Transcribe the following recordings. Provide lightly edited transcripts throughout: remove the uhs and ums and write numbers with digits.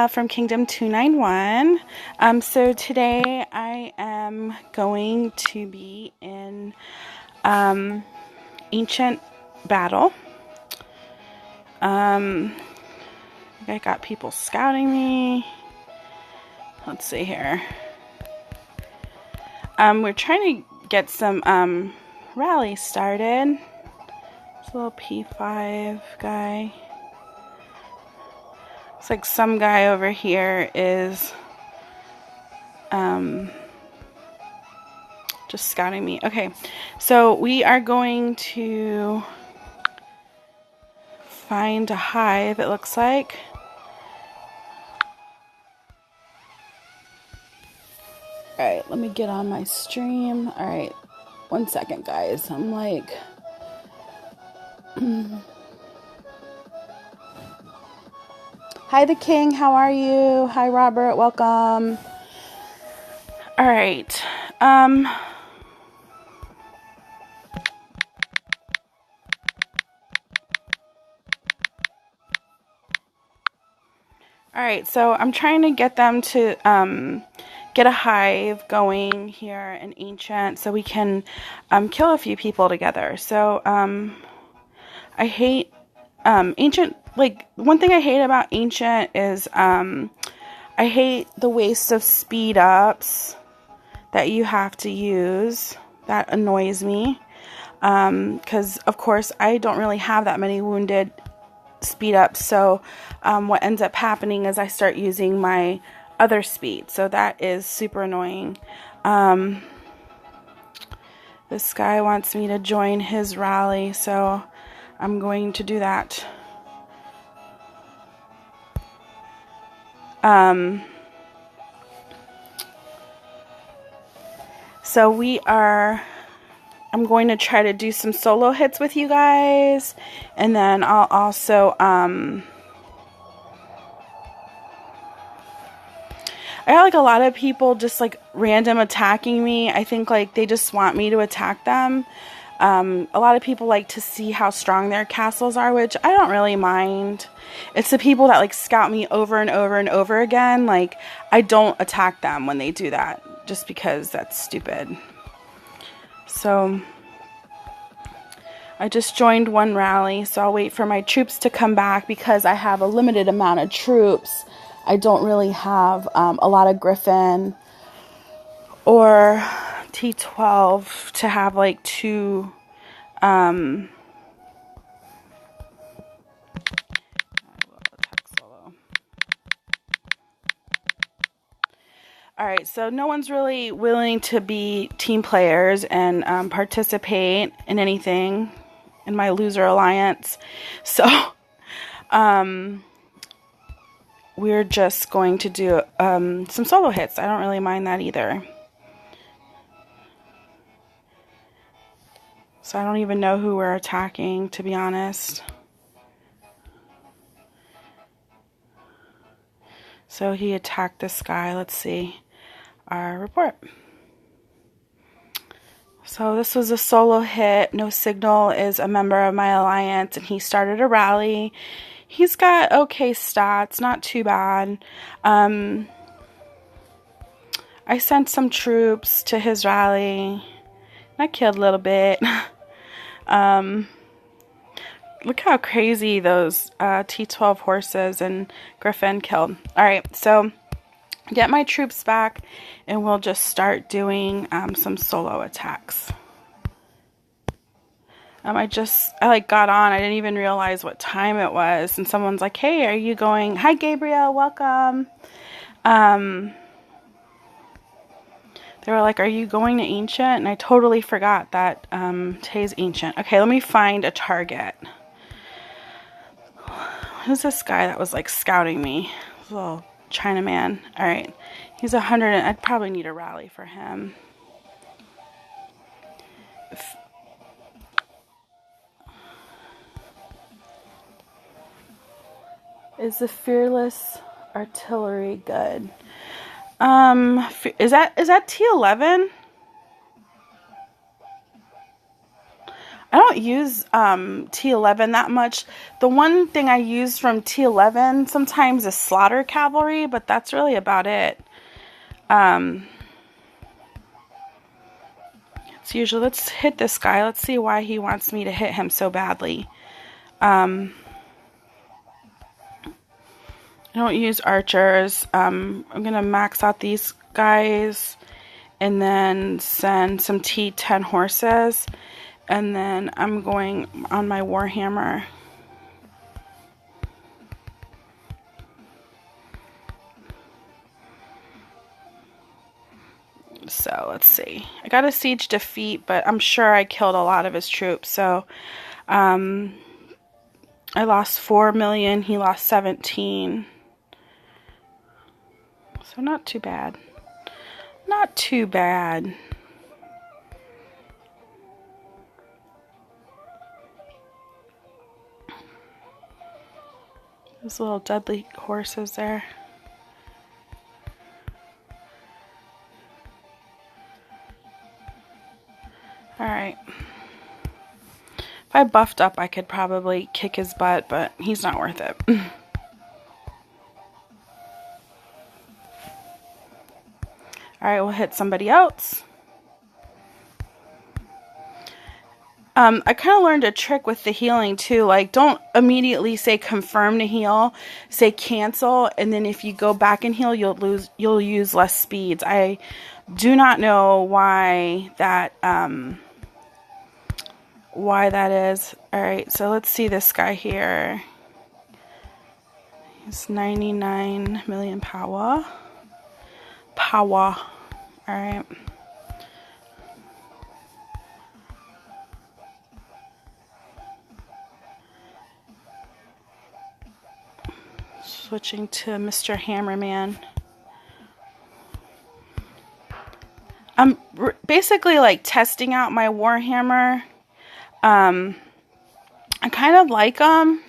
from Kingdom 291. So today I am going to be in Ancient Battle. I got people scouting me. Let's see here. We're trying to get some rally started. This little P5 guy. Looks like some guy over here is just scouting me. Okay, so we are going to find a hive, it looks like. Alright, let me get on my stream. Alright, 1 second, guys. I'm like... Hi, the King. How are you? Hi, Robert. Welcome. Alright. Alright, so I'm trying to get them to get a hive going here in Ancient so we can kill a few people together. So I hate Ancient, like, one thing I hate about Ancient is I hate the waste of speed ups that you have to use. That annoys me because of course I don't really have that many wounded speed ups, so what ends up happening is I start using my other speed, so that is super annoying. This guy wants me to join his rally, so I'm going to do that. So I'm going to try to do some solo hits with you guys, and then I'll also I got like a lot of people just like random attacking me. I think like they just want me to attack them. A lot of people like to see how strong their castles are, which I don't really mind. It's the people that like scout me over and over and over again. Like, I don't attack them when they do that, just because that's stupid. So I just joined one rally, so I'll wait for my troops to come back because I have a limited amount of troops. I don't really have a lot of Griffin or T12 to have like two Alright, so no one's really willing to be team players and participate in anything in my loser alliance. So we're just going to do some solo hits. I don't really mind that either. So I don't even know who we're attacking, to be honest. So he attacked this guy. Let's see our report. So this was a solo hit. No Signal is a member of my alliance, and he started a rally. He's got okay stats, not too bad. I sent some troops to his rally. I killed a little bit. Look how crazy those T12 horses and Griffin killed. Alright, so get my troops back and we'll just start doing some solo attacks. I like got on. I didn't even realize what time it was, and someone's like, "Hey, are you going?" Hi, Gabriel, welcome. They were like, "Are you going to Ancient?" And I totally forgot that today's Ancient. Okay, let me find a target. Who's this guy that was like scouting me? This little Chinaman. Alright. He's 100. I'd probably need a rally for him. Is the Fearless Artillery good? Is that T11? I don't use T11 that much. The one thing I use from T11 sometimes is Slaughter Cavalry, but that's really about it. It's usually, let's hit this guy. Let's see why he wants me to hit him so badly. I don't use archers. I'm going to max out these guys and then send some T10 horses. And then I'm going on my Warhammer. So let's see. I got a siege defeat, but I'm sure I killed a lot of his troops. So I lost 4 million. He lost 17. So not too bad. Not too bad. Those little deadly horses there. Alright. If I buffed up, I could probably kick his butt, but he's not worth it. Alright, we'll hit somebody else. I kind of learned a trick with the healing too. Like, don't immediately say confirm to heal. Say cancel, and then if you go back and heal, you'll use less speeds. I do not know why that is. All right, so let's see this guy here. He's 99 million power. All right. Switching to Mr. Hammerman. I'm basically like testing out my Warhammer. I kind of like him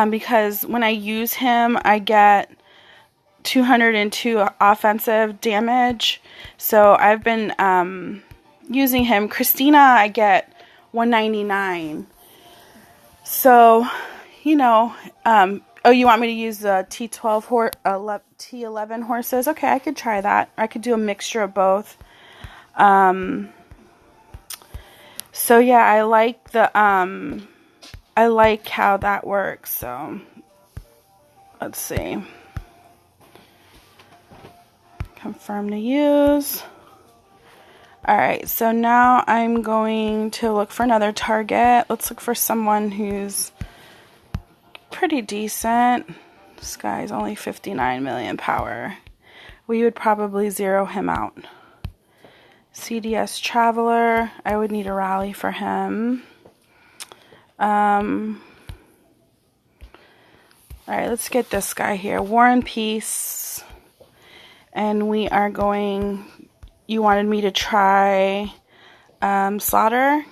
because when I use him, I get 202 offensive damage. So I've been using him. Christina, I get 199. So, you know, oh, you want me to use the T12 T11 horses? Okay, I could try that. I could do a mixture of both. So yeah, I like the I like how that works. So let's see. Confirm to use. All right, so now I'm going to look for another target. Let's look for someone who's pretty decent. This guy's only 59 million power. We would probably zero him out. CDS Traveler. I would need a rally for him. All right, let's get this guy here. War and Peace. And we are going... You wanted me to try Slaughter.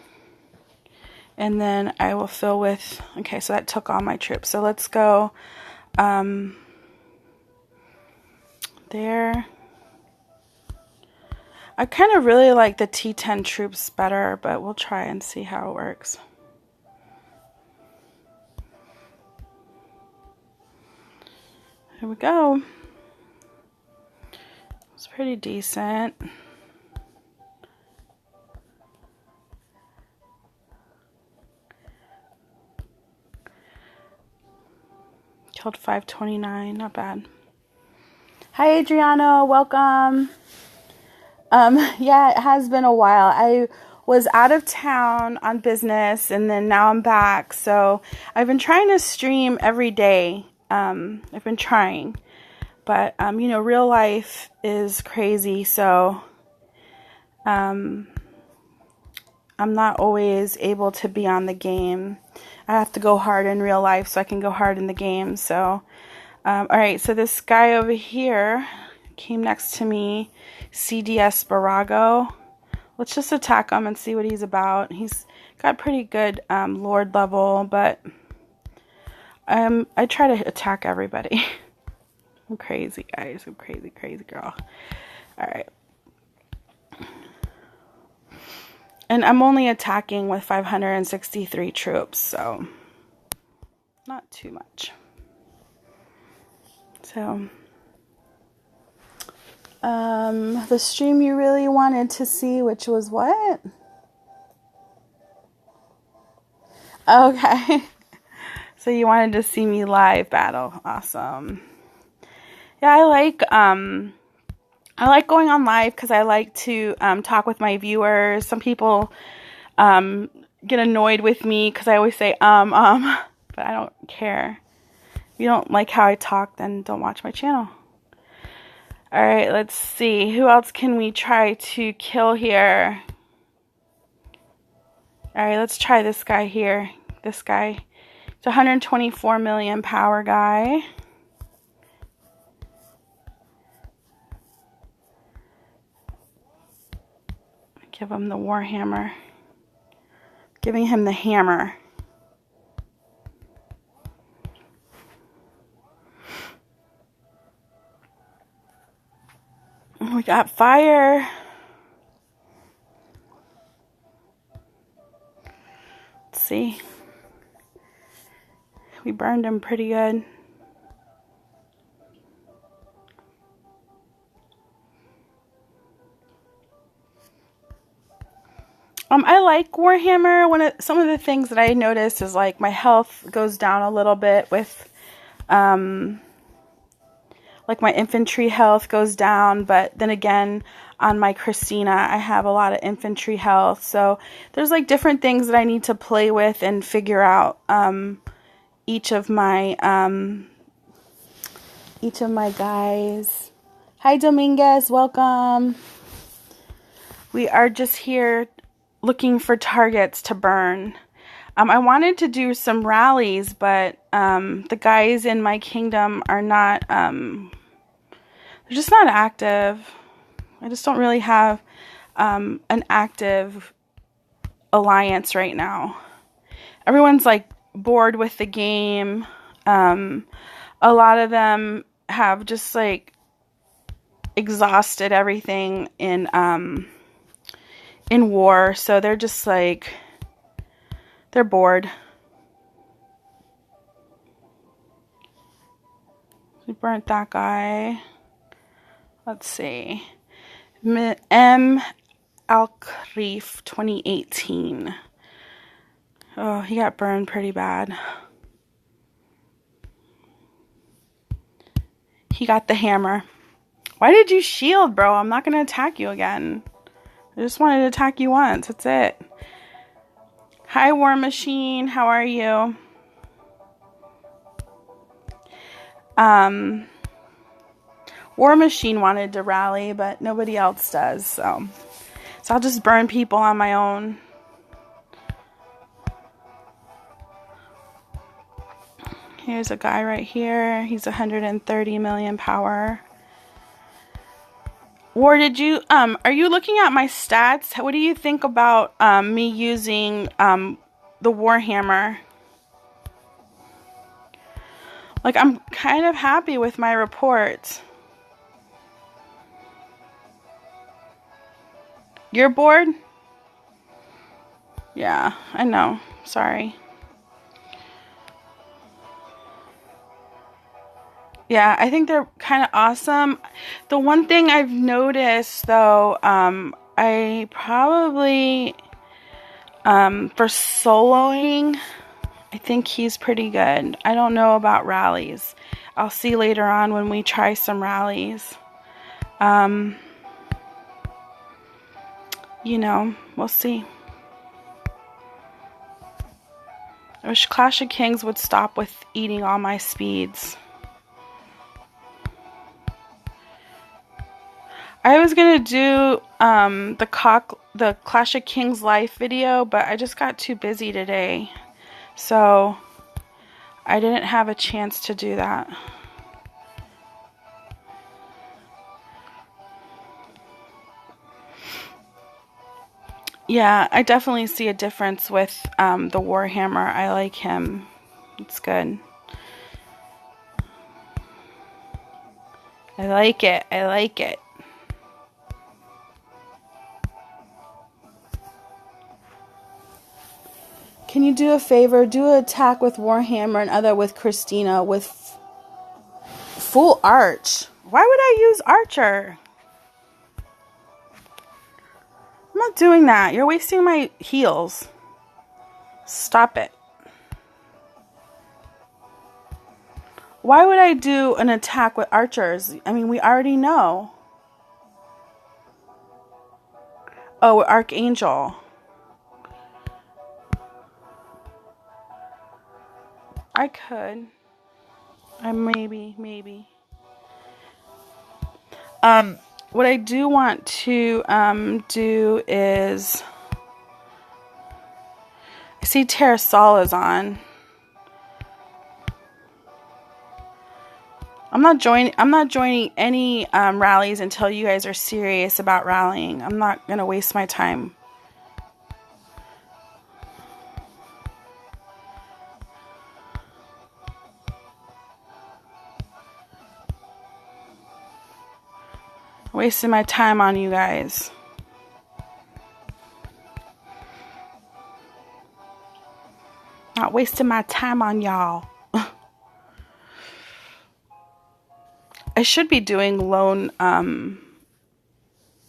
And then I will fill with... Okay, so that took all my troops. So let's go there. I kind of really like the T10 troops better, but we'll try and see how it works. Here we go. It's pretty decent. Killed 529, not bad. Hi Adriano, welcome. Yeah, it has been a while. I was out of town on business and then now I'm back. So I've been trying to stream every day. I've been trying, but, you know, real life is crazy. So, I'm not always able to be on the game. I have to go hard in real life so I can go hard in the game. So, all right. So this guy over here came next to me, CDS Barago. Let's just attack him and see what he's about. He's got pretty good Lord level, but I try to attack everybody. I'm crazy, guys. I'm crazy, crazy girl. All right. And I'm only attacking with 563 troops, so not too much. So, the stream you really wanted to see, which was what? Okay. So you wanted to see me live battle. Awesome. Yeah, I like going on live because I like to talk with my viewers. Some people get annoyed with me because I always say but I don't care. If you don't like how I talk, then don't watch my channel. Alright, let's see. Who else can we try to kill here? Alright, let's try this guy here. This guy. It's 124 million power guy. Give him the Warhammer. Giving him the hammer. We got fire. Let's see. We burned him pretty good. I like Warhammer. Some of the things that I noticed is like my health goes down a little bit with, like my infantry health goes down, but then again, on my Christina, I have a lot of infantry health. So there's like different things that I need to play with and figure out, each of my guys. Hi, Dominguez. Welcome. We are just here looking for targets to burn. I wanted to do some rallies, but the guys in my kingdom are not, they're just not active. I just don't really have an active alliance right now. Everyone's like bored with the game. A lot of them have just like exhausted everything in war, so they're just like, they're bored. We burnt that guy. Let's see. M. Al-Kharif 2018. Oh, he got burned pretty bad. He got the hammer. Why did you shield, bro? I'm not going to attack you again. I just wanted to attack you once. That's it. Hi, War Machine. How are you? War Machine wanted to rally, but nobody else does. So I'll just burn people on my own. Here's a guy right here. He's 130 million power. War, are you looking at my stats? What do you think about me using the Warhammer? Like, I'm kind of happy with my report. You're bored? Yeah, I know. Sorry. Yeah, I think they're kind of awesome. The one thing I've noticed, though, I probably, for soloing, I think he's pretty good. I don't know about rallies. I'll see later on when we try some rallies. You know, we'll see. I wish Clash of Kings would stop with eating all my speeds. I was gonna do the Clash of Kings live video, but I just got too busy today, so I didn't have a chance to do that. Yeah, I definitely see a difference with the Warhammer. I like him. It's good. I like it. I like it. Can you do a favor? Do an attack with Warhammer and other with Christina with full arch. Why would I use Archer? I'm not doing that. You're wasting my heals. Stop it. Why would I do an attack with archers? I mean, we already know. Oh, Archangel. I could. Maybe. What I do want to do is, I see Terrasol is on. I'm not joining any rallies until you guys are serious about rallying. I'm not gonna waste my time. Wasting my time on you guys. Not wasting my time on y'all. I should be doing lone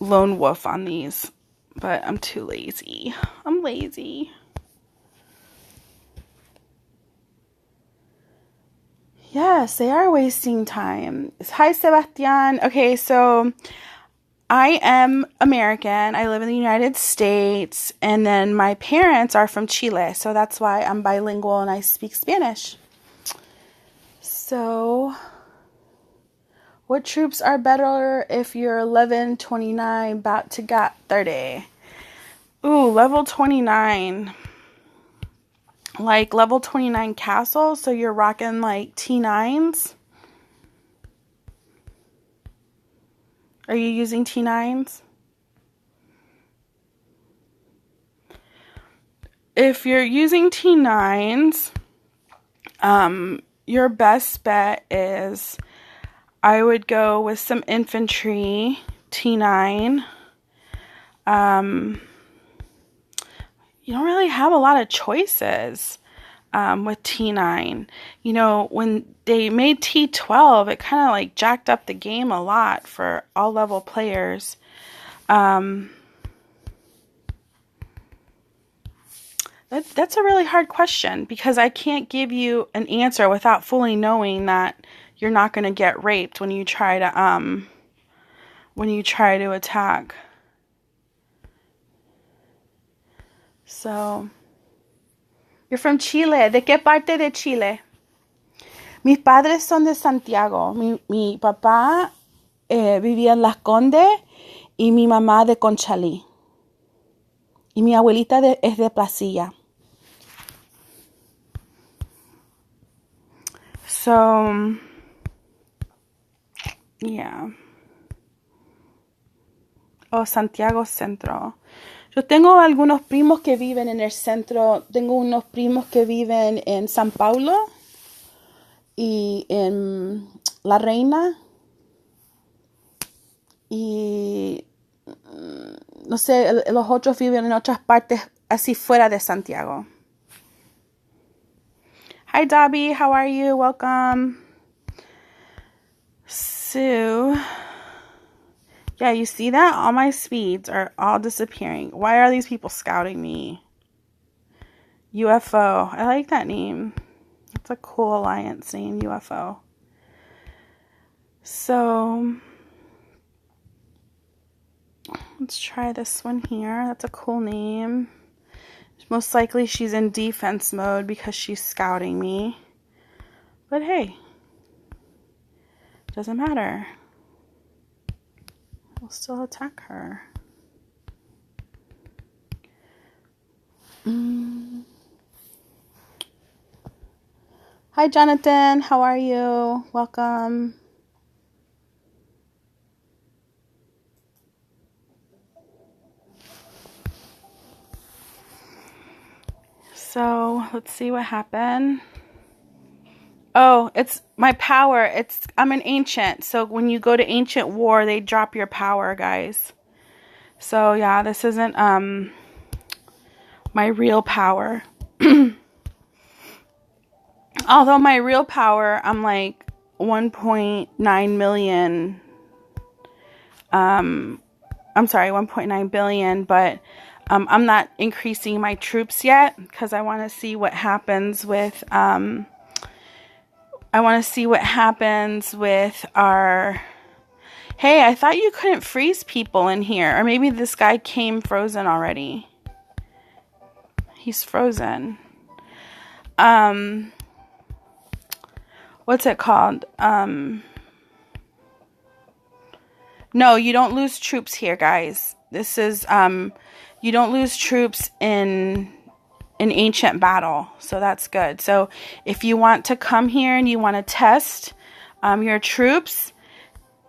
wolf on these, but I'm too lazy. I'm lazy. Yes, they are wasting time. Hi, Sebastian. Okay, so I am American. I live in the United States, and then my parents are from Chile, so that's why I'm bilingual and I speak Spanish. So, what troops are better if you're 11, 29, about to got 30? Ooh, level 29. Like level 29 castle, so you're rocking like T9s. Are you using T9s? If you're using T9s, your best bet is I would go with some infantry T9. You don't really have a lot of choices with T9. You know, when they made T12, it kind of like jacked up the game a lot for all level players. That's a really hard question because I can't give you an answer without fully knowing that you're not going to get raped when you try to attack. So, you're from Chile. ¿De qué parte de Chile? Mis padres son de Santiago. Mi papá vivía en Las Condes y mi mamá de Conchalí. Y mi abuelita es de Placilla. So, yeah. Oh, Santiago Centro. Yo tengo algunos primos que viven en el centro. Tengo unos primos que viven en San Paulo y en La Reina. Y no sé, los otros viven en otras partes así fuera de Santiago. Hi, Dobby. How are you? Welcome. So, yeah, you see that? All my speeds are all disappearing. Why are these people scouting me? UFO. I like that name. It's a cool alliance name, UFO. So, let's try this one here. That's a cool name. Most likely she's in defense mode because she's scouting me. But hey, doesn't matter. We'll still attack her. Hi, Jonathan. How are you? Welcome. So let's see what happened. Oh, it's my power. I'm an ancient. So when you go to ancient war, they drop your power, guys. So yeah, this isn't my real power. Although my real power, I'm like 1.9 million, I'm sorry, 1.9 billion, but I'm not increasing my troops yet because I want to see what happens with, our, hey, I thought you couldn't freeze people in here, or maybe this guy came frozen already. He's frozen. What's it called? No, you don't lose troops here, guys. This is, you don't lose troops in an ancient battle, so that's good. So if you want to come here and you want to test your troops,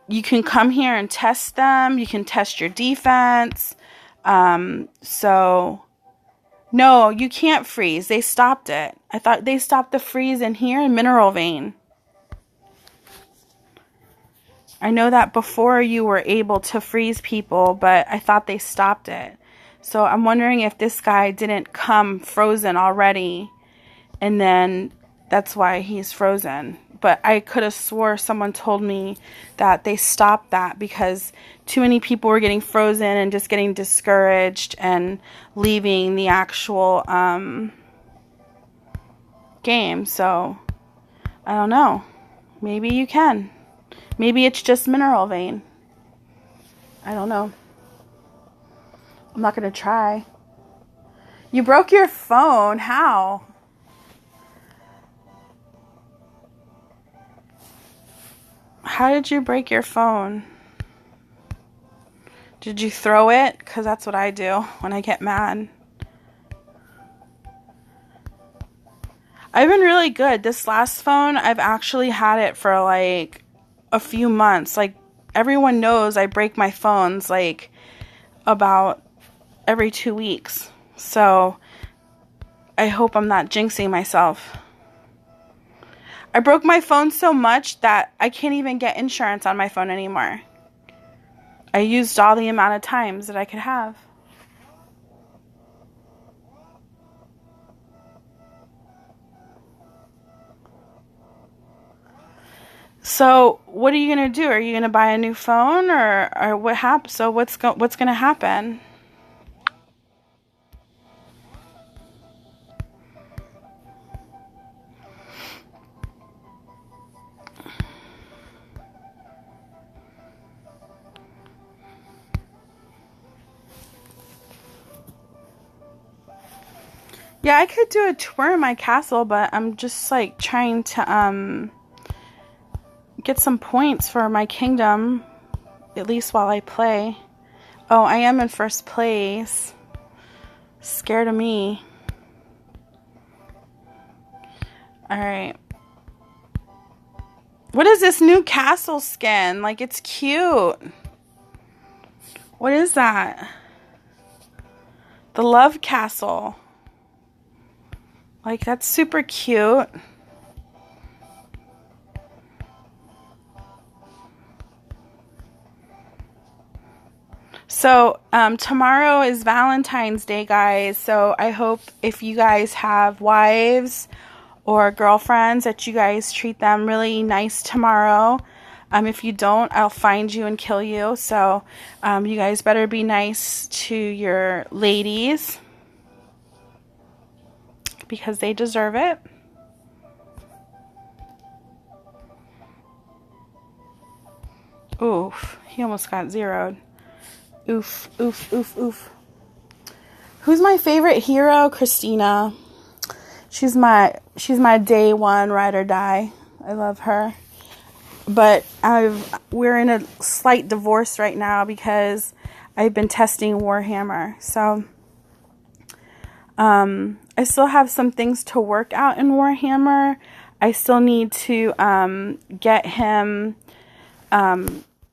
you can come here and test them. You can test your defense. So, no, you can't freeze. They stopped it. I thought they stopped the freeze in here in Mineral Vein. I know that before you were able to freeze people, but I thought they stopped it. So I'm wondering if this guy didn't come frozen already, and then that's why he's frozen. But I could have swore someone told me that they stopped that because too many people were getting frozen and just getting discouraged and leaving the actual game. So I don't know. Maybe you can. Maybe it's just Mineral Vein. I don't know. I'm not going to try. You broke your phone. How? How did you break your phone? Did you throw it? Because that's what I do when I get mad. I've been really good. This last phone, I've actually had it for like a few months. Like, everyone knows I break my phones like about every 2 weeks. So I hope I'm not jinxing myself. I broke my phone so much that I can't even get insurance on my phone anymore. I used all the amount of times that I could have. So what are you going to do? Are you going to buy a new phone, or what happened? So what's going to happen? Yeah, I could do a tour in my castle, but I'm just like trying to get some points for my kingdom, at least while I play. Oh, I am in first place. Scared of me. Alright. What is this new castle skin? Like, it's cute. What is that? The Love Castle. Like, that's super cute. So, tomorrow is Valentine's Day, guys. So, I hope if you guys have wives or girlfriends that you guys treat them really nice tomorrow. If you don't, I'll find you and kill you. So, you guys better be nice to your ladies, because they deserve it. Oof, he almost got zeroed. Oof, oof, oof, oof. Who's my favorite hero? Christina. She's my day one ride or die. I love her. But we're in a slight divorce right now because I've been testing Warhammer. So I still have some things to work out in Warhammer. I still need to get him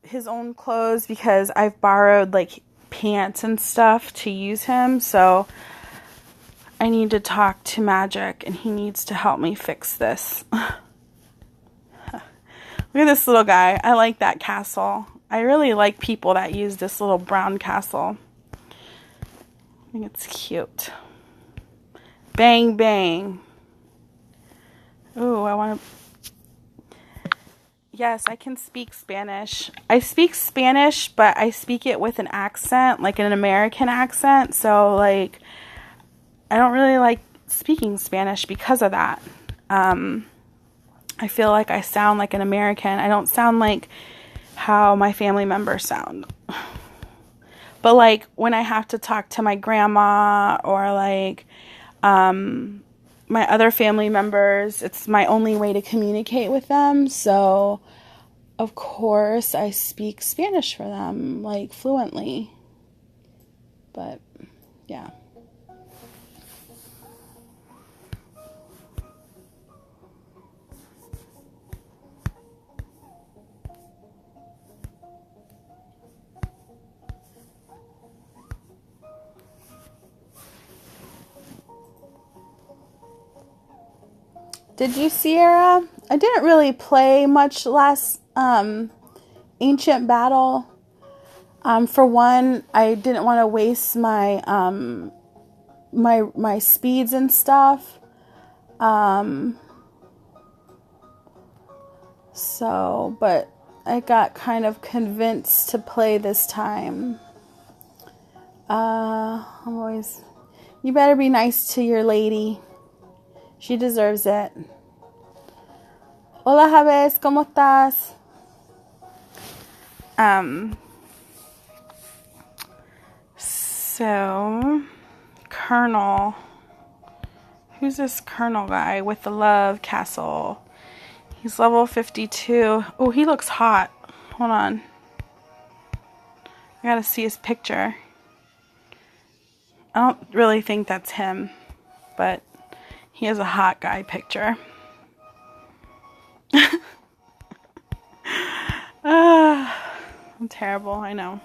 his own clothes because I've borrowed like pants and stuff to use him. So I need to talk to Magic and he needs to help me fix this. Look at this little guy. I like that castle. I really like people that use this little brown castle. I think it's cute. Bang, bang. Ooh, I want to... Yes, I can speak Spanish. I speak Spanish, but I speak it with an accent, like an American accent. So, like, I don't really like speaking Spanish because of that. I feel like I sound like an American. I don't sound like how my family members sound. But, like, when I have to talk to my grandma or, like, my other family members, it's my only way to communicate with them. So, of course, I speak Spanish for them, like, fluently. But, yeah. Did you, Sierra? I didn't really play much last ancient battle. For one, I didn't want to waste my my speeds and stuff. So, but I got kind of convinced to play this time. I'm always... You better be nice to your lady. She deserves it. Hola, Javes, ¿cómo estás? So, Colonel. Who's this Colonel guy with the love castle? He's level 52. Oh, he looks hot. Hold on. I gotta see his picture. I don't really think that's him, but he has a hot guy picture. I'm terrible, I know.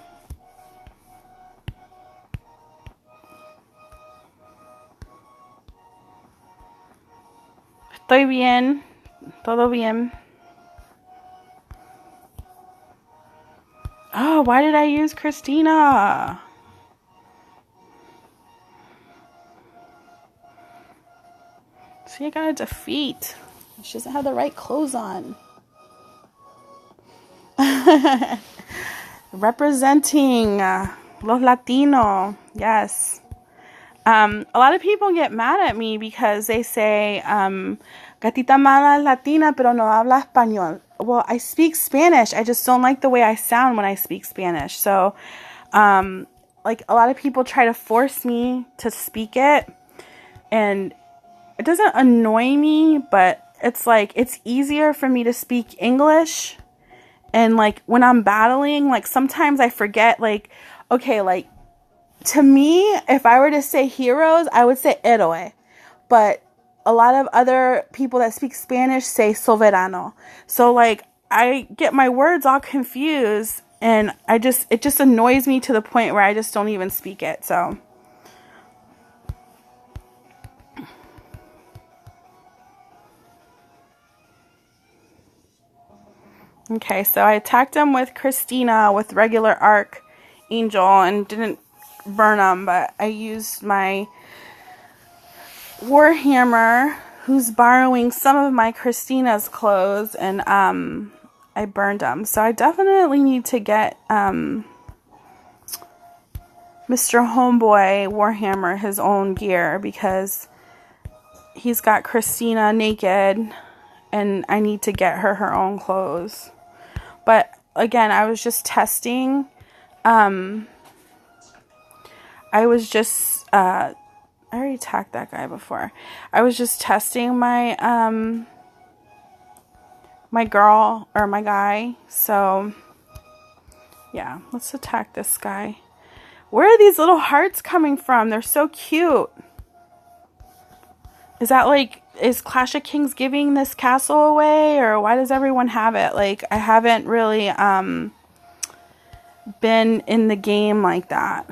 Estoy bien. Todo bien. Oh, why did I use Christina? See, I got a defeat. She doesn't have the right clothes on. Representing los Latino. Yes. A lot of people get mad at me because they say, Gatita mala es Latina, pero no habla español. Well, I speak Spanish. I just don't like the way I sound when I speak Spanish. So, like, a lot of people try to force me to speak it. And it doesn't annoy me, but it's like, it's easier for me to speak English. And, like, when I'm battling, like, sometimes I forget, like, okay, like, to me, if I were to say heroes, I would say héroe. But a lot of other people that speak Spanish say soberano. So, like, I get my words all confused, and it just annoys me to the point where I just don't even speak it, so. Okay, so I attacked him with Christina with regular Archangel and didn't burn him, but I used my Warhammer, who's borrowing some of my Christina's clothes, and I burned him. So I definitely need to get Mr. Homeboy Warhammer his own gear, because he's got Christina naked and I need to get her her own clothes. But again, I was just testing. I already attacked that guy before. I was just testing my my girl or my guy. So yeah, let's attack this guy. Where are these little hearts coming from? They're so cute. Is that like, is Clash of Kings giving this castle away, or why does everyone have it? Like, I haven't really been in the game like that.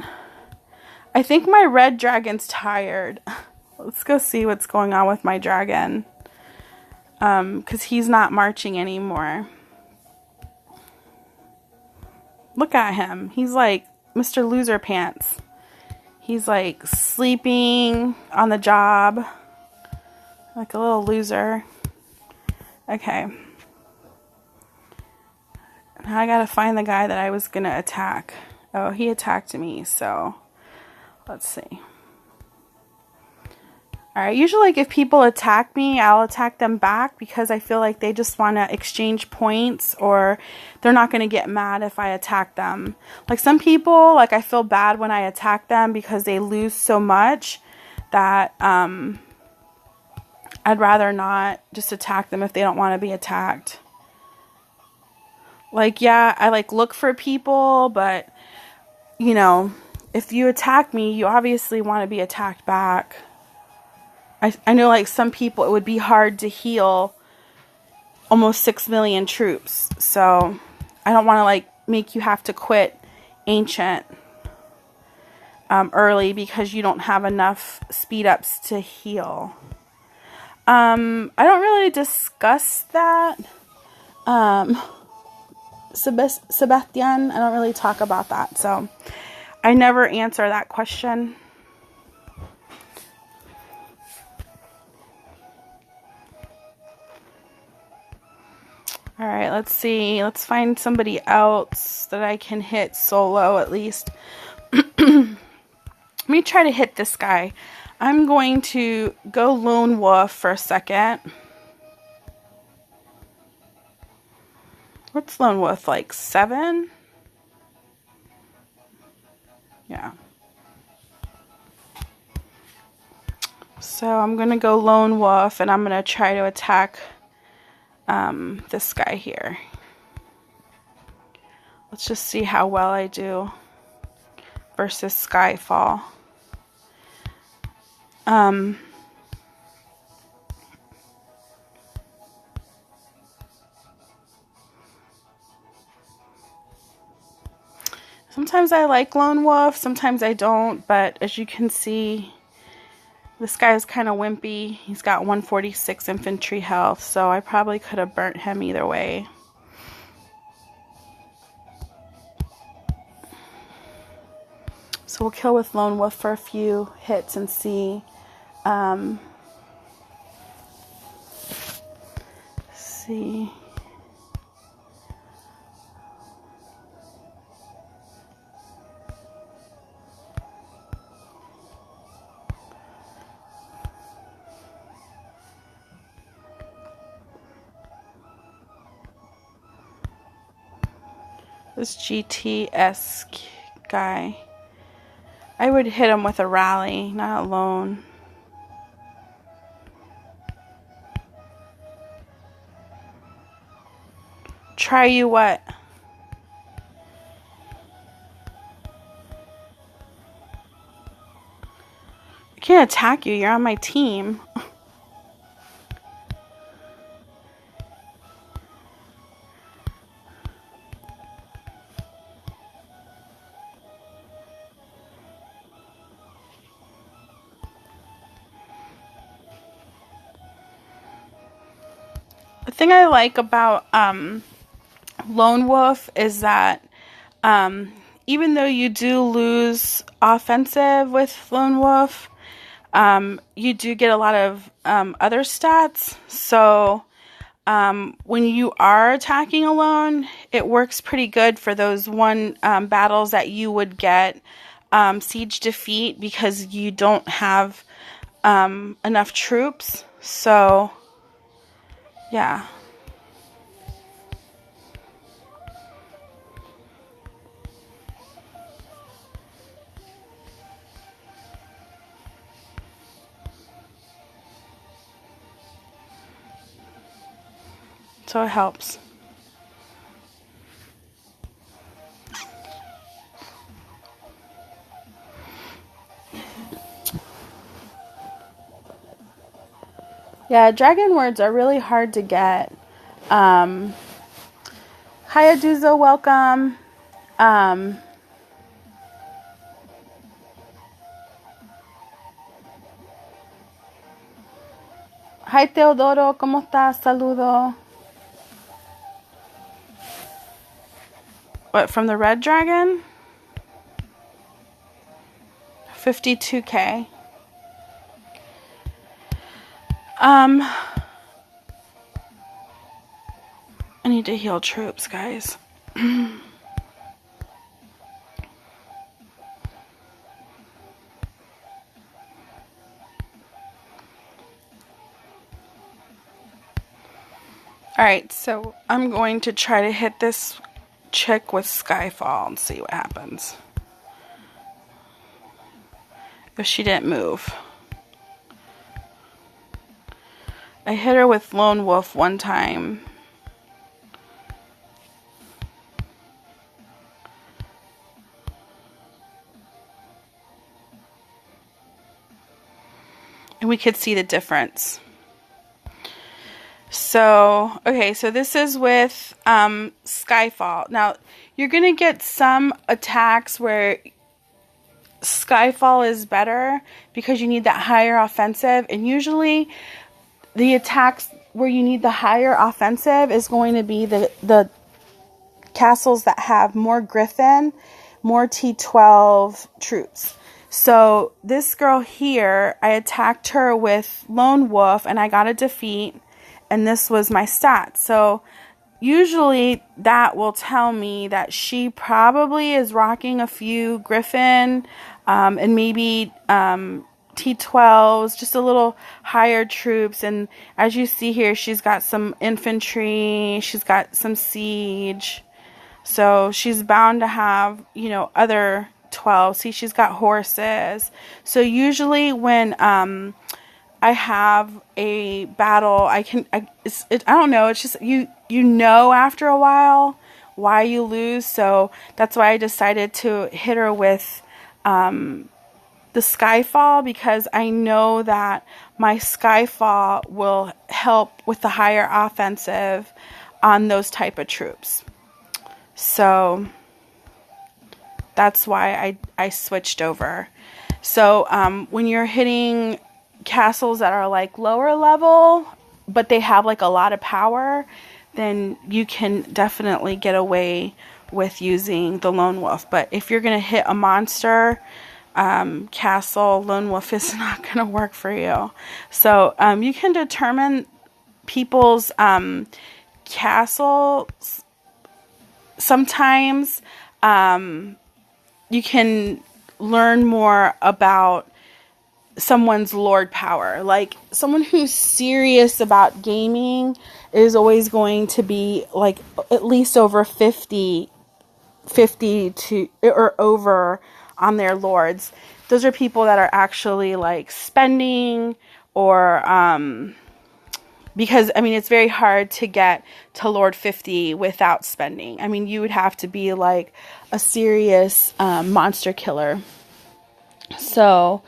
I think my red dragon's tired. Let's go see what's going on with my dragon. Because he's not marching anymore. Look at him. He's like Mr. Loser Pants. He's like sleeping on the job. Like a little loser. Okay. Now I gotta find the guy that I was gonna attack. Oh, he attacked me, so let's see. Alright, usually like if people attack me, I'll attack them back because I feel like they just want to exchange points, or they're not going to get mad if I attack them. Like some people, like I feel bad when I attack them because they lose so much that I'd rather not just attack them if they don't want to be attacked. Like, yeah, I like look for people, but you know, if you attack me, you obviously want to be attacked back. I know like some people it would be hard to heal almost 6 million troops. So I don't want to like make you have to quit Ancient early because you don't have enough speed ups to heal. I don't really discuss that. Sebastian, I don't really talk about that. So I never answer that question. Alright, let's see. Let's find somebody else that I can hit solo at least. Let me try to hit this guy. I'm going to go lone wolf for a second. What's lone wolf, like 7? Yeah. So I'm going to go lone wolf and I'm going to try to attack this guy here. Let's just see how well I do versus Skyfall. Sometimes I like lone wolf, sometimes I don't, but as you can see, this guy is kind of wimpy. He's got 146 infantry health, so I probably could have burnt him either way. So we'll kill with lone wolf for a few hits and see. See. This GTS guy. I would hit him with a rally, not alone. Try you what? I can't attack you. You're on my team. The thing I like about lone wolf is that even though you do lose offensive with lone wolf, you do get a lot of other stats. So when you are attacking alone, it works pretty good for those battles that you would get siege defeat because you don't have enough troops. So yeah. So it helps. Yeah, dragon words are really hard to get. Hi Aduzo, welcome. Hi Teodoro, ¿cómo estás? Saludo. What, from the red dragon? 52K. I need to heal troops, guys. Alright, so I'm going to try to hit this chick with Skyfall and see what happens. If she didn't move. I hit her with Lone Wolf one time. And we could see the difference. So, okay, so this is with Skyfall. Now, you're going to get some attacks where Skyfall is better because you need that higher offensive. And usually, the attacks where you need the higher offensive is going to be the castles that have more Griffin, more T12 troops. So, this girl here, I attacked her with Lone Wolf and I got a defeat. And this was my stat. So usually that will tell me that she probably is rocking a few Griffin and maybe T12s, just a little higher troops. And as you see here, she's got some infantry, she's got some siege. So she's bound to have, you know, other 12. See, she's got horses. So usually when I have a battle, I don't know, it's just you know after a while why you lose. So that's why I decided to hit her with the Skyfall, because I know that my Skyfall will help with the higher offensive on those type of troops. So that's why I switched over. So when you're hitting castles that are like lower level, but they have like a lot of power, then you can definitely get away with using the Lone Wolf. But if you're going to hit a monster castle, Lone Wolf is not going to work for you. So you can determine people's castles. Sometimes you can learn more about someone's lord power. Like someone who's serious about gaming is always going to be like at least over 50 to or over on their lords. Those are people that are actually like spending or because I mean it's very hard to get to Lord 50 without spending. I mean you would have to be like a serious monster killer. So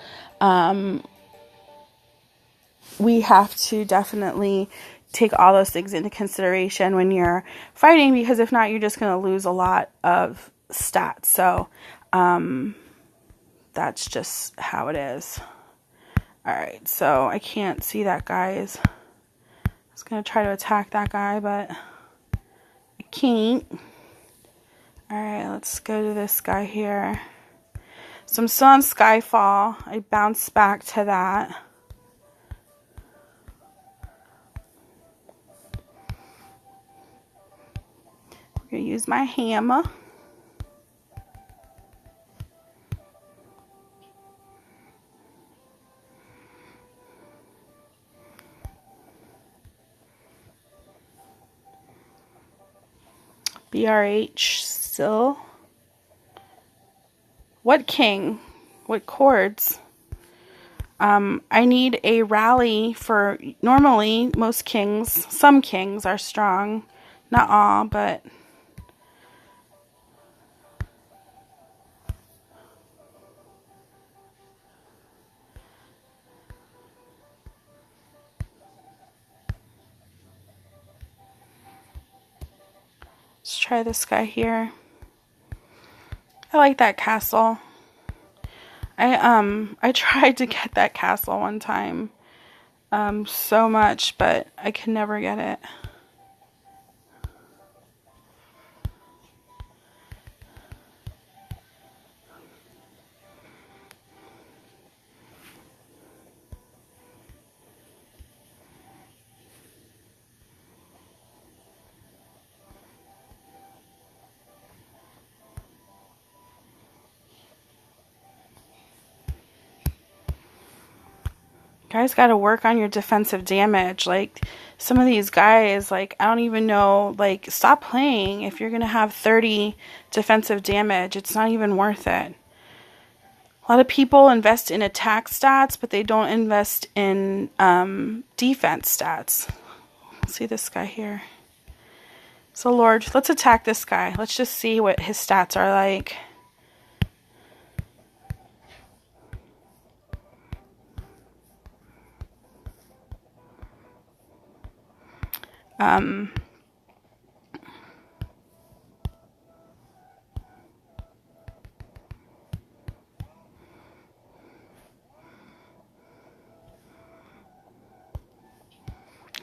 we have to definitely take all those things into consideration when you're fighting, because if not, you're just going to lose a lot of stats. So that's just how it is. All right, so I can't see that, guys. I was going to try to attack that guy, but I can't. All right, let's go to this guy here. So I'm still on Skyfall. I bounced back to that. I'm going to use my hammer. BRH still. What king? What chords? I need a rally for, normally most kings, some kings are strong, not all, but let's try this guy here. I like that castle. I tried to get that castle one time so much, but I could never get it. Guys got to work on your defensive damage. Like, some of these guys, like, I don't even know, like, stop playing. If you're going to have 30 defensive damage, it's not even worth it. A lot of people invest in attack stats, but they don't invest in defense stats. Let's see this guy here. So, Lord, let's attack this guy. Let's just see what his stats are like.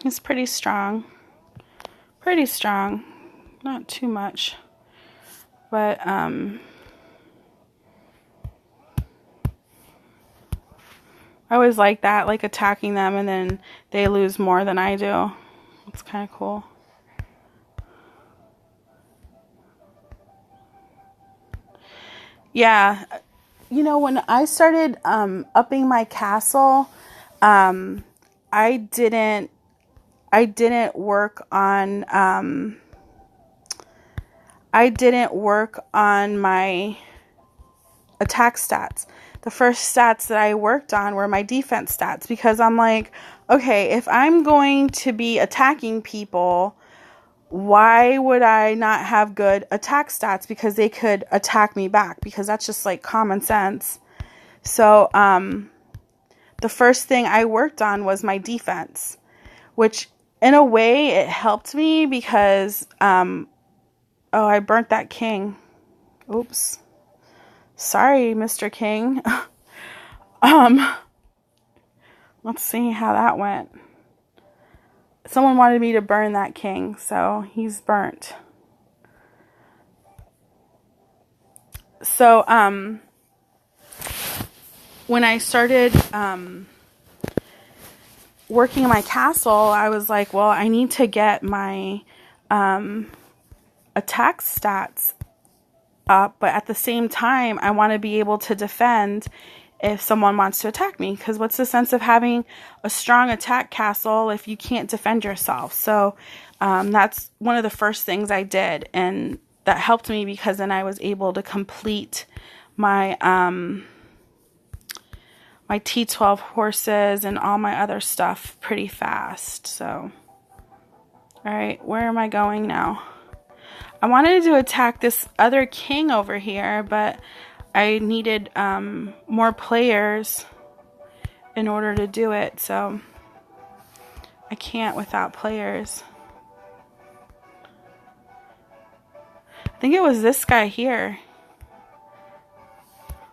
He's pretty strong. Pretty strong. Not too much. But, I always like that, like attacking them and then they lose more than I do. It's kind of cool. Yeah. You know, when I started upping my castle, I didn't work on my attack stats. The first stats that I worked on were my defense stats, because I'm like, okay, if I'm going to be attacking people, why would I not have good attack stats? Because they could attack me back, because that's just like common sense. So the first thing I worked on was my defense, which in a way it helped me because oh, I burnt that king. Oops. Sorry, Mr. King. Let's see how that went. Someone wanted me to burn that king, so he's burnt. So, when I started working in my castle, I was like, well, I need to get my attack stats up, but at the same time, I want to be able to defend if someone wants to attack me, because what's the sense of having a strong attack castle if you can't defend yourself? So that's one of the first things I did, and that helped me because then I was able to complete my my T12 horses and all my other stuff pretty fast. So, all right, where am I going now? I wanted to attack this other king over here, but I needed more players in order to do it, so I can't without players. I think it was this guy here.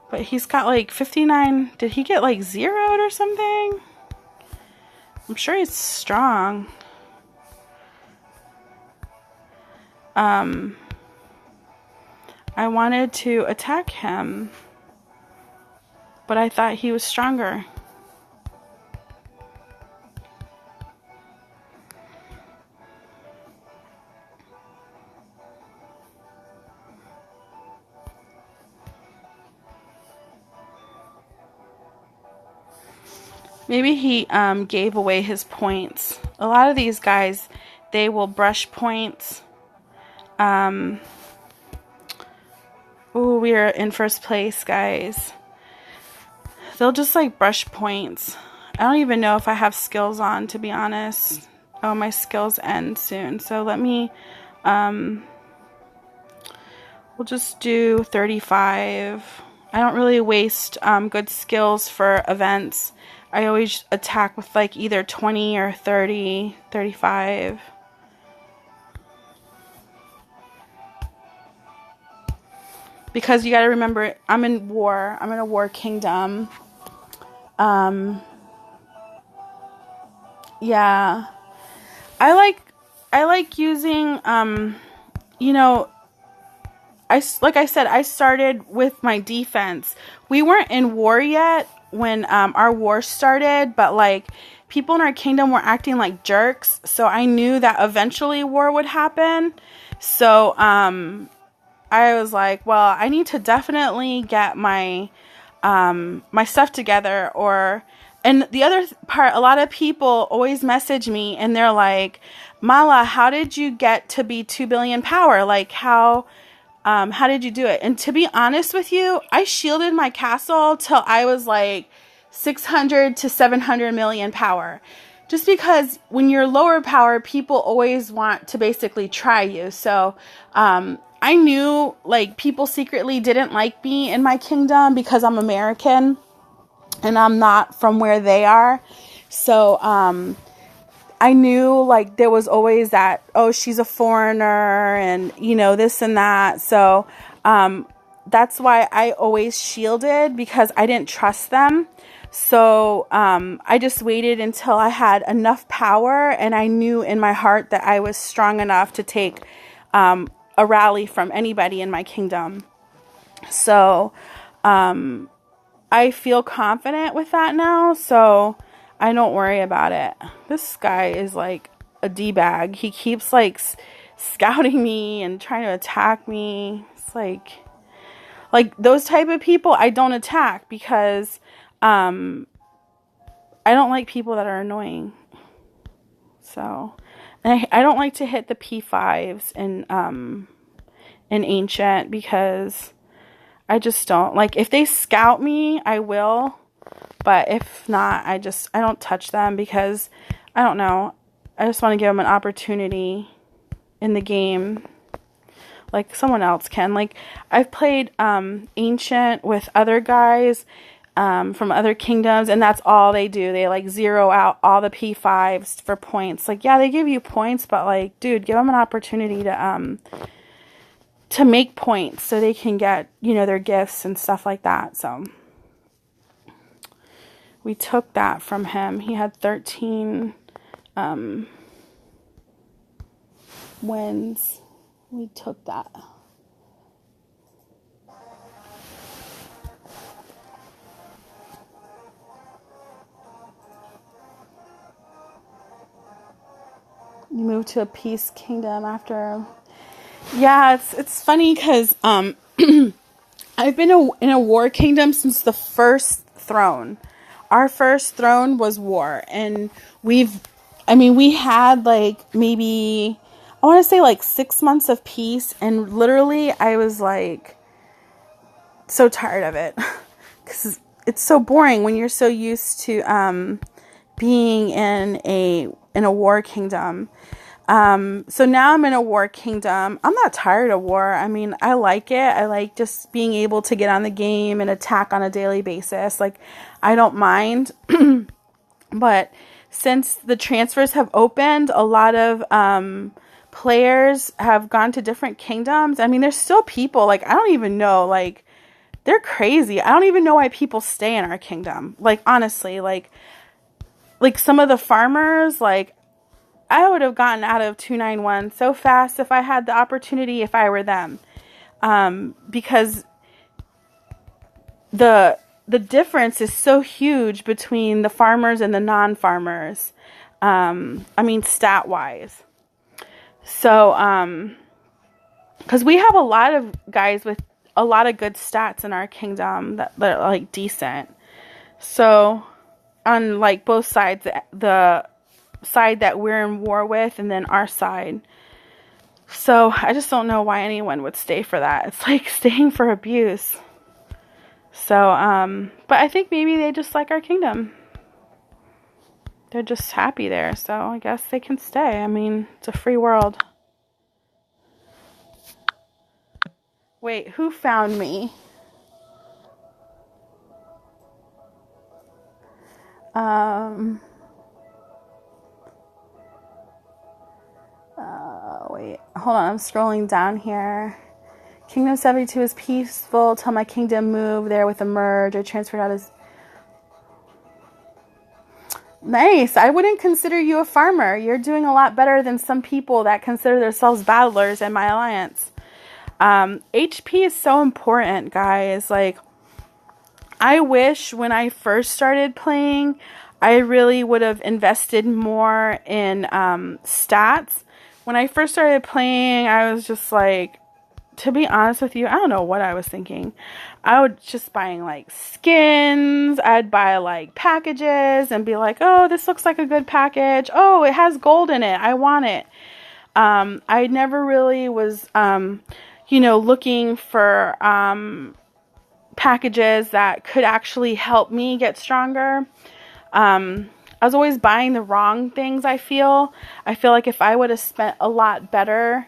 But he's got like 59. Did he get like zeroed or something? I'm sure he's strong. I wanted to attack him, but I thought he was stronger. Maybe he gave away his points. A lot of these guys, they will brush points. Oh, we are in first place, guys. They'll just like brush points. I don't even know if I have skills on, to be honest. Oh, my skills end soon. So let me, we'll just do 35. I don't really waste good skills for events. I always attack with like either 20 or 30, 35. Because you got to remember, I'm in war. I'm in a war kingdom. Yeah. I like using, you know, like I said, I started with my defense. We weren't in war yet when our war started, but like people in our kingdom were acting like jerks, so I knew that eventually war would happen. So I was like, well, I need to definitely get my my stuff together, or And the other part, a lot of people always message me and they're like, Mala, how did you get to be 2 billion power? Like, how did you do it? And to be honest with you, I shielded my castle till I was like 600 to 700 million power. Just because when you're lower power, people always want to basically try you. So I knew like people secretly didn't like me in my kingdom because I'm American and I'm not from where they are. So I knew like there was always that, oh, she's a foreigner and, you know, this and that. So that's why I always shielded, because I didn't trust them. So I just waited until I had enough power and I knew in my heart that I was strong enough to take a rally from anybody in my kingdom. So I feel confident with that now. So I don't worry about it. This guy is like a D-bag. He keeps like scouting me and trying to attack me. It's like those type of people I don't attack, because I don't like people that are annoying. So, and I don't like to hit the P5s in Ancient, because I just don't. Like, if they scout me, I will. But if not, I don't touch them, because I don't know. I just want to give them an opportunity in the game like someone else can. Like, I've played Ancient with other guys from other kingdoms, and that's all they do. They like zero out all the P5s for points. Like, yeah, they give you points, but like, dude, give them an opportunity to make points so they can get, you know, their gifts and stuff like that. So we took that from him. He had 13 wins. We took that. You moved to a peace kingdom after. Yeah, it's funny because I've been in a war kingdom since the first throne. Our first throne was war, and we had like maybe, I want to say like 6 months of peace, and literally I was like so tired of it because it's so boring when you're so used to being in a war kingdom. So now I'm in a war kingdom. I'm not tired of war. I mean, I like it. I like just being able to get on the game and attack on a daily basis. Like, I don't mind. But since the transfers have opened, a lot of players have gone to different kingdoms. I mean, there's still people, like, I don't even know, like, they're crazy. I don't even know why people stay in our kingdom. Like, honestly, like some of the farmers, like, I would have gotten out of 291 so fast if I had the opportunity, if I were them. Because the difference is so huge between the farmers and the non-farmers. I mean, stat-wise. So, because we have a lot of guys with a lot of good stats in our kingdom that are, like, decent. So, on, like, both sides, the side that we're in war with and then our side. So I just don't know why anyone would stay for that. It's like staying for abuse. So but I think maybe they just like our kingdom. They're just happy there, so I guess they can stay. I mean, it's a free world. Wait, who found me? Wait, hold on, I'm scrolling down here. Kingdom 72 is peaceful till my kingdom moved there with a merge. I transferred out as... Nice. I wouldn't consider you a farmer. You're doing a lot better than some people that consider themselves battlers in my alliance. HP is so important, guys. Like, I wish when I first started playing, I really would have invested more in stats. When I first started playing, I was just like to be honest with you, I don't know what I was thinking. I would just buying like skins. I'd buy like packages and be like, oh, this looks like a good package. Oh, it has gold in it. I want it. I never really was, looking for packages that could actually help me get stronger. I was always buying the wrong things, I feel. I feel like if I would have spent a lot better,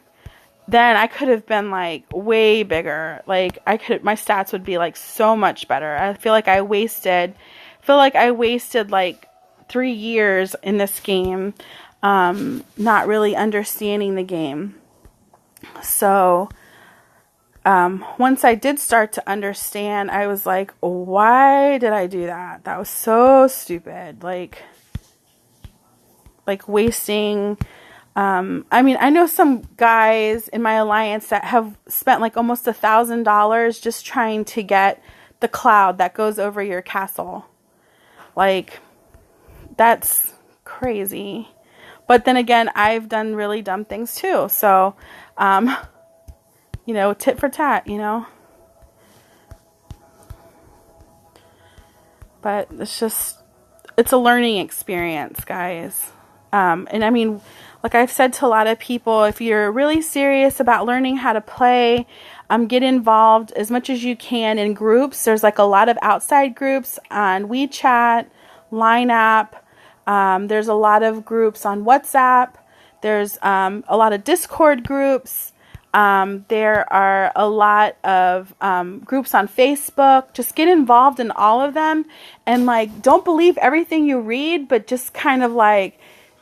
then I could have been like way bigger. Like my stats would be like so much better. I feel like I wasted like 3 years in this game, not really understanding the game. So, once I did start to understand, I was like, why did I do that? That was so stupid. Like wasting, I know some guys in my alliance that have spent like almost $1,000 just trying to get the cloud that goes over your castle. Like, that's crazy. But then again, I've done really dumb things too. So, tit for tat, But it's a learning experience, guys. And I mean, like I've said to a lot of people, if you're really serious about learning how to play, get involved as much as you can in groups. There's like a lot of outside groups on WeChat, Line app. There's a lot of groups on WhatsApp. There's a lot of Discord groups. There are a lot of groups on Facebook. Just get involved in all of them. And like, don't believe everything you read, but just kind of like,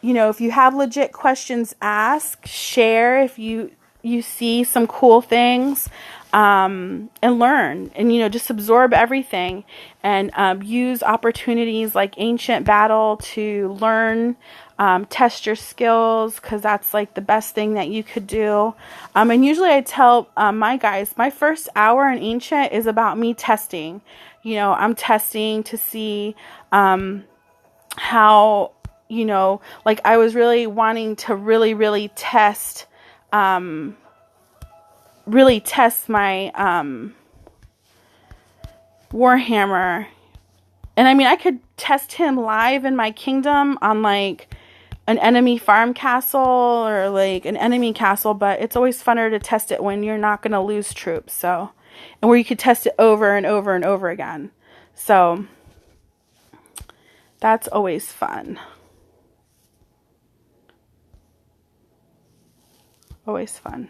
if you have legit questions, ask, share if you see some cool things, and learn, and, just absorb everything, and use opportunities like Ancient Battle to learn, test your skills, because that's like the best thing that you could do. And usually I tell my guys, my first hour in Ancient is about me testing. I'm testing to see how, like I was really wanting to really test my Warhammer. And I mean, I could test him live in my kingdom on like an enemy farm castle or like an enemy castle, but it's always funner to test it when you're not going to lose troops. So, and where you could test it over and over and over again. So that's always fun. Always fun.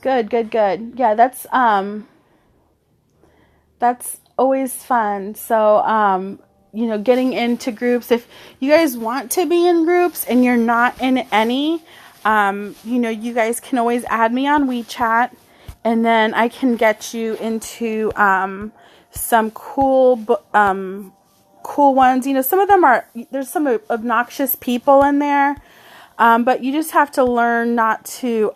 Good. Yeah, that's always fun. So, getting into groups, if you guys want to be in groups and you're not in any, you guys can always add me on WeChat, and then I can get you into some cool ones. Some of them there's some obnoxious people in there, but you just have to learn not to,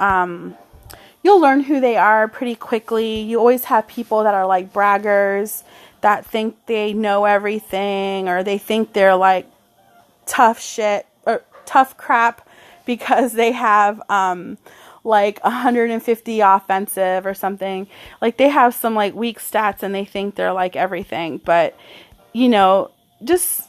you'll learn who they are pretty quickly. You always have people that are like braggers that think they know everything, or they think they're like tough shit or tough crap because they have like 150 offensive or something. Like they have some like weak stats and they think they're like everything. But just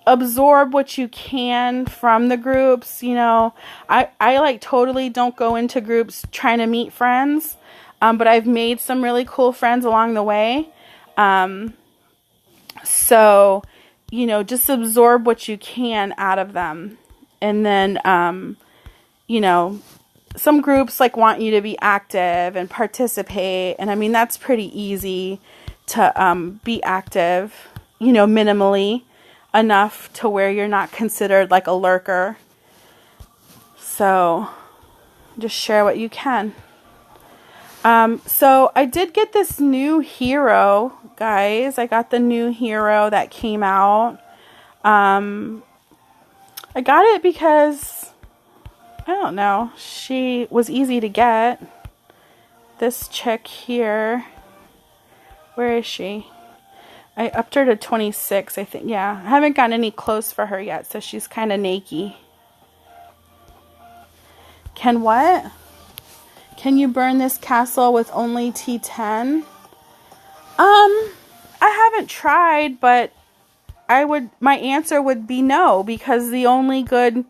absorb what you can from the groups. I like totally don't go into groups trying to meet friends, but I've made some really cool friends along the way. So just absorb what you can out of them. And then some groups like want you to be active and participate, and I mean that's pretty easy to be active, minimally enough to where you're not considered like a lurker. So just share what you can. So I did get this new hero, guys. I got the new hero that came out. I got it because, I don't know, she was easy to get. This chick here. Where is she? I upped her to 26, I think. Yeah, I haven't gotten any clothes for her yet, so she's kind of naked. Can what? Can you burn this castle with only T10? I haven't tried, but my answer would be no, because the only good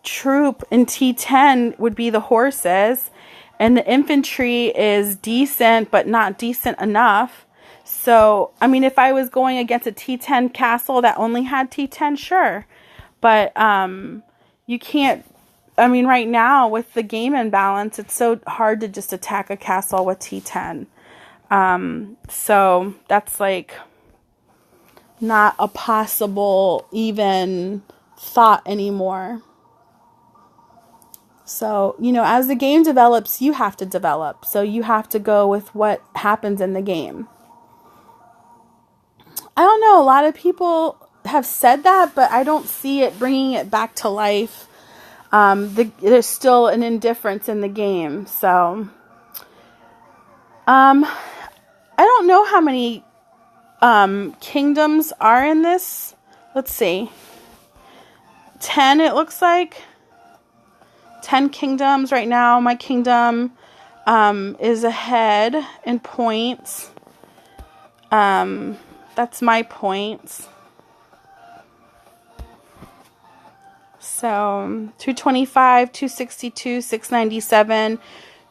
troop in T10 would be the horses, and the infantry is decent, but not decent enough. So, I mean, if I was going against a T10 castle that only had T10, sure. But, you can't, I mean, right now with the game imbalance, it's so hard to just attack a castle with T10. So that's like not a possible even thought anymore. So, you know, as the game develops, you have to develop. So you have to go with what happens in the game. I don't know, a lot of people have said that, but I don't see it bringing it back to life. There's still an indifference in the game. So, I don't know how many kingdoms are in this. Let's see. 10, it looks like. 10 kingdoms right now. My kingdom is ahead in points. That's my points. So 225, 262, 697,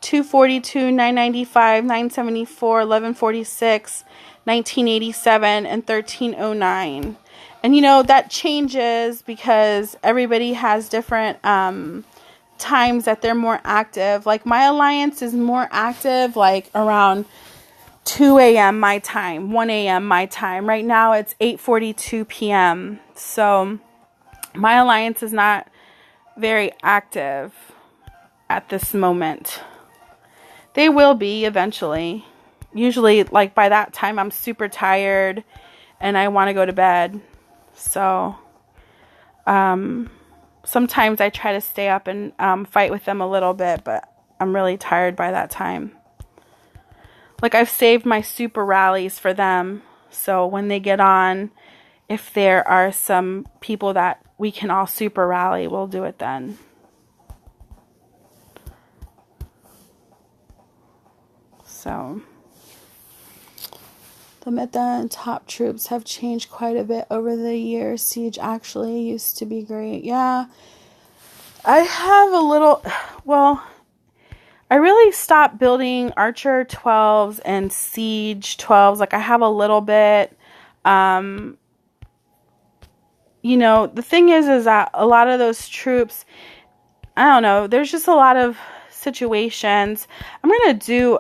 242, 995, 974, 1146, 1987, and 1309. And you know, that changes because everybody has different times that they're more active. Like my alliance is more active like around 2 a.m. my time, 1 a.m. my time. Right now it's 8:42 p.m. So my alliance is not very active at this moment. They will be eventually. Usually, like by that time, I'm super tired and I want to go to bed. So, sometimes I try to stay up and fight with them a little bit, but I'm really tired by that time. Like I've saved my super rallies for them. So when they get on, if there are some people that we can all super rally, we'll do it then. So the meta and top troops have changed quite a bit over the years. Siege actually used to be great. Yeah. I have a little, well, I really stopped building Archer 12s and Siege 12s. Like I have a little bit, you know, the thing is that a lot of those troops, I don't know, there's just a lot of situations. I'm going to do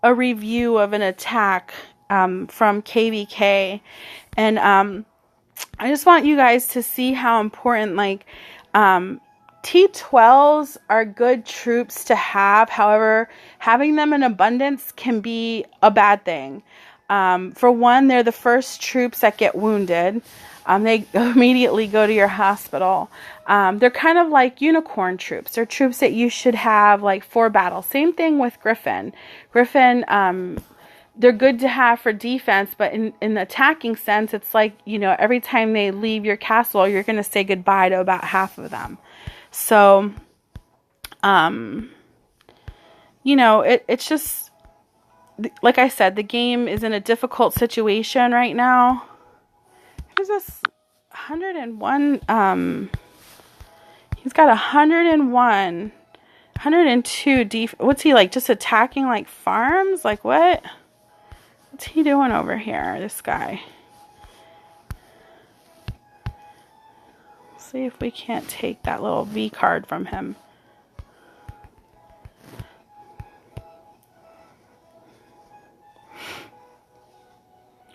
a review of an attack from KVK, and I just want you guys to see how important, like, T12s are good troops to have. However, having them in abundance can be a bad thing. For one, they're the first troops that get wounded. They immediately go to your hospital. They're kind of like unicorn troops. They're troops that you should have like for battle. Same thing with Griffin. Griffin, they're good to have for defense, but in the attacking sense, it's like, you know, every time they leave your castle, you're going to say goodbye to about half of them. So, you know, it's just, like I said, the game is in a difficult situation right now. There's this 101, he's got 101, 102 what's he like, just attacking like farms? Like what? What's he doing over here, this guy? See if we can't take that little V card from him.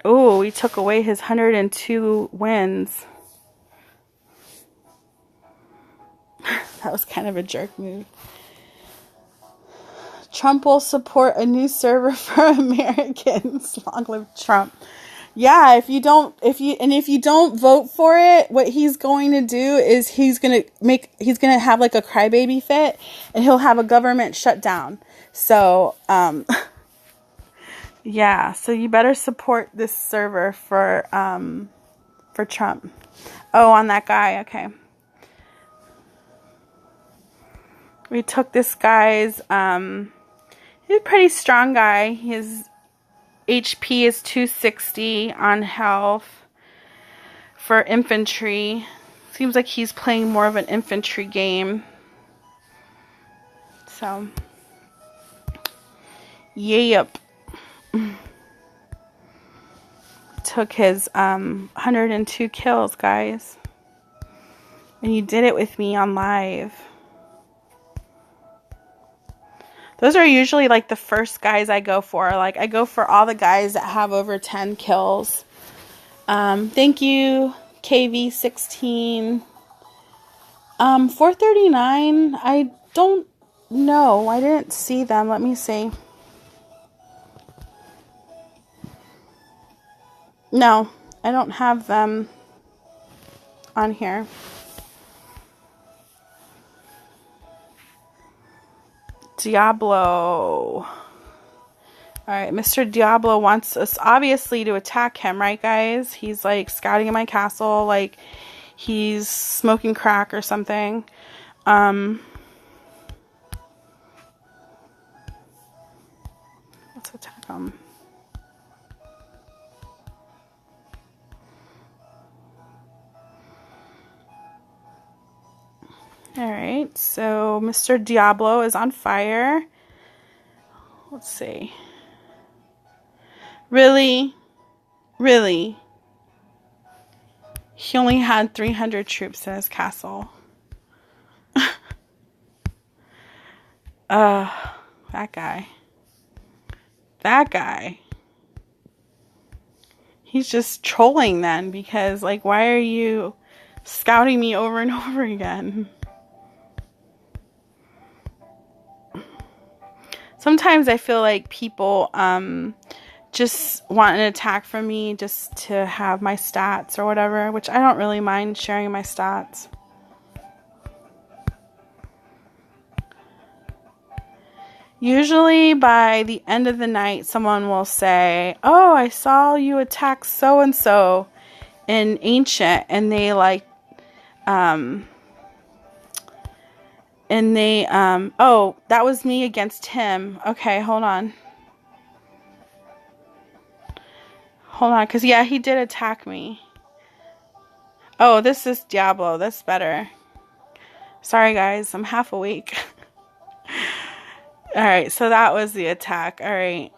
Oh, we took away his 102 wins. That was kind of a jerk move. Trump will support a new server for Americans. Long live Trump. Yeah, if you don't vote for it, what he's going to do is he's going to have like a crybaby fit, and he'll have a government shutdown. So, yeah, so you better support this server for Trump. Oh, on that guy, okay. We took this guy's, he's a pretty strong guy. His HP is 260 on health for infantry. Seems like he's playing more of an infantry game. So, yep. Took his 102 kills, guys. And you did it with me on live. Those are usually like the first guys I go for. Like, I go for all the guys that have over 10 kills. Thank you, KV16. 439. I don't know. I didn't see them. Let me see. No, I don't have them on here. Diablo. Alright, Mr. Diablo wants us obviously to attack him, right, guys? He's like scouting in my castle, like he's smoking crack or something. Let's attack him. Alright, so Mr. Diablo is on fire. Let's see. Really? Really? He only had 300 troops in his castle. That guy. That guy. He's just trolling then, because, like, why are you scouting me over and over again? Sometimes I feel like people just want an attack from me just to have my stats or whatever, which I don't really mind sharing my stats. Usually by the end of the night, someone will say, oh, I saw you attack so-and-so in Ancient, and they like, oh, that was me against him. Okay, hold on. Hold on, because, yeah, he did attack me. Oh, this is Diablo. That's better. Sorry, guys. I'm half awake. Alright, so that was the attack. Alright.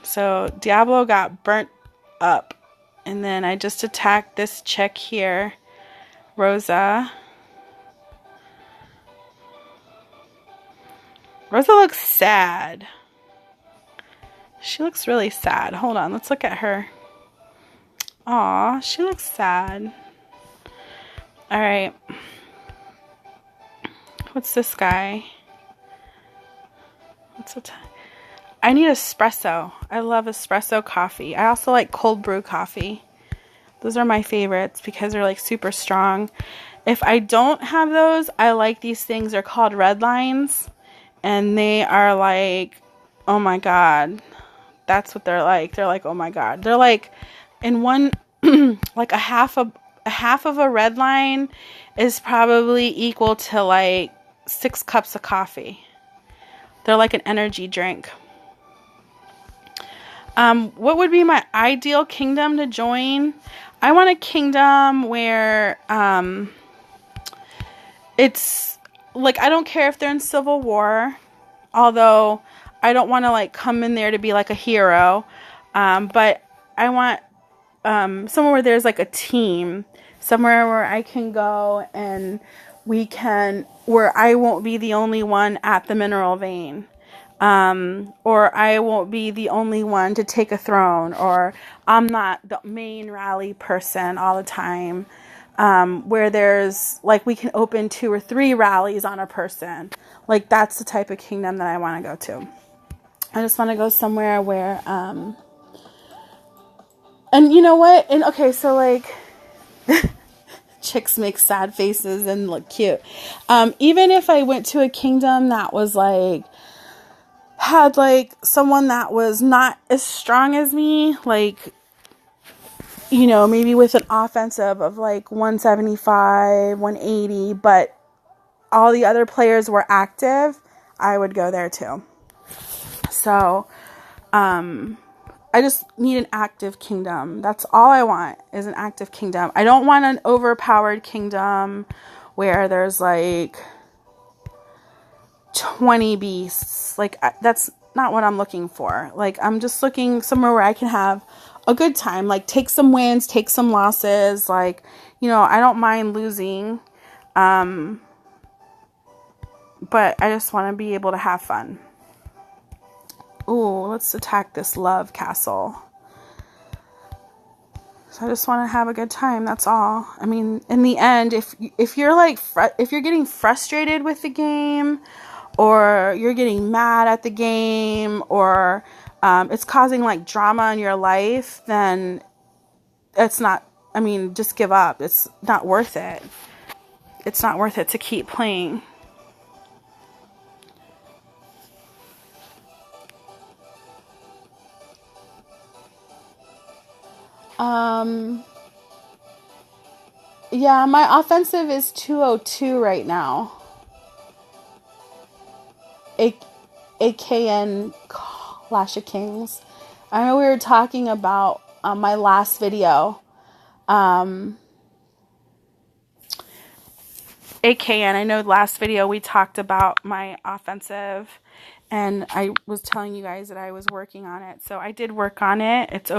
So, Diablo got burnt up. And then I just attacked this chick here. Rosa. Rosa looks sad. She looks really sad. Hold on, let's look at her. Aw, she looks sad. Alright. What's this guy? I need espresso. I love espresso coffee. I also like cold brew coffee. Those are my favorites because they're like super strong. If I don't have those, I like these things. They're called red lines. And they are like, oh my god. That's what they're like. They're like, oh my god. They're like, in one, like a half of a red line is probably equal to like 6 cups of coffee. They're like an energy drink. What would be my ideal kingdom to join? I want a kingdom where it's like, I don't care if they're in civil war, although I don't want to like come in there to be like a hero, but I want somewhere where there's like a team, somewhere where I can go and where I won't be the only one at the mineral vein. Or I won't be the only one to take a throne, or I'm not the main rally person all the time, where there's like, we can open 2 or 3 rallies on a person. Like, that's the type of kingdom that I want to go to. I just want to go somewhere where, and you know what? And okay, so like, chicks make sad faces and look cute. Even if I went to a kingdom that was like, had like someone that was not as strong as me, like, you know, maybe with an offensive of like 175, 180, but all the other players were active, I would go there too. So, I just need an active kingdom. That's all I want, is an active kingdom. I don't want an overpowered kingdom where there's like 20 beasts. Like, that's not what I'm looking for. Like, I'm just looking somewhere where I can have a good time. Like, take some wins, take some losses. Like, you know, I don't mind losing. But I just want to be able to have fun. Ooh, let's attack this love castle. So I just want to have a good time. That's all. I mean, in the end, if you're like, if you're getting frustrated with the game, or you're getting mad at the game, or it's causing like drama in your life, then it's not, I mean, just give up. It's not worth it. It's not worth it to keep playing. Yeah, my offensive is 202 right now. AKN Clash of Kings. I know we were talking about my last video. AKN, I know last video we talked about my offensive, and I was telling you guys that I was working on it. So I did work on it.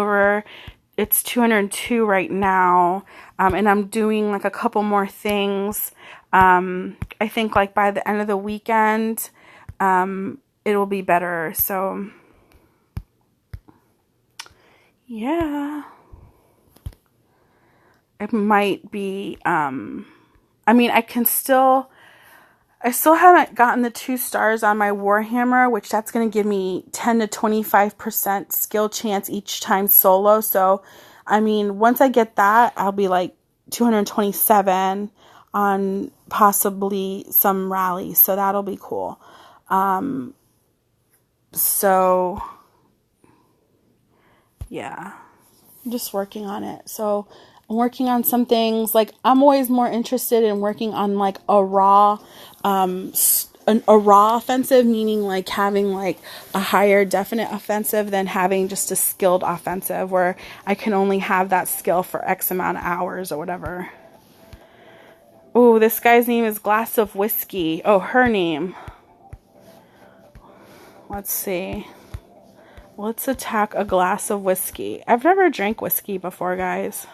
It's 202 right now, and I'm doing like a couple more things. I think like by the end of the weekend, it will be better. So yeah, it might be, I mean, I still haven't gotten the 2 stars on my Warhammer, which that's going to give me 10 to 25% skill chance each time solo. So, I mean, once I get that, I'll be like 227 on possibly some rallies. So that'll be cool. So, yeah, I'm just working on it. So I'm working on some things. Like, I'm always more interested in working on like a raw offensive, meaning like having like a higher definite offensive than having just a skilled offensive where I can only have that skill for X amount of hours or whatever. Oh, this guy's name is Glass of Whiskey. Oh, her name. Let's see. Let's attack a glass of whiskey. I've never drank whiskey before, guys.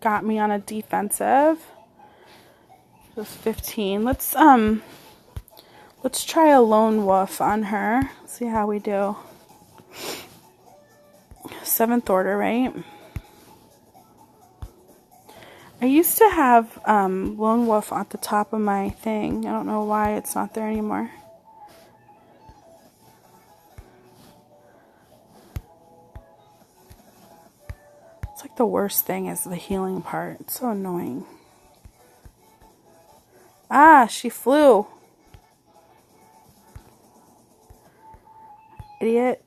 Got me on a defensive. Just 15. Let's try a lone wolf on her. See how we do. 7th order, right? I used to have lone wolf at the top of my thing. I don't know why it's not there anymore. It's like the worst thing is the healing part. It's so annoying. Ah, she flew. Idiot.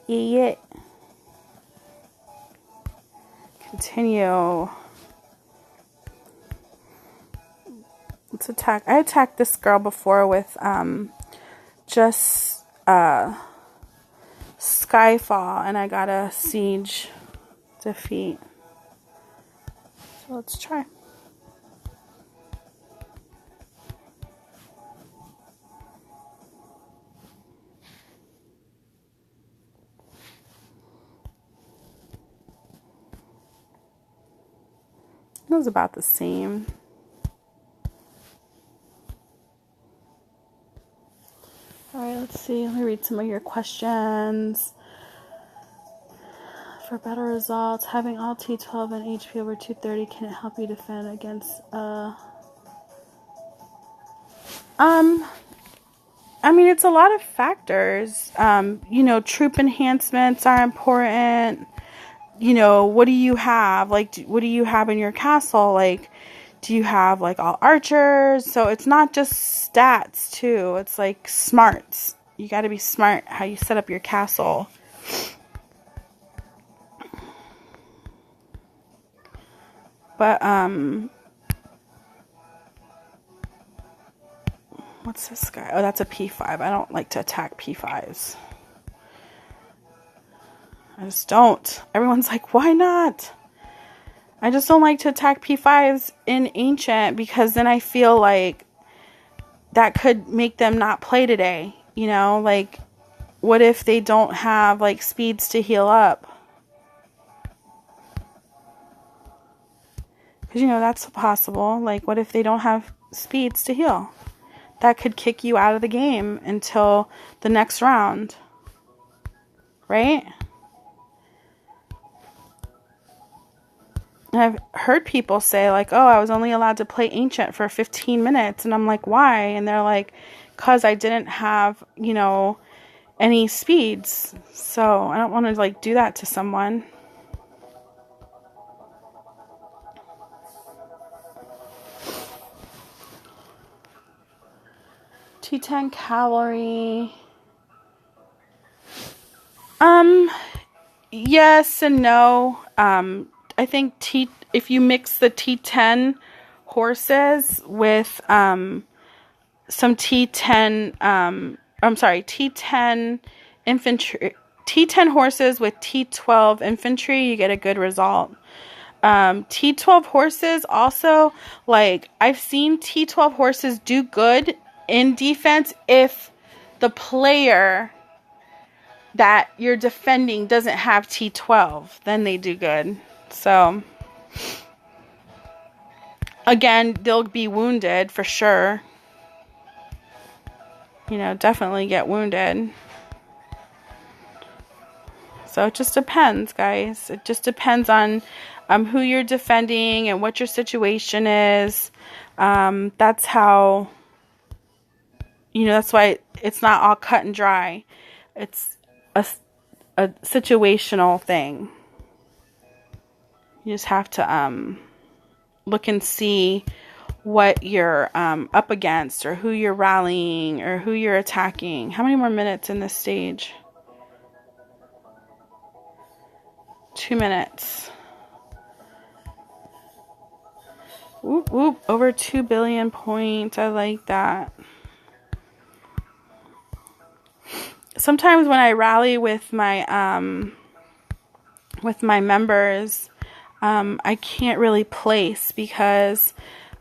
Idiot. Continue. Let's attack. I attacked this girl before with just Skyfall, and I got a siege defeat. So let's try. It was about the same. Alright, let's see. Let me read some of your questions. For better results, having all T12 and HP over 230, can it help you defend against I mean, it's a lot of factors. You know, troop enhancements are important. You know, what do you have? Like, what do you have in your castle? Like, do you have like all archers? So it's not just stats too. It's like smarts. You got to be smart how you set up your castle. But what's this guy? Oh, that's a P5. I don't like to attack P5s. I just don't. Everyone's like, why not? I just don't like to attack P5s in Ancient because then I feel like that could make them not play today. You know, like, what if they don't have, like, speeds to heal up? Because, you know, that's possible. Like, what if they don't have speeds to heal? That could kick you out of the game until the next round. Right? I've heard people say, like, oh, I was only allowed to play Ancient for 15 minutes. And I'm like, why? And they're like, because I didn't have, you know, any speeds. So I don't want to, like, do that to someone. T10 cavalry. Yes and no. I think if you mix the T10 horses with some T10 T10 infantry, T10 horses with T12 infantry, you get a good result. T12 horses also, like, I've seen T12 horses do good in defense if the player that you're defending doesn't have T12, then they do good. So, again, they'll be wounded for sure. You know, definitely get wounded. So it just depends, guys. It just depends on who you're defending and what your situation is. That's how, you know, that's why it's not all cut and dry. It's a situational thing. You just have to look and see what you're up against, or who you're rallying, or who you're attacking. How many more minutes in this stage? 2 minutes. Whoop, whoop. Over 2 billion points. I like that. Sometimes when I rally with my members, I can't really place because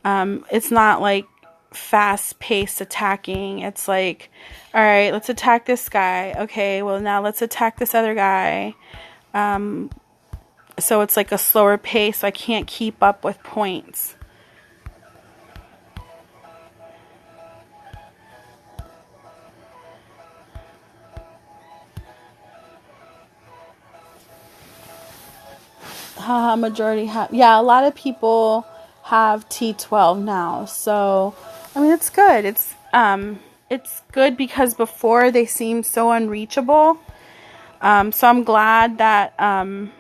it's not like fast-paced attacking. It's like, all right, let's attack this guy. Okay, well, now let's attack this other guy. So it's like a slower pace, so I can't keep up with points. Majority have, yeah, a lot of people have T12 now. So, I mean, it's good. It's good because before they seemed so unreachable. So I'm glad that a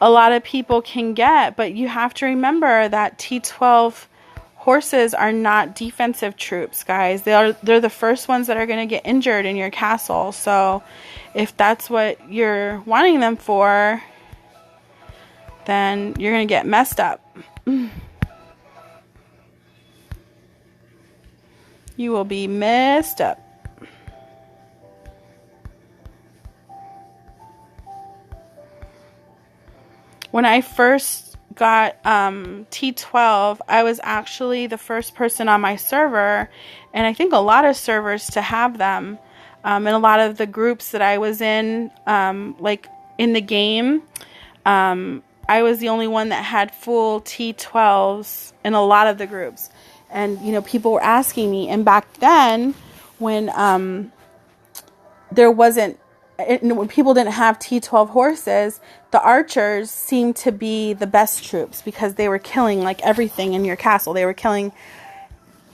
lot of people can get, but you have to remember that T12 horses are not defensive troops, guys. They're the first ones that are going to get injured in your castle. So if that's what you're wanting them for, then you're going to get messed up. You will be messed up. When I first got T12, I was actually the first person on my server, and I think a lot of servers to have them. And a lot of the groups that I was in, like in the game, I was the only one that had full T12s in a lot of the groups. And, you know, people were asking me. And back then, when when people didn't have T12 horses, the archers seemed to be the best troops because they were killing like everything in your castle. They were killing,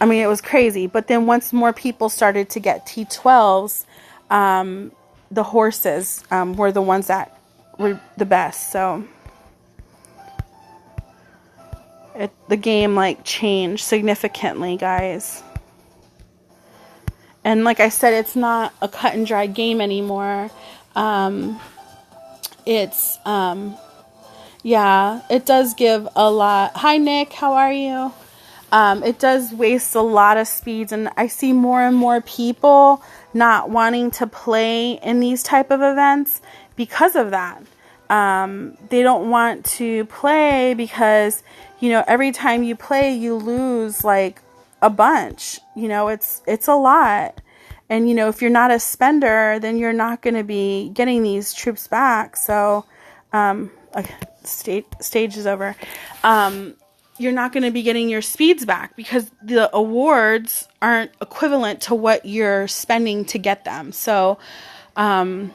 I mean, it was crazy. But then once more people started to get T12s, the horses were the ones that were the best. So the game like changed significantly, guys. And like I said, it's not a cut and dry game anymore. It's yeah, it does give a lot. Hi Nick, how are you? It does waste a lot of speeds, and I see more and more people not wanting to play in these type of events because of that. They don't want to play because, you know, every time you play, you lose like a bunch. You know, it's a lot. And, you know, if you're not a spender, then you're not going to be getting these troops back. So, stage is over. You're not going to be getting your speeds back because the awards aren't equivalent to what you're spending to get them. So, when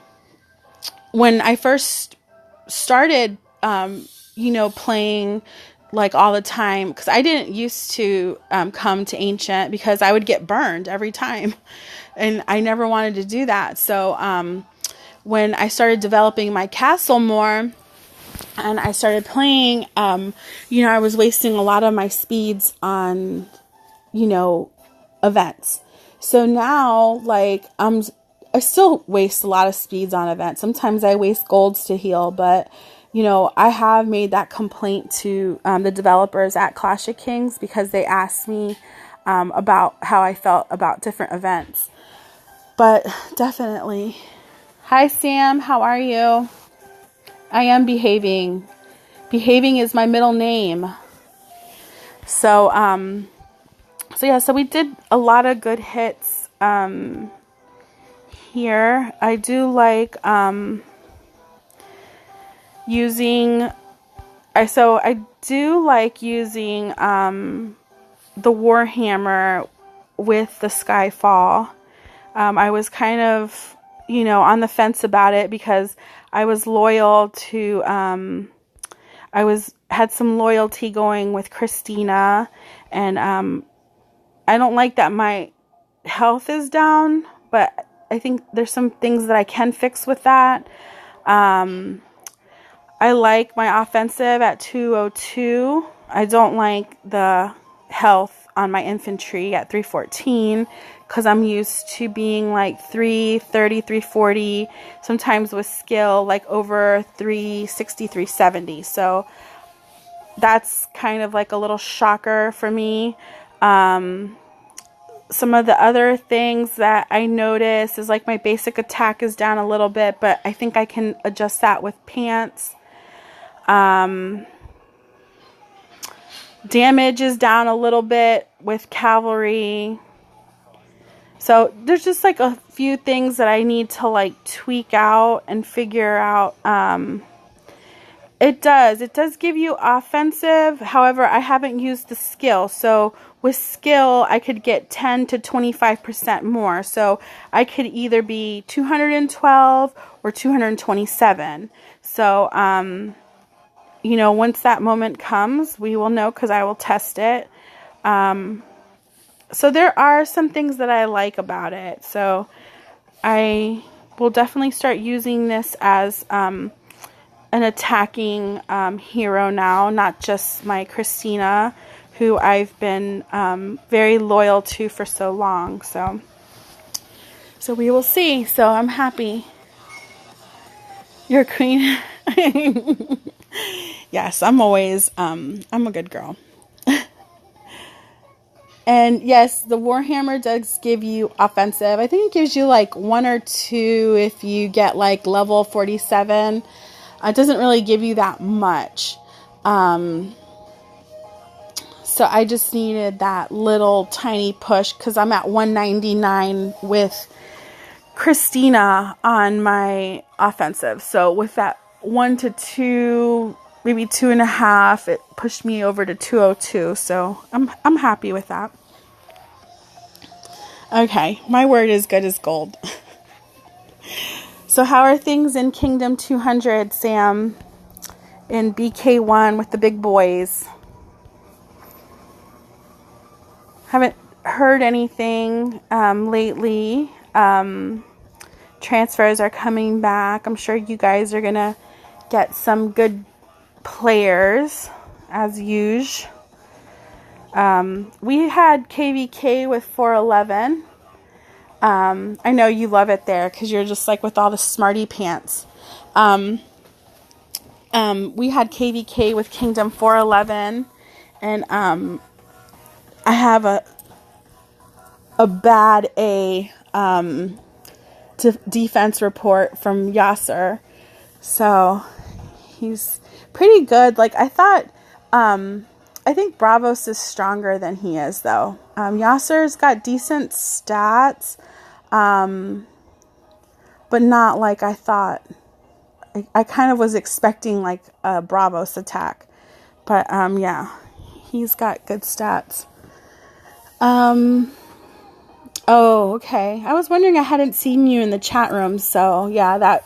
I first started, you know, playing like all the time, because I didn't used to come to Ancient because I would get burned every time, and I never wanted to do that. So when I started developing my castle more and I started playing, you know, I was wasting a lot of my speeds on, you know, events. So now, like, I still waste a lot of speeds on events. Sometimes I waste golds to heal, but, you know, I have made that complaint to the developers at Clash of Kings because they asked me about how I felt about different events. But definitely. Hi, Sam. How are you? I am behaving. Behaving is my middle name. So, so we did a lot of good hits here. I do like using the Warhammer with the Skyfall. I was kind of, you know, on the fence about it because I was loyal to, had some loyalty going with Christina, and I don't like that my health is down, but I think there's some things that I can fix with that. I like my offensive at 202. I don't like the health on my infantry at 314 because I'm used to being like 330, 340, sometimes with skill like over 360, 370. So that's kind of like a little shocker for me. Some of the other things that I notice is like my basic attack is down a little bit, but I think I can adjust that with pants. Damage is down a little bit with cavalry. So there's just like a few things that I need to like tweak out and figure out. It does give you offensive. However, I haven't used the skill. So with skill, I could get 10 to 25% more. So I could either be 212 or 227. So, you know, once that moment comes, we will know because I will test it. So there are some things that I like about it. So I will definitely start using this as an attacking hero now, not just my Christina, who I've been very loyal to for so long. So we will see. So I'm happy. You're a queen. Yes, I'm always, I'm a good girl. And yes, the Warhammer does give you offensive. I think it gives you like 1 or 2 if you get like level 47. It doesn't really give you that much. So I just needed that little tiny push because I'm at 199 with Christina on my offensive. So with that 1 to 2, maybe 2.5, it pushed me over to 202. So I'm happy with that. Okay, my word is good as gold. So how are things in Kingdom 200, Sam? In BK1 with the big boys? Haven't heard anything lately. Transfers are coming back. I'm sure you guys are going to get some good players as usual. We had KVK with 411. I know you love it there because you're just like with all the smarty pants. We had KVK with Kingdom 411, and I have a bad A defense report from Yasser, so he's pretty good. Like I thought, I think Bravos is stronger than he is though. Yasser's got decent stats, but not like I thought. I kind of was expecting like a Bravos attack, but yeah, he's got good stats. Oh, okay. I was wondering, I hadn't seen you in the chat room, so yeah,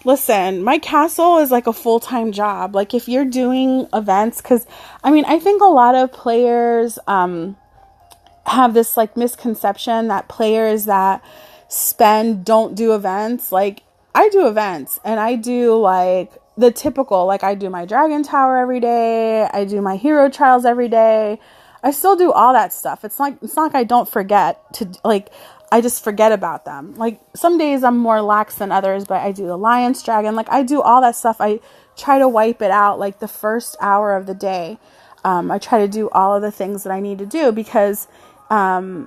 listen, my castle is like a full-time job. Like if you're doing events, because I mean, I think a lot of players have this like misconception that players that spend don't do events. Like I do events, and I do like the typical, like I do my Dragon Tower every day, I do my hero trials every day. I still do all that stuff. It's not like I don't forget to, like, I just forget about them. Like some days I'm more lax than others, but I do Alliance Dragon. Like I do all that stuff. I try to wipe it out like the first hour of the day. I try to do all of the things that I need to do because, yeah,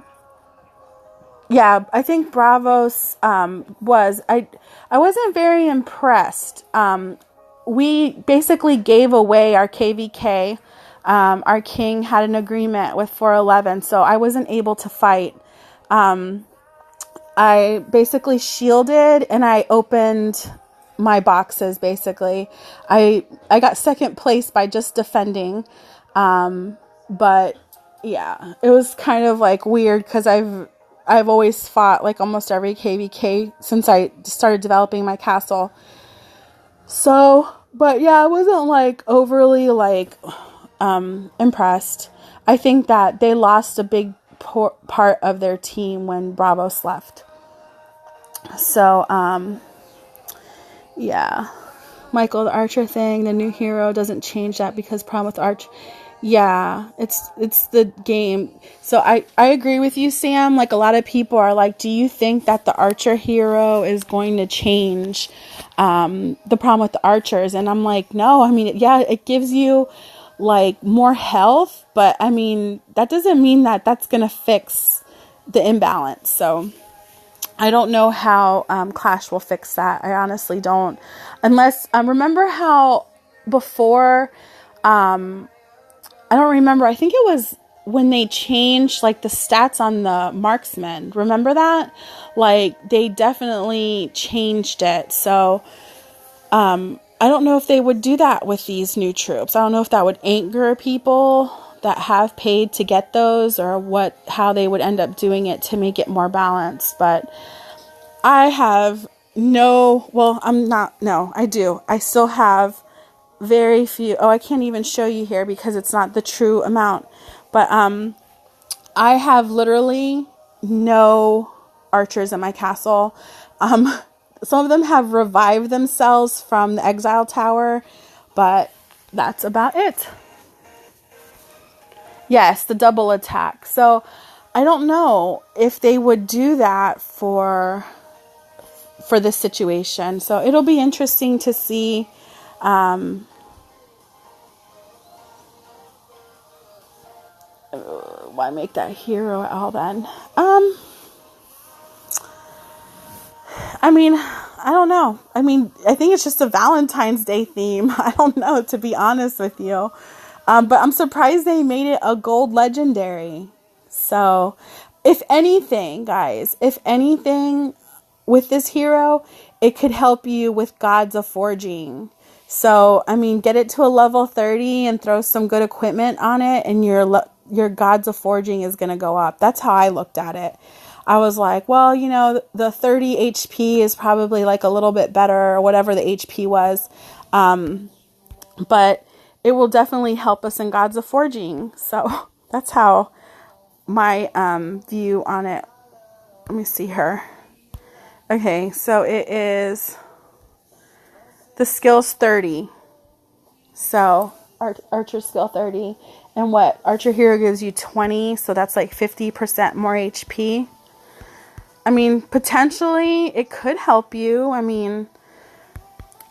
I think Bravos I wasn't very impressed. We basically gave away our KVK. Our king had an agreement with 411, so I wasn't able to fight. I basically shielded and I opened my boxes. Basically, I got second place by just defending. But yeah, it was kind of like weird because I've always fought like almost every KVK since I started developing my castle. So, but yeah, I wasn't like overly like impressed. I think that they lost a big part of their team when Bravos left. So, yeah. Michael, the Archer thing, the new hero doesn't change that because problem with Arch. Yeah, it's the game. So I agree with you, Sam. Like a lot of people are like, do you think that the Archer hero is going to change the problem with the archers? And I'm like, no. I mean, yeah, it gives you like more health, but I mean, that doesn't mean that that's going to fix the imbalance. So I don't know how Clash will fix that. I honestly don't. Unless, remember how before, I don't remember, I think it was when they changed like the stats on the marksman. Remember that? Like they definitely changed it. So, I don't know if they would do that with these new troops. I don't know if that would anger people that have paid to get those, or how they would end up doing it to make it more balanced. But I have I do. I still have very few. Oh, I can't even show you here because it's not the true amount. But I have literally no archers in my castle. Some of them have revived themselves from the Exile Tower, but that's about it. Yes, the double attack. So I don't know if they would do that for this situation. So it'll be interesting to see. Why make that hero at all then? I mean, I don't know. I mean, I think it's just a Valentine's Day theme. I don't know, to be honest with you. But I'm surprised they made it a gold legendary. So, if anything, guys, with this hero, it could help you with Gods of Forging. So, I mean, get it to a level 30 and throw some good equipment on it, and your Gods of Forging is going to go up. That's how I looked at it. I was like, well, you know, the 30 HP is probably like a little bit better, or whatever the HP was. But it will definitely help us in Gods of Forging. So that's how my view on it. Let me see her. Okay, so it is, the skill's 30. So Archer skill 30. And what? Archer Hero gives you 20, so that's like 50% more HP. I mean, potentially it could help you. I mean,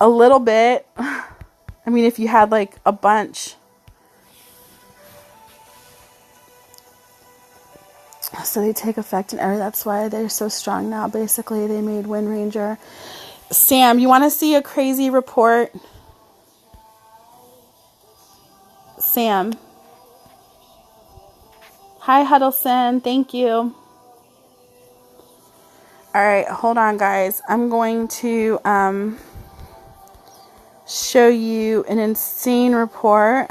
a little bit. I mean, if you had like a bunch. So they take effect in every, that's why they're so strong now. Basically, they made Wind Ranger. Sam, you want to see a crazy report? Sam. Hi, Huddleston. Thank you. All right, hold on, guys. I'm going to show you an insane report.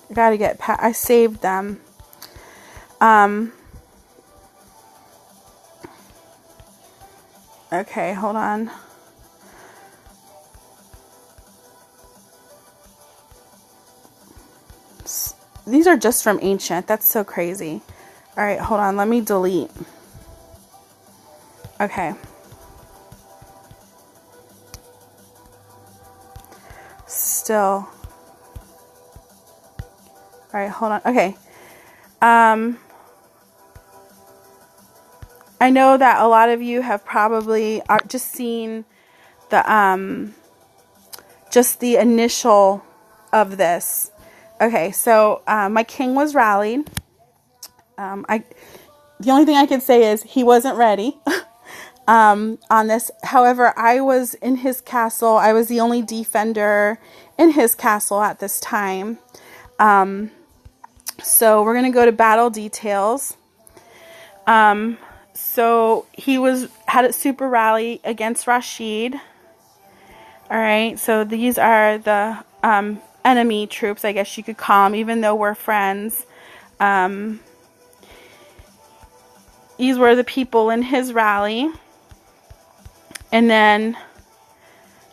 I gotta get I saved them. Okay, hold on. These are just from Ancient. That's so crazy. All right, hold on. Let me delete. Okay. Still. All right, hold on. Okay. I know that a lot of you have probably just seen the just the initial of this. Okay, so my king was rallied. The only thing I can say is he wasn't ready on this. However, I was in his castle. I was the only defender in his castle at this time. So we're going to go to battle details. So he had a super rally against Rashid. All right, so these are the enemy troops, I guess you could call them, even though we're friends. These were the people in his rally. And then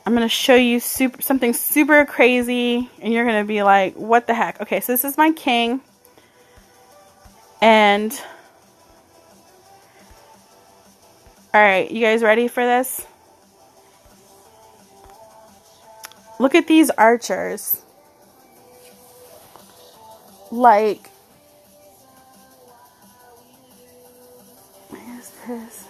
I'm going to show you something super crazy, and you're going to be like, what the heck? Okay, so this is my king. And all right, you guys ready for this? Look at these archers. Like, what is this?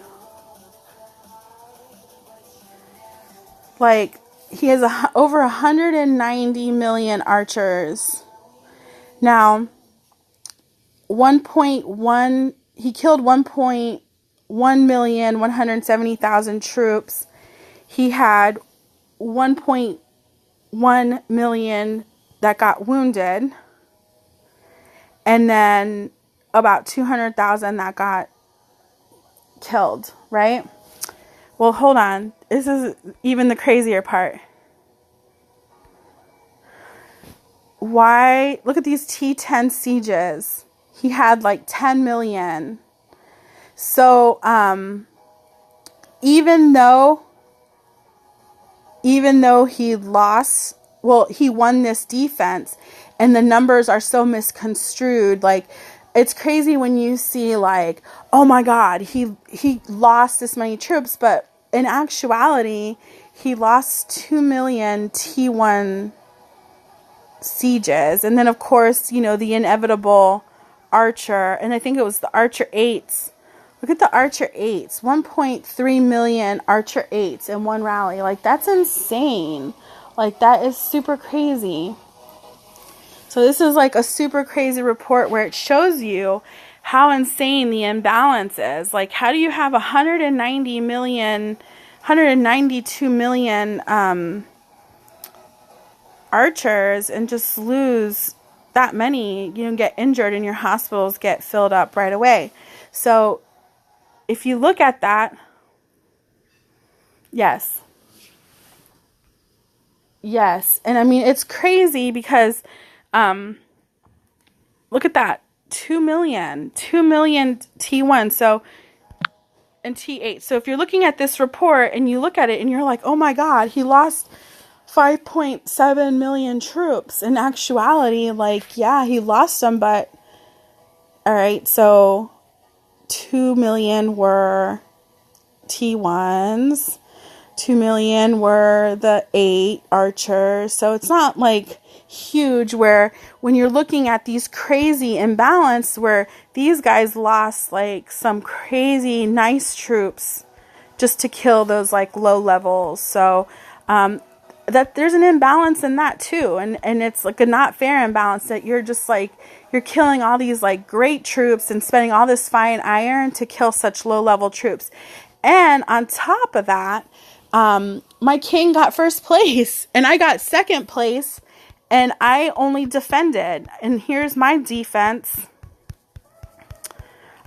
Like, he has over 190 million archers. Now, he killed 1,170,000 troops. He had 1.1 million that got wounded, and then about 200,000 that got killed, right? Well, hold on. This is even the crazier part. Why? Look at these T10 sieges. He had like 10 million. So, even though he lost, well, he won this defense, and the numbers are so misconstrued. Like, it's crazy when you see like, oh my God, he lost this many troops, but in actuality, he lost 2 million T1 sieges. And then, of course, you know, the inevitable Archer, and I think it was the Archer 8s. Look at the Archer 8s. 1.3 million Archer 8s in one rally. Like, that's insane. Like, that is super crazy. So this is like a super crazy report where it shows you how insane the imbalance is. Like, how do you have 192 million archers and just lose that many, you know, get injured and your hospitals get filled up right away? So if you look at that, yes. And I mean, it's crazy because, look at that, 2 million T1. So, and T8. So if you're looking at this report and you look at it and you're like, oh my God, he lost 5.7 million troops. In actuality, like, yeah, he lost them, but all right, so 2 million were T1s, 2 million were the 8 archers. So it's not like huge, where when you're looking at these crazy imbalance where these guys lost like some crazy nice troops just to kill those like low levels. So that there's an imbalance in that too, and it's like a not fair imbalance that you're just like you're killing all these like great troops and spending all this fine iron to kill such low level troops. And on top of that, my king got first place and I got second place, and I only defended. And here's my defense.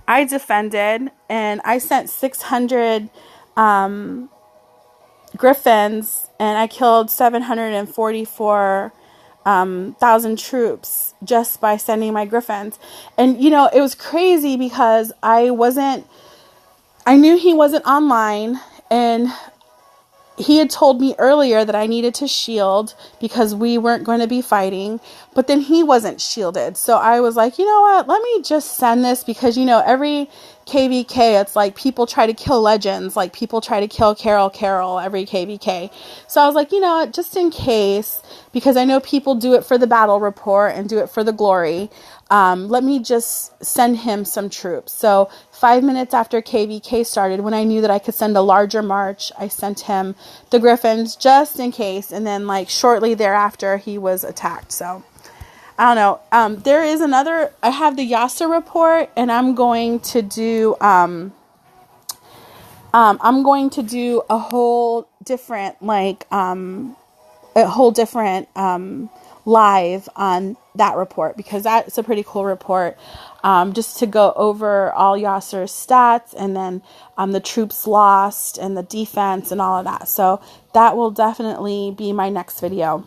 I defended and I sent 600 griffins, and I killed 744,000 troops just by sending my griffins. And you know, it was crazy because I knew he wasn't online, and he had told me earlier that I needed to shield because we weren't going to be fighting, but then he wasn't shielded. So I was like, you know what, let me just send this, because, you know, every KVK, it's like people try to kill legends, like people try to kill Carol every KVK. So I was like, you know what, just in case, because I know people do it for the battle report and do it for the glory, let me just send him some troops. So 5 minutes after KVK started, when I knew that I could send a larger march, I sent him the griffins just in case. And then like shortly thereafter, he was attacked. So I don't know. There is another, I have the Yasser report, and I'm going to do a whole different live on that report, because that's a pretty cool report, just to go over all Yasser's stats, and then the troops lost and the defense and all of that. So that will definitely be my next video.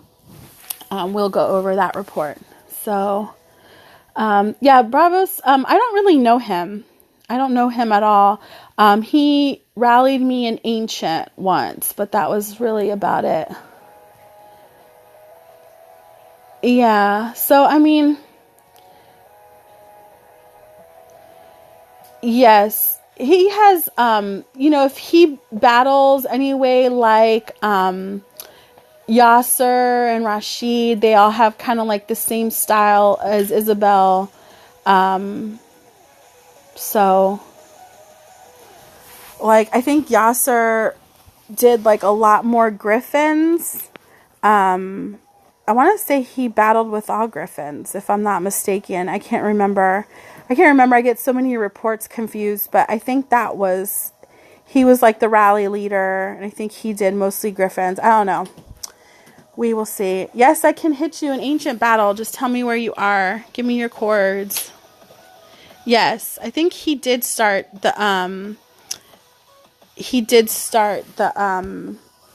We'll go over that report. So yeah, Bravos, I don't really know him. I don't know him at all. He rallied me in Ancient once, but that was really about it. Yeah, so I mean, yes, he has, you know, if he battles anyway, like Yasser and Rashid, they all have kind of like the same style as Isabel. So like, I think Yasser did like a lot more griffins. I want to say he battled with all griffins, if I'm not mistaken. I can't remember. I get so many reports confused, but I think he was like the rally leader, and I think he did mostly griffins. I don't know. We will see. Yes, I can hit you in Ancient battle. Just tell me where you are. Give me your chords. Yes, I think he did start the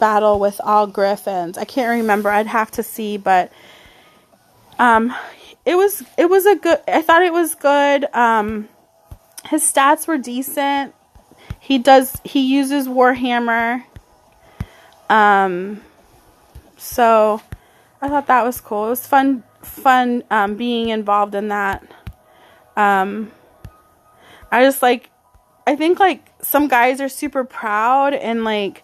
battle with all griffins. I can't remember. I'd have to see, but it was a good, I thought it was good. His stats were decent. He uses Warhammer. So I thought that was cool. It was fun being involved in that. I think like some guys are super proud and like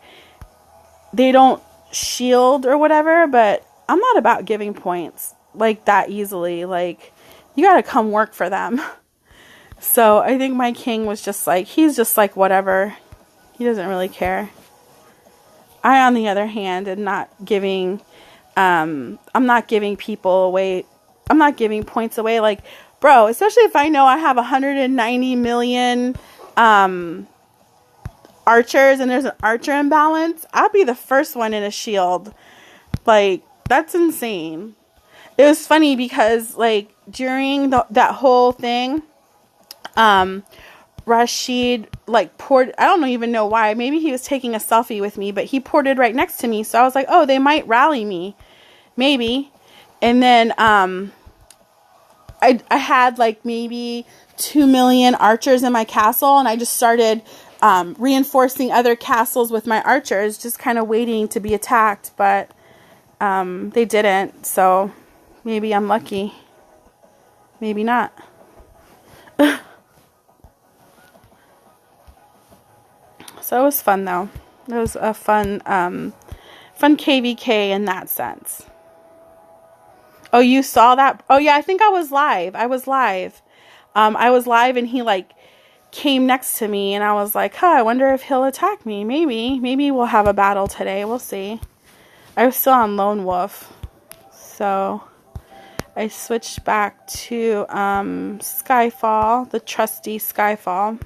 they don't shield or whatever, but I'm not about giving points like that easily. Like, you gotta come work for them. So I think my king was just like, he's just like, whatever. He doesn't really care. I, on the other hand, am not giving, I'm not giving people away. I'm not giving points away. Like, bro, especially if I know I have 190 million, archers and there's an archer imbalance, I'll be the first one in a shield. Like, that's insane. It was funny because like during that whole thing, Rashid like I don't even know why, maybe he was taking a selfie with me, but he ported right next to me, so I was like, oh, they might rally me, maybe. And then I had like maybe 2 million archers in my castle, and I just started reinforcing other castles with my archers, just kind of waiting to be attacked, but they didn't, so maybe I'm lucky, maybe not. So it was fun though. It was a fun KVK in that sense. Oh, you saw that? Oh yeah, I think I was live. I was live. I was live and he like came next to me and I was like, huh, I wonder if he'll attack me. Maybe we'll have a battle today. We'll see. I was still on Lone Wolf. So I switched back to Skyfall, the trusty Skyfall.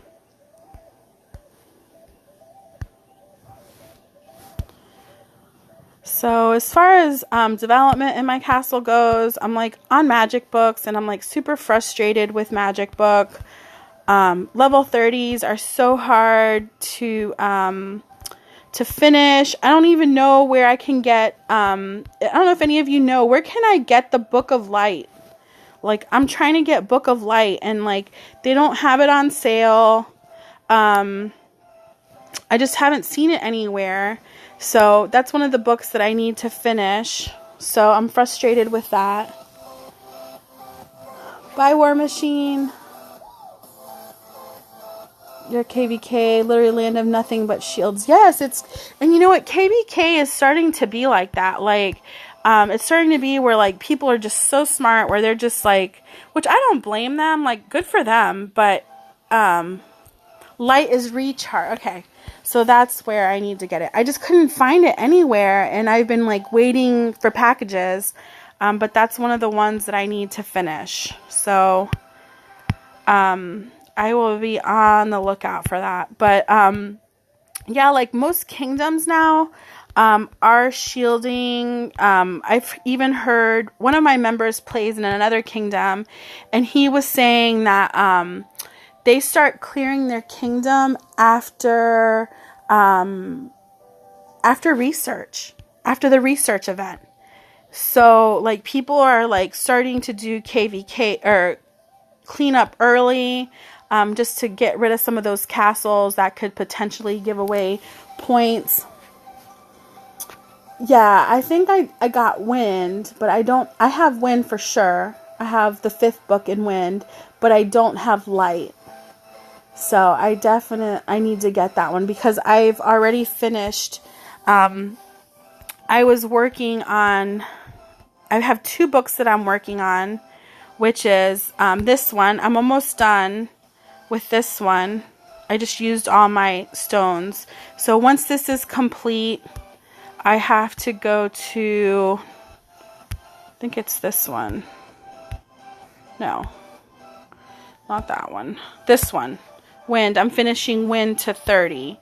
So as far as development in my castle goes, I'm like on magic books and I'm like super frustrated with magic book. Level 30s are so hard to finish. I don't even know where I can get, I don't know if any of you know, where can I get the Book of Light? Like, I'm trying to get Book of Light and like, they don't have it on sale. I just haven't seen it anywhere. So that's one of the books that I need to finish. So I'm frustrated with that. Bye, War Machine. Your KVK, literally land of nothing but shields. Yes, and you know what? KVK is starting to be like that. Like, it's starting to be where like people are just so smart, where they're just like, which I don't blame them. Like, good for them. But light is recharge. Okay, so that's where I need to get it. I just couldn't find it anywhere, and I've been like waiting for packages. But that's one of the ones that I need to finish. So, I will be on the lookout for that. But, yeah, like most kingdoms now, are shielding. I've even heard one of my members plays in another kingdom, and he was saying that, they start clearing their kingdom after research, after the research event. So, like, people are, like, starting to do KVK, or clean up early, just to get rid of some of those castles that could potentially give away points. Yeah, I think I got Wind, but I have Wind for sure. I have the 5th book in Wind, but I don't have Light. So I need to get that one because I've already finished. I have 2 books that I'm working on, which is this one. I'm almost done with this one. I just used all my stones. So once this is complete, I have to go to, I think it's this one. No, not that one. This one. Wind. I'm finishing Wind to 30.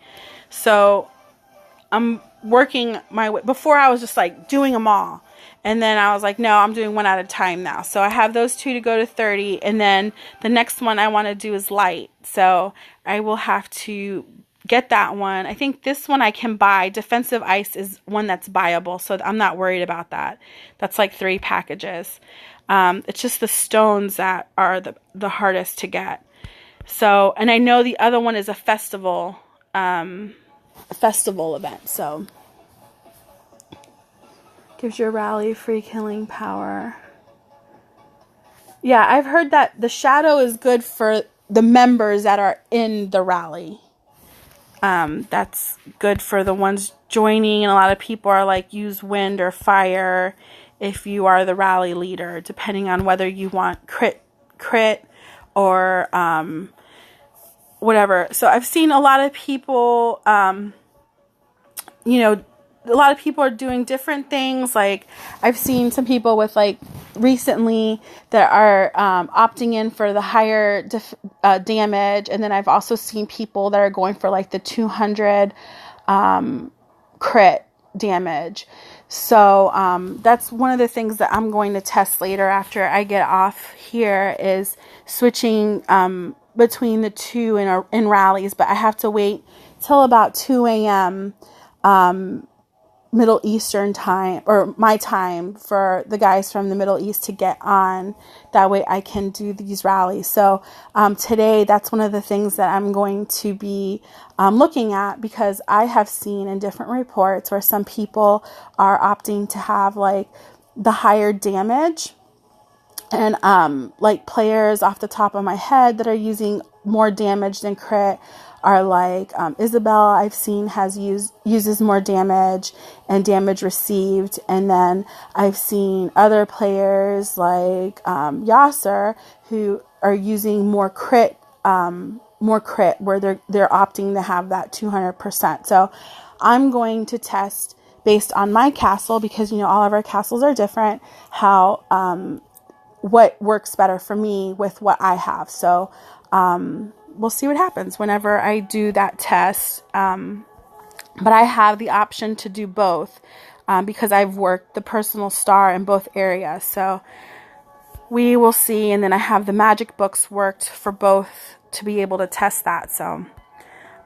So I'm working my way. Before I was just like doing them all. And then I was like, no, I'm doing one at a time now. So I have those 2 to go to 30. And then the next one I want to do is Light. So I will have to get that one. I think this one I can buy. Defensive Ice is one that's buyable. So I'm not worried about that. That's like 3 packages. It's just the stones that are the hardest to get. So, and I know the other one is a festival event. So, gives your rally free killing power. Yeah, I've heard that the shadow is good for the members that are in the rally. That's good for the ones joining, and a lot of people are like, use Wind or Fire if you are the rally leader, depending on whether you want crit or whatever. So I've seen a lot of people, a lot of people are doing different things. Like, I've seen some people with, like, recently that are opting in for the higher damage. And then I've also seen people that are going for, like, the 200 crit damage. So that's one of the things that I'm going to test later after I get off here, is switching between the 2 in rallies. But I have to wait till about 2 a.m. Middle Eastern time, or my time, for the guys from the Middle East to get on. That way I can do these rallies. So today, that's one of the things that I'm going to be looking at, because I have seen in different reports where some people are opting to have, like, the higher damage, and like players off the top of my head that are using more damage than crit are like Isabel, I've seen uses more damage and damage received. And then I've seen other players like Yasser who are using more crit where they're opting to have that 200%. So I'm going to test based on my castle, because all of our castles are different, how what works better for me with what I have. So we'll see what happens whenever I do that test. But I have the option to do both because I've worked the personal star in both areas. So we will see. And then I have the magic books worked for both to be able to test that. So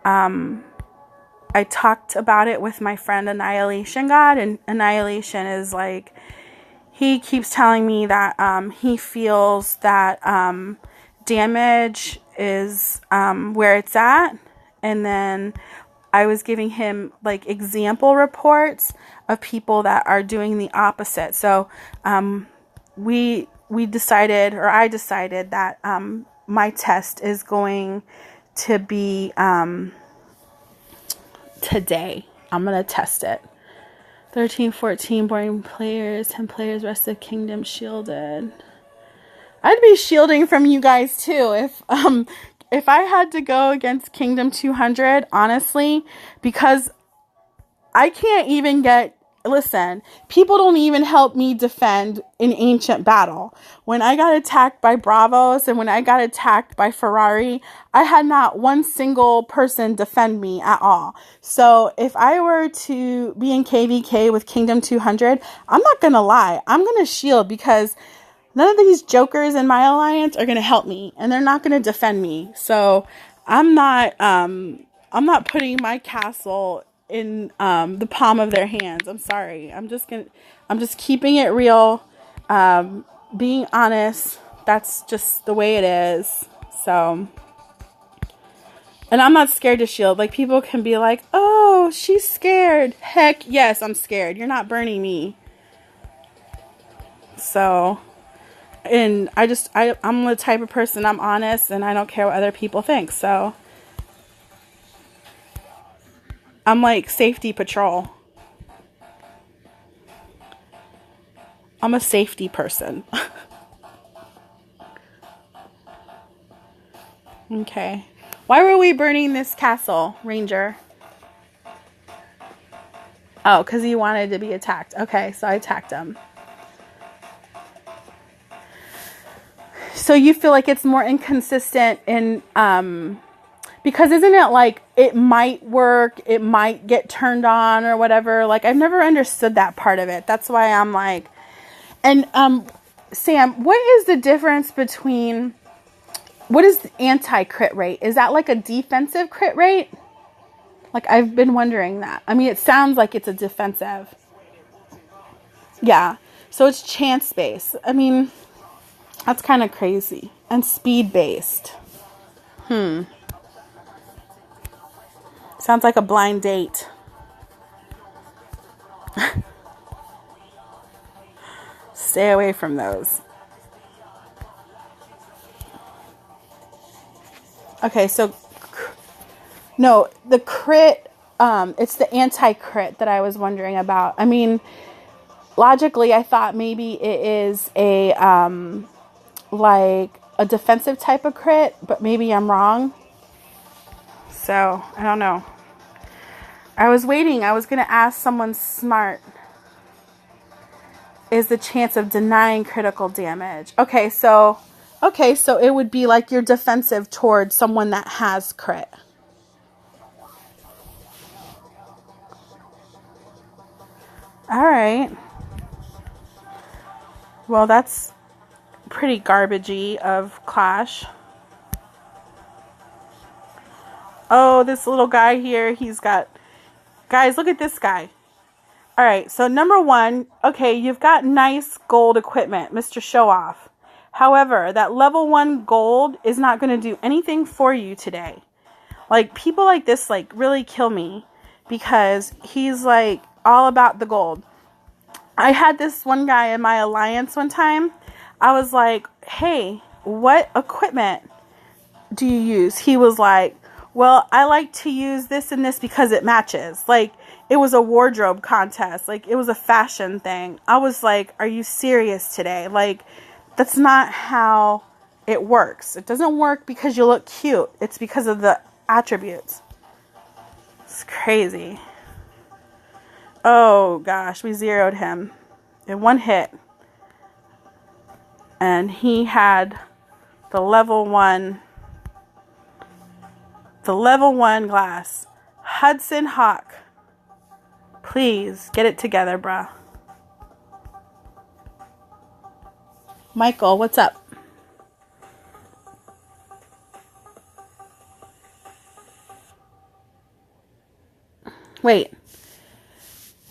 I talked about it with my friend Annihilation God, and Annihilation is like, he keeps telling me that he feels that damage is where it's at. And then I was giving him like example reports of people that are doing the opposite. So we decided, or I decided, that my test is going to be today. I'm going to test it. 13, 14 boring players, 10 players, rest of the kingdom shielded. I'd be shielding from you guys too if I had to go against Kingdom 200, honestly, because I can't even listen, people don't even help me defend in ancient battle. When I got attacked by Bravos and when I got attacked by Ferrari, I had not one single person defend me at all. So if I were to be in KVK with Kingdom 200, I'm not going to lie. I'm going to shield, because none of these jokers in my alliance are going to help me, and they're not going to defend me. So I'm not putting my castle in the palm of their hands. I'm sorry. I'm just keeping it real, being honest. That's just the way it is. So, and I'm not scared to shield. Like, people can be like, oh, she's scared. Heck yes, I'm scared. You're not burning me. So, and I'm the type of person, I'm honest, and I don't care what other people think. So I'm like safety patrol. I'm a safety person. Okay. Why were we burning this castle, Ranger? Oh, because he wanted to be attacked. Okay, so I attacked him. So you feel like it's more inconsistent in because isn't it like it might work, it might get turned on or whatever? Like, I've never understood that part of it. That's why I'm like, and Sam, what is the difference between, what is the anti-crit rate? Is that like a defensive crit rate? Like, I've been wondering that. I mean, it sounds like it's a defensive. Yeah. So it's chance based. I mean, that's kind of crazy. And speed based. Sounds like a blind date. Stay away from those. Okay, so no, the crit, it's the anti-crit that I was wondering about. I mean, logically, I thought maybe it is a like a defensive type of crit, but maybe I'm wrong. So I don't know. I was waiting. I was going to ask someone smart. Is the chance of denying critical damage? Okay, so it would be like you're defensive towards someone that has crit. All right. Well, that's pretty garbagey of Clash. Oh, this little guy here, he's got... Guys, look at this guy. All right, so number one, okay, you've got nice gold equipment, Mr. Show Off. However, that level 1 gold is not going to do anything for you today. Like, people like this, like, really kill me because he's, like, all about the gold. I had this one guy in my alliance one time. I was like, hey, what equipment do you use? He was like, well, I like to use this and this because it matches. Like, it was a wardrobe contest. Like, it was a fashion thing. I was like, are you serious today? Like, that's not how it works. It doesn't work because you look cute. It's because of the attributes. It's crazy. Oh, gosh. We zeroed him in one hit. And he had the level 1 glass. Hudson Hawk. Please get it together, bruh. Michael, what's up? Wait.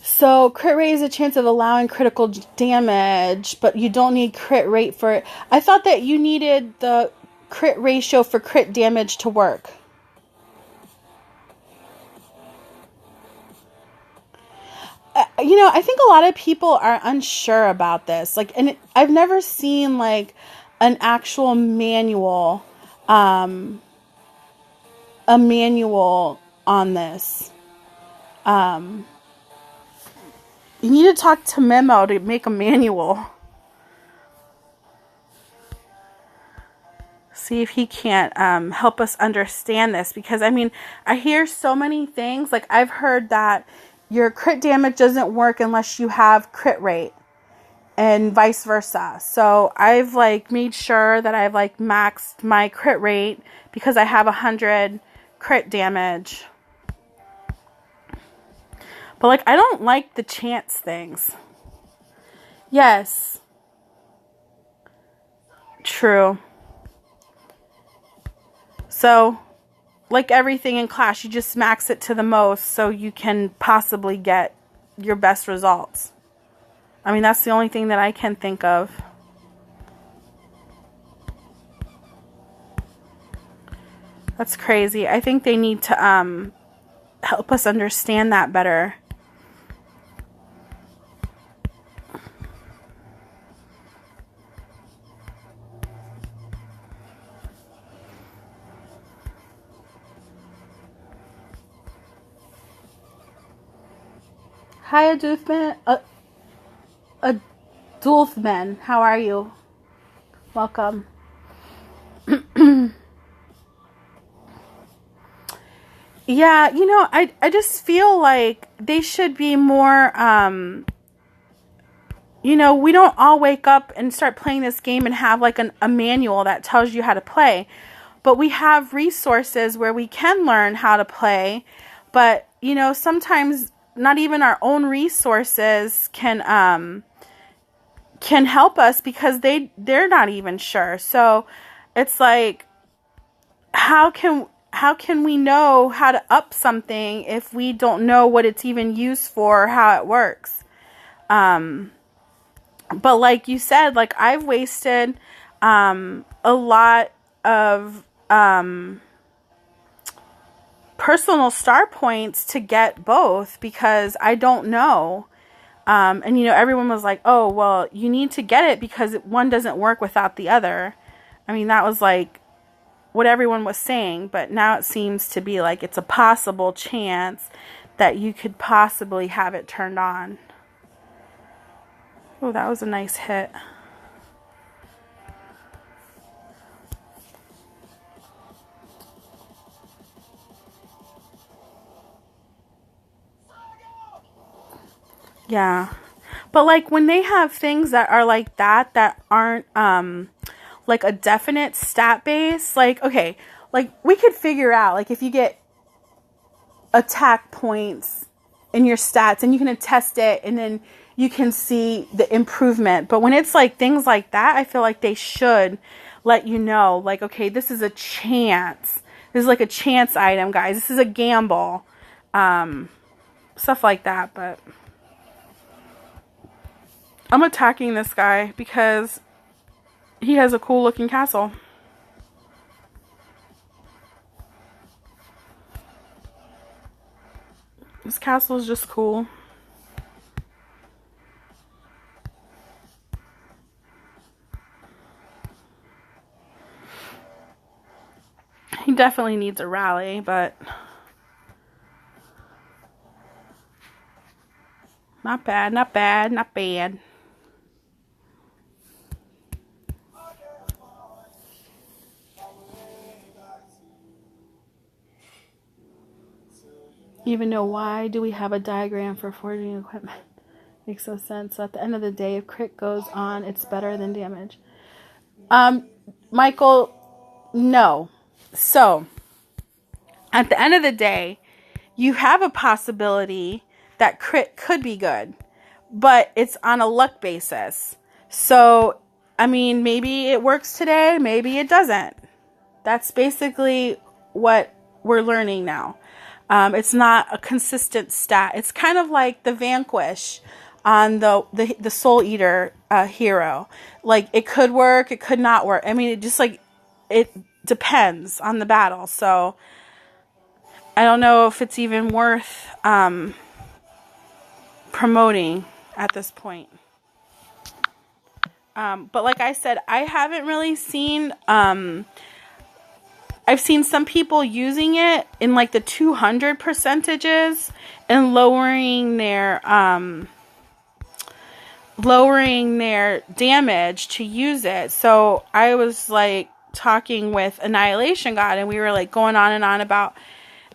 So crit rate is a chance of allowing critical damage, but you don't need crit rate for it. I thought that you needed the crit ratio for crit damage to work. You know, I think a lot of people are unsure about this. Like, and I've never seen like an actual manual, a manual on this. You need to talk to Memo to make a manual. See if he can't help us understand this. Because, I mean, I hear so many things. Like, I've heard that your crit damage doesn't work unless you have crit rate. And vice versa. So, I've, like, made sure that I've, like, maxed my crit rate. Because I have 100 crit damage. But, like, I don't like the chance things. Yes. True. So, like everything in Clash, you just max it to the most so you can possibly get your best results. I mean, that's the only thing that I can think of. That's crazy. I think they need to help us understand that better. Hi, Adulfman. How are you? Welcome. Yeah, you know, I just feel like they should be more, you know, we don't all wake up and start playing this game and have like a manual that tells you how to play. But we have resources where we can learn how to play. But, you know, sometimes not even our own resources can help us because they're not even sure. So it's like, how can we know how to up something if we don't know what it's even used for or how it works? But like you said, like I've wasted a lot of personal star points to get both because I don't know. And you know, everyone was like, oh, well, you need to get it because one doesn't work without the other. I mean, that was like what everyone was saying, but now it seems to be like it's a possible chance that you could possibly have it turned on. Oh, that was a nice hit. Yeah. But like when they have things that are like that aren't like a definite stat base, like okay, like we could figure out like if you get attack points in your stats and you can test it and then you can see the improvement. But when it's like things like that, I feel like they should let you know like, okay, this is a chance. This is like a chance item, guys. This is a gamble. Stuff like that, but I'm attacking this guy because he has a cool looking castle. This castle is just cool. He He definitely needs a rally, but not bad, not bad, not bad. Even know why do we have a diagram for forging equipment? Makes no sense. So at the end of the day, if crit goes on, it's better than damage. Michael, no. So at the end of the day, you have a possibility that crit could be good, but it's on a luck basis. So, I mean, maybe it works today, maybe it doesn't. That's basically what we're learning now. It's not a consistent stat. It's kind of like the Vanquish on the Soul Eater hero. Like, it could work, it could not work. I mean, it just like, it depends on the battle. So I don't know if it's even worth promoting at this point. But like I said, I haven't really seen... I've seen some people using it in like the 200 percentages and lowering their damage to use it. So I was like talking with Annihilation God, and we were like going on and on about,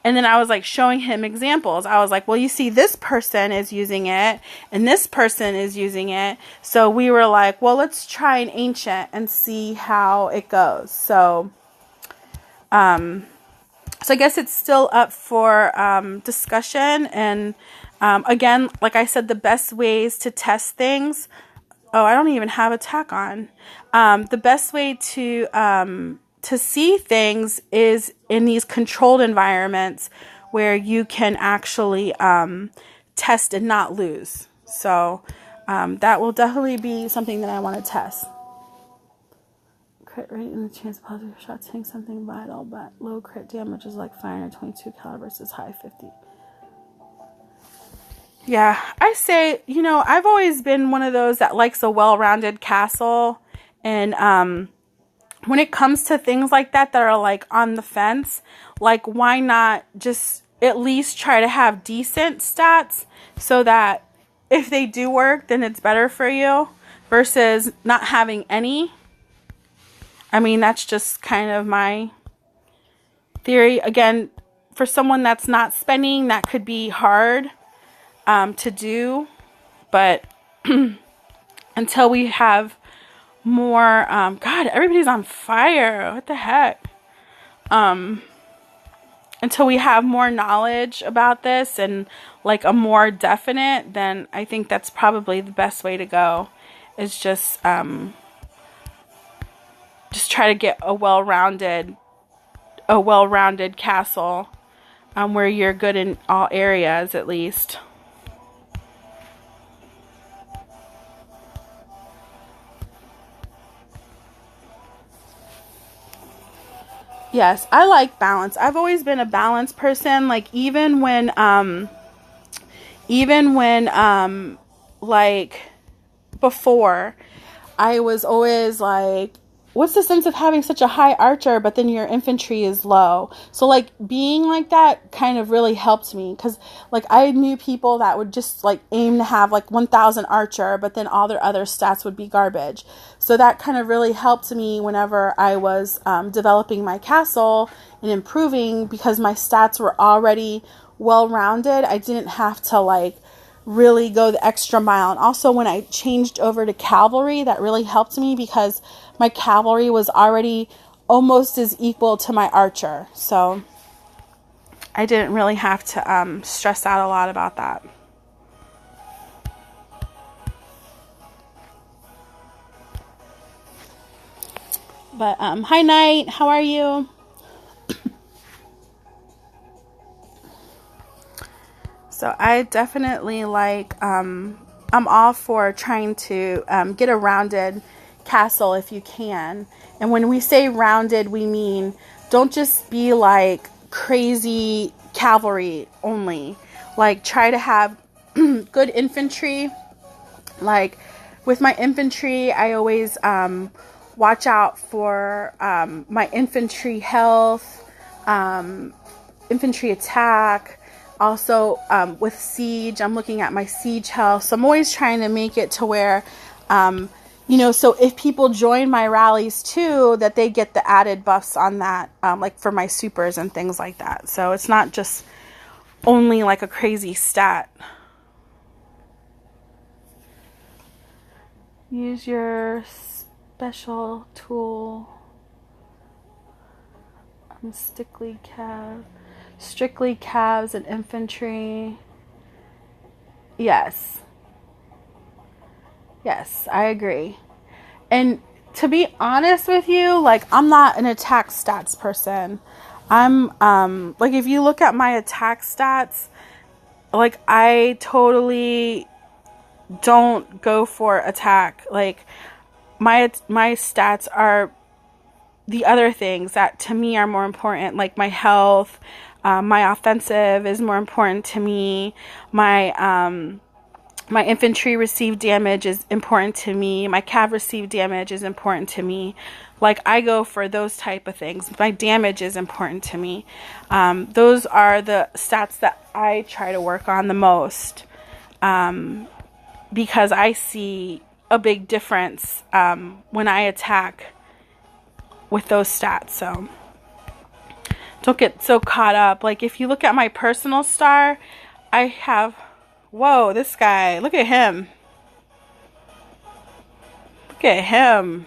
and then I was like showing him examples. I was like, well, you see, this person is using it and this person is using it. So we were like, well, let's try an ancient and see how it goes. So I guess it's still up for discussion. And again, like I said, the best ways to test things. Oh, I don't even have a tack on. The best way to see things is in these controlled environments where you can actually test and not lose. So that will definitely be something that I want to test. Crit rate and the chance of positive shots hitting something vital, but low crit damage is like fire in a 22 caliber versus high 50. Yeah, I say, you know, I've always been one of those that likes a well-rounded castle, and when it comes to things like that that are like on the fence, like why not just at least try to have decent stats so that if they do work, then it's better for you versus not having any. I mean, that's just kind of my theory. Again, for someone that's not spending, that could be hard to do. But until we have more... God, everybody's on fire. What the heck? Until we have more knowledge about this and like a more definite, then I think that's probably the best way to go. Is just try to get a well-rounded castle where you're good in all areas at least. Yes, I like balance. I've always been a balanced person. Like even when like before, I was always like, what's the sense of having such a high archer, but then your infantry is low? So like being like that kind of really helped me, because like I knew people that would just like aim to have like 1,000 archer, but then all their other stats would be garbage. So that kind of really helped me whenever I was developing my castle and improving, because my stats were already well-rounded. I didn't have to like really go the extra mile. And also when I changed over to cavalry, that really helped me because my cavalry was already almost as equal to my archer. So I didn't really have to stress out a lot about that. But hi Knight, how are you? So I definitely like, I'm all for trying to get a rounded castle if you can. And when we say rounded, we mean don't just be like crazy cavalry only. Like try to have good infantry. Like with my infantry, I always watch out for my infantry health, infantry attack. Also, with siege, I'm looking at my siege health. So I'm always trying to make it to where, so if people join my rallies too, that they get the added buffs on that, like for my supers and things like that. So it's not just only like a crazy stat. Use your special tool. Strictly calves and infantry. Yes, I agree. And to be honest with you, like, I'm not an attack stats person. I'm like, if you look at my attack stats, like, I totally don't go for attack. Like, my stats are the other things that to me are more important, like my health. My offensive is more important to me. My infantry received damage is important to me. My cav received damage is important to me. Like, I go for those type of things. My damage is important to me. Those are the stats that I try to work on the most, because I see a big difference when I attack with those stats. So don't get so caught up. Like, if you look at my personal star, I have, whoa, this guy, look at him. Look at him.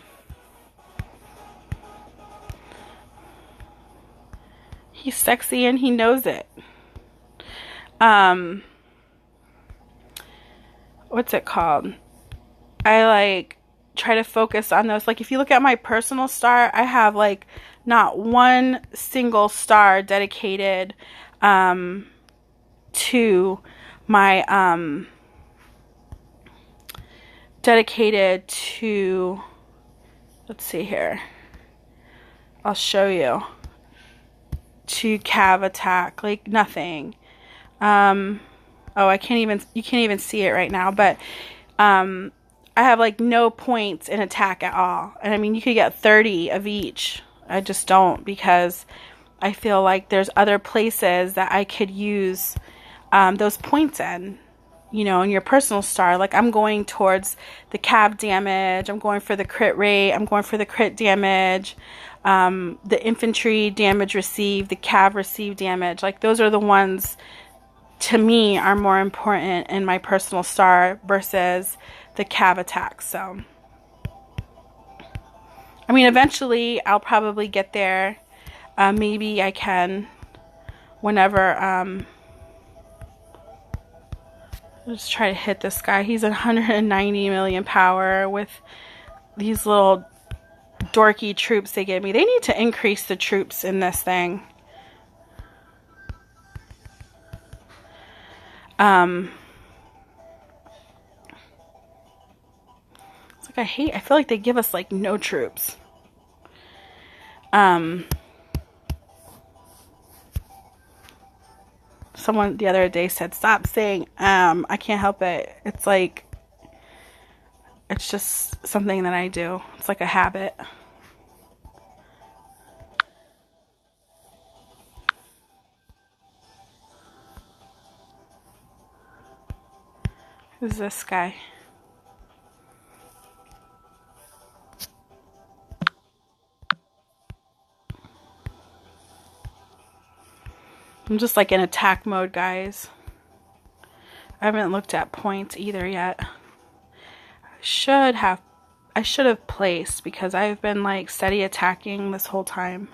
He's sexy and he knows it. What's it called? I like try to focus on those. Like, if you look at my personal star, I have like not one single star dedicated to my let's see here, I'll show you, to cav attack. Like, nothing. Oh, you can't even see it right now, but I have like no points in attack at all. And I mean, you could get 30 of each. I just don't, because I feel like there's other places that I could use those points in, in your personal star. Like, I'm going towards the cav damage. I'm going for the crit rate. I'm going for the crit damage. The infantry damage received, the cav received damage. Like, those are the ones to me are more important in my personal star versus the cav attacks. So, I mean, eventually I'll probably get there. Maybe I can whenever, let's try to hit this guy. He's 190 million power with these little dorky troops they give me. They need to increase the troops in this thing. It's like, I feel like they give us like no troops. Someone the other day said, stop saying, I can't help it. It's like, it's just something that I do. It's like a habit. Who's this guy? I'm just like in attack mode, guys. I haven't looked at points either yet. I should have placed, because I've been like steady attacking this whole time.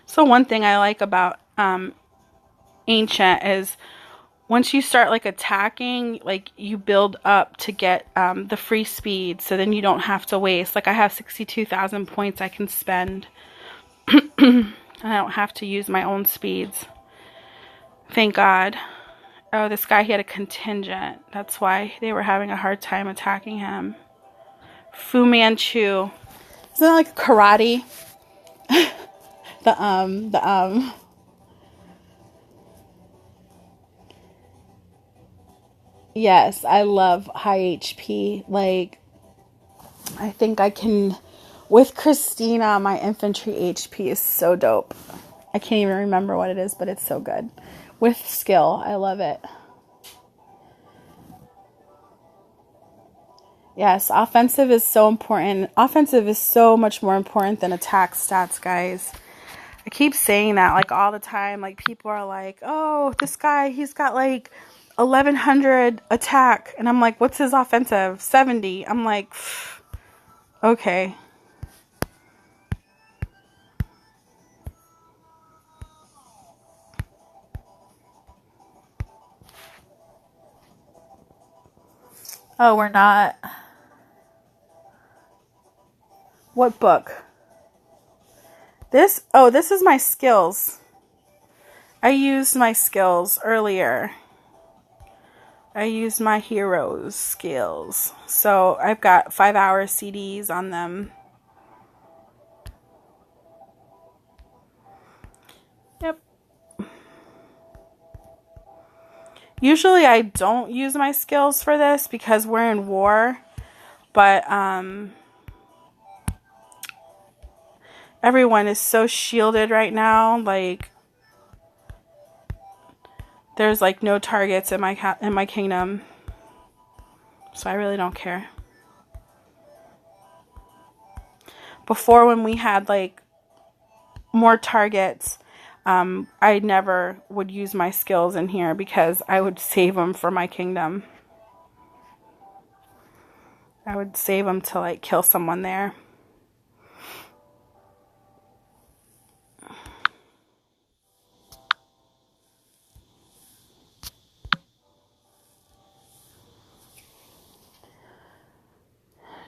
So one thing I like about Ancient is once you start like attacking, like you build up to get the free speed, so then you don't have to waste. Like, I have 62,000 points I can spend. And I don't have to use my own speeds. Thank God. Oh, this guy, he had a contingent. That's why they were having a hard time attacking him. Fu Manchu. Isn't that like karate? Yes, I love high HP. Like, I think I can With Christina, my infantry HP is so dope. I can't even remember what it is, but it's so good. With skill, I love it. Yes, offensive is so important. Offensive is so much more important than attack stats, guys. I keep saying that like all the time. Like people are like, oh, this guy, he's got like 1100 attack. And I'm like, what's his offensive? 70. I'm like, okay. Oh, we're not. What book? This is my skills. I used my skills earlier. I used my heroes skills. So I've got 5-hour CDs on them. Yep. Usually I don't use my skills for this because we're in war. But everyone is so shielded right now. Like there's like no targets in my kingdom. So I really don't care. Before, when we had like more targets, I never would use my skills in here because I would save them for my kingdom. I would save them to like kill someone there.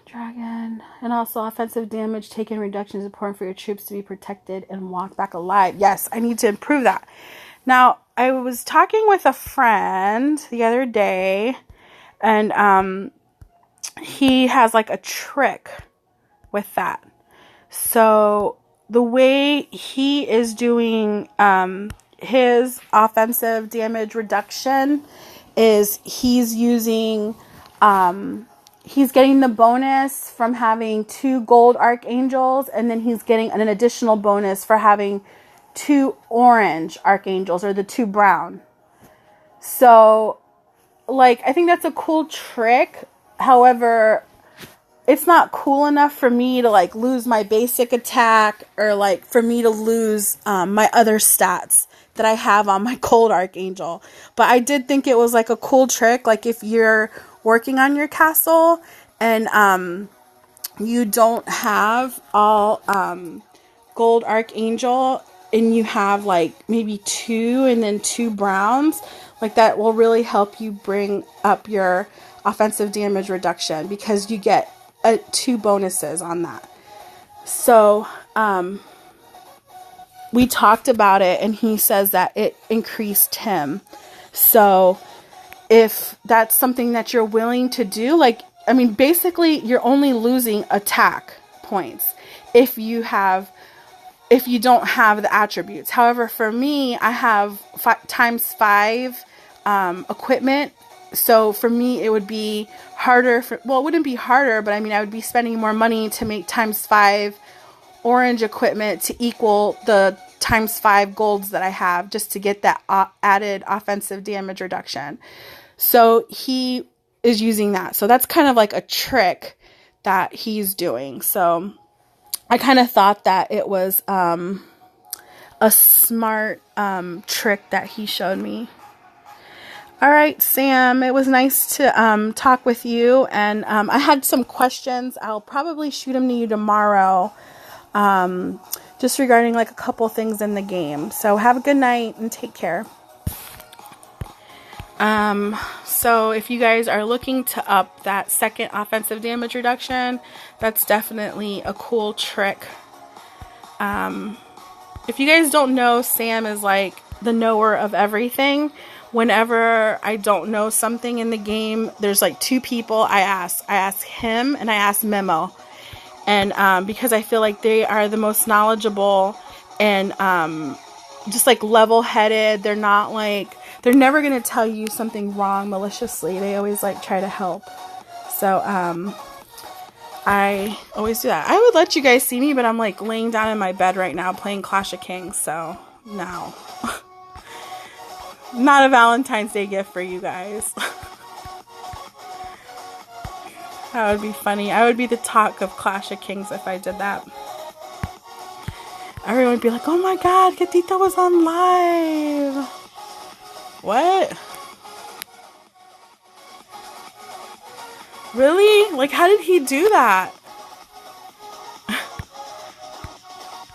Dragon. And also offensive damage taken reduction is important for your troops to be protected and walk back alive. Yes, I need to improve that. Now, I was talking with a friend the other day, and he has like a trick with that. So the way he is doing his offensive damage reduction is he's using he's getting the bonus from having 2 gold archangels, and then he's getting an additional bonus for having 2 orange archangels, or the 2 brown. So, like, I think that's a cool trick. However, it's not cool enough for me to, like, lose my basic attack, or, like, for me to lose my other stats that I have on my gold archangel. But I did think it was, like, a cool trick. Like, if you're working on your castle and you don't have all gold archangel, and you have like maybe 2 and then 2 browns, like that will really help you bring up your offensive damage reduction because you get 2 bonuses on that. So we talked about it, and he says that it increased him. So if that's something that you're willing to do, like, I mean, basically you're only losing attack points if you don't have the attributes. However, for me, I have times 5 equipment. So for me, it would be harder well, it wouldn't be harder, but I mean, I would be spending more money to make times 5 orange equipment to equal the times 5 golds that I have, just to get that added offensive damage reduction. So he is using that. So that's kind of like a trick that he's doing. So I kind of thought that it was a smart trick that he showed me. All right, Sam, it was nice to talk with you. And I had some questions. I'll probably shoot them to you tomorrow, just regarding like a couple things in the game. So have a good night and take care. So if you guys are looking to up that second offensive damage reduction, that's definitely a cool trick. If you guys don't know, Sam is like the knower of everything. Whenever I don't know something in the game, there's like 2 people I ask. I ask him and I ask Memo. And because I feel like they are the most knowledgeable and just like level-headed. They're not like, they're never going to tell you something wrong maliciously. They always like try to help. So I always do that. I would let you guys see me, but I'm like laying down in my bed right now playing Clash of Kings, so no. Not a Valentine's Day gift for you guys. That would be funny. I would be the talk of Clash of Kings if I did that. Everyone would be like, oh my god, Gatito was on live. What? Really? Like, how did he do that?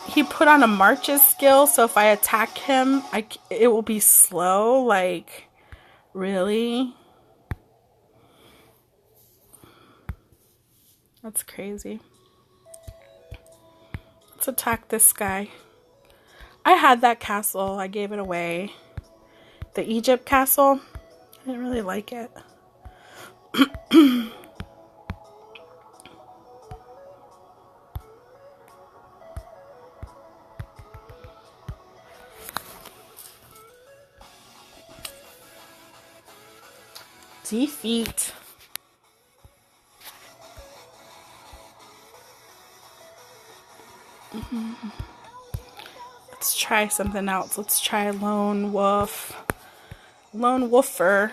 He put on a Marches skill, so if I attack him, it will be slow. Like, really? That's crazy. Let's attack this guy. I had that castle. I gave it away. The Egypt castle. I didn't really like it. Defeat. Let's try something else. Let's try Lone Wolf. Lone Wolfer.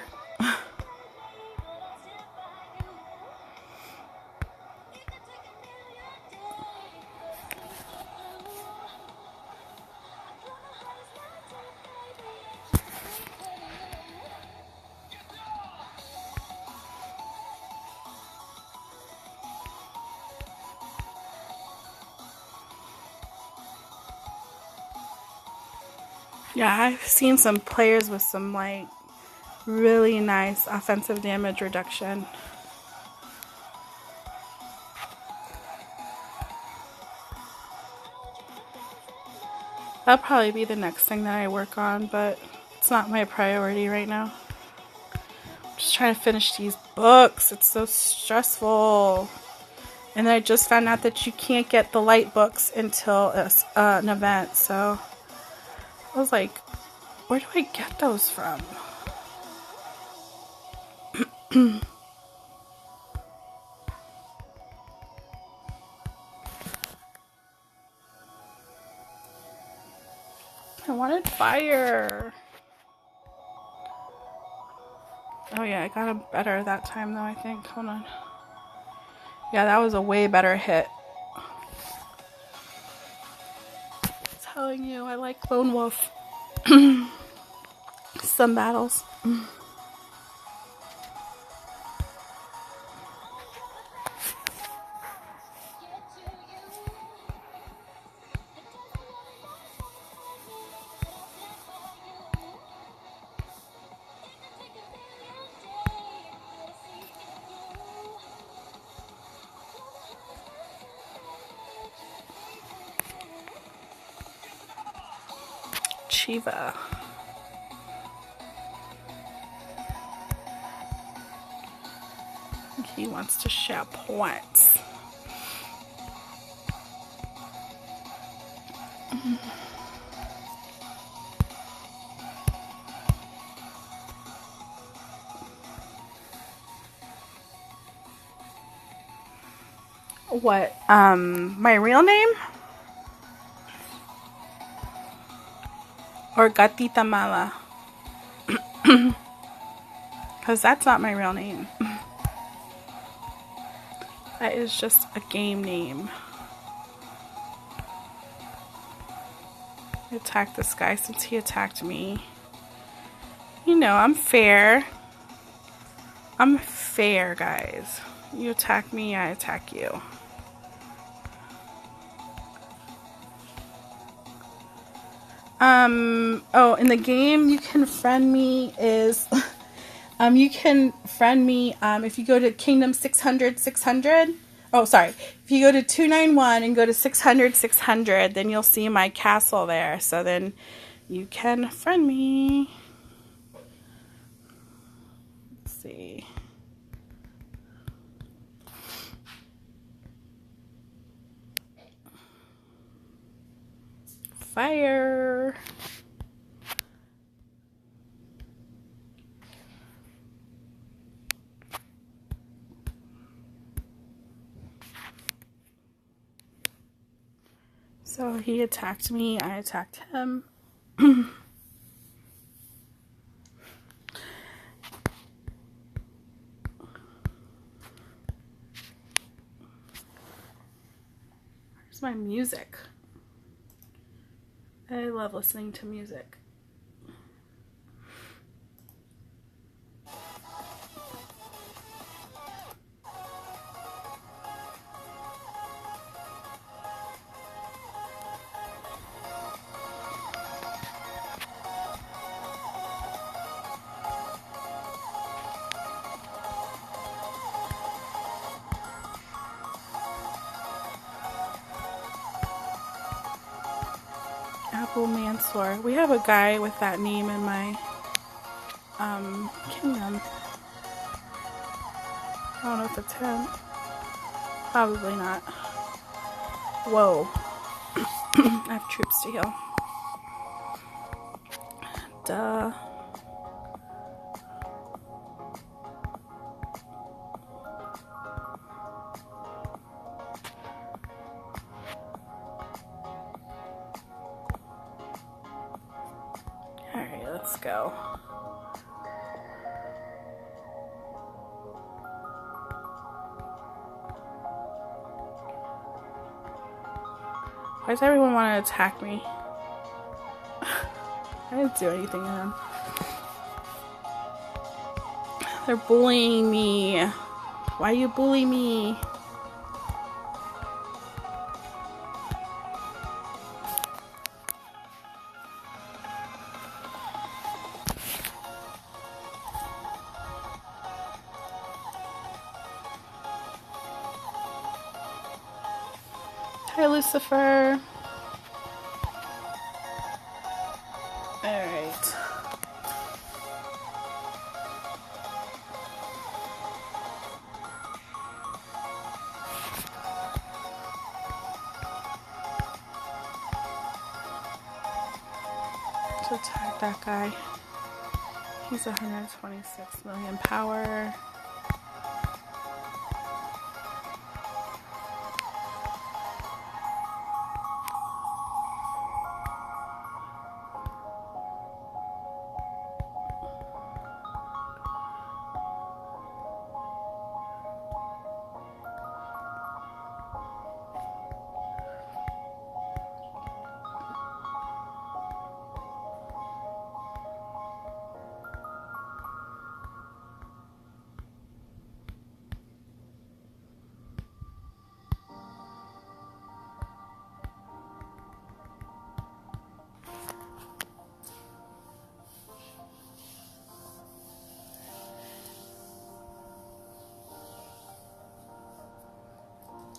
Yeah, I've seen some players with some like really nice offensive damage reduction. That'll probably be the next thing that I work on, but it's not my priority right now. I'm just trying to finish these books. It's so stressful. And I just found out that you can't get the light books until an event, so I was like, where do I get those from? I wanted fire. Oh yeah, I got him better that time though, I think. Hold on. Yeah, that was a way better hit. I'm telling you, I like Lone Wolf. Some battles. Chiva. He wants to share points. What? My real name? Or Gatita Mala? Because that's not my real name. That is just a game name. I attacked this guy since he attacked me. You know, I'm fair. I'm fair, guys. You attack me, I attack you. Oh, in the game, you can friend me you can friend me, if you go to Kingdom 600, 600. Oh, sorry. If you go to 291 and go to 600, 600, then you'll see my castle there. So then you can friend me. Let's see. Fire. So he attacked me, I attacked him. Where's my music? I love listening to music. Apple Mansour. We have a guy with that name in my kingdom. I don't know if it's him. Probably not. Whoa. I have troops to heal. Duh. Alright, let's go. Why does everyone want to attack me? I didn't do anything to them. They're bullying me. Why you bully me? Hi, Lucifer. Alright. Let's attack that guy. He's 126 million power.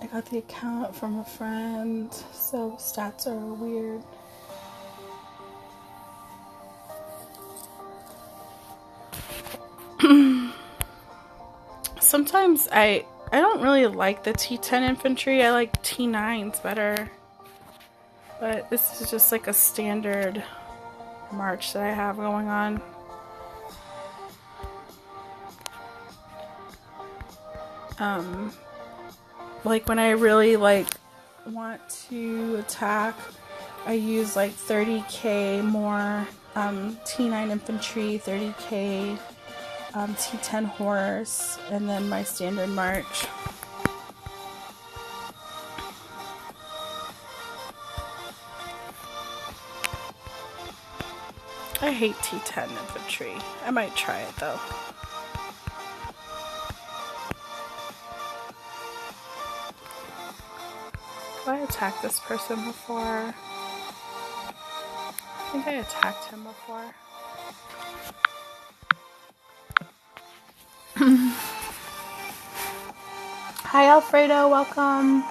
I got the account from a friend, so stats are weird. Sometimes I don't really like the T10 infantry. I like T9s better. But this is just like a standard march that I have going on. Like when I really want to attack, I use like 30k more T9 infantry, 30k T10 horse, and then my standard march. I hate T10 infantry. I might try it though. Have I attacked this person before? I think I attacked him before. Hi Alfredo, welcome.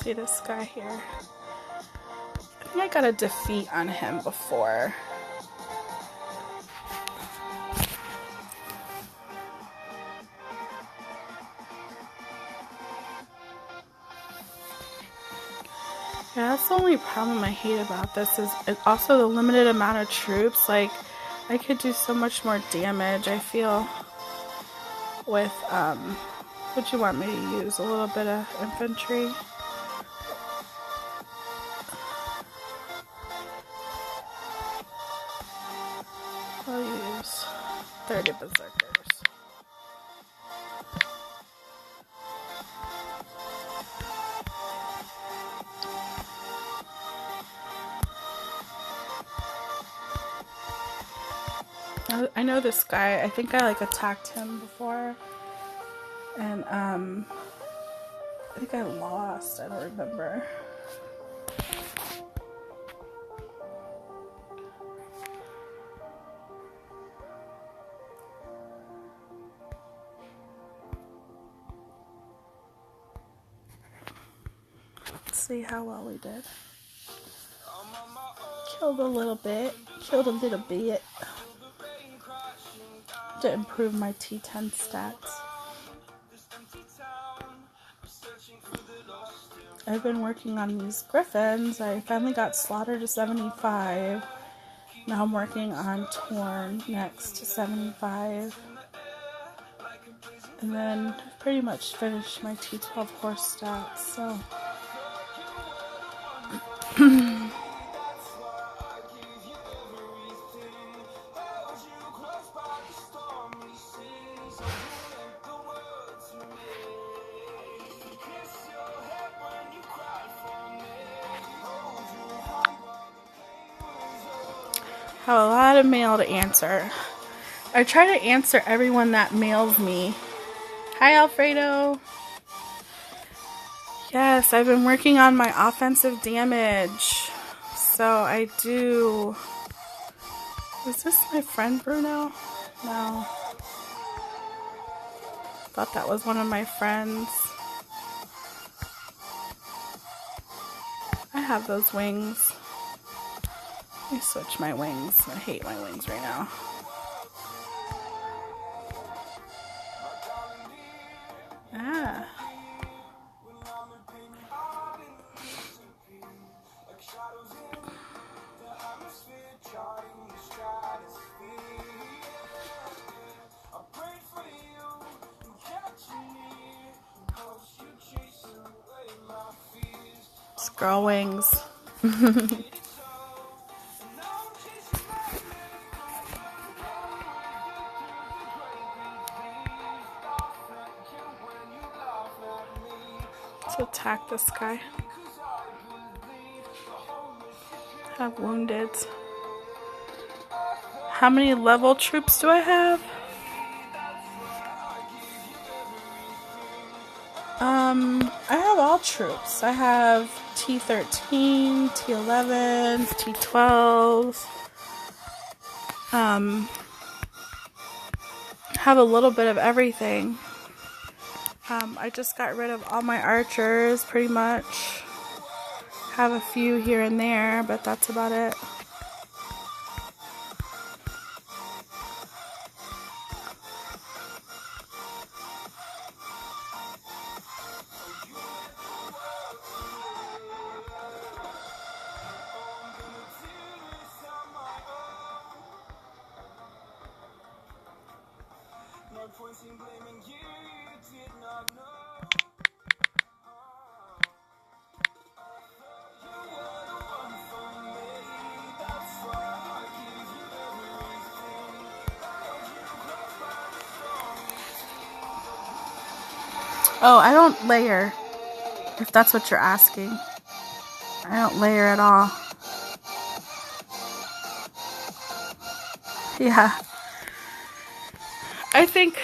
See this guy here? I think I got a defeat on him before. Yeah, that's the only problem I hate about this is also the limited amount of troops. Like, I could do so much more damage, I feel, with, what you want me to use? A little bit of infantry. I'll use 30 berserkers. I know this guy. I think I like attacked him before, and I think I lost. I don't remember. Let's see how well we did. Killed a little bit. To improve my T10 stats. I've been working on these griffins. I finally got Slaughter to 75. Now I'm working on Torn next to 75. And then pretty much finished my T12 horse stats, so. Have a lot of mail to answer. I try to answer everyone that mails me. Hi, Alfredo. Yes, I've been working on my offensive damage. So I do... Is this my friend Bruno? No. Thought that was one of my friends. I have those wings. Let me switch my wings. I hate my wings right now. Ah. Girl wings. Let's attack this guy. Have wounded. How many level troops do I have? I have all troops. I have T13, T11s, T12s. Have a little bit of everything. I just got rid of all my archers, pretty much. Have a few here and there, but that's about it. Oh, I don't layer, if that's what you're asking. I don't layer at all. Yeah. I think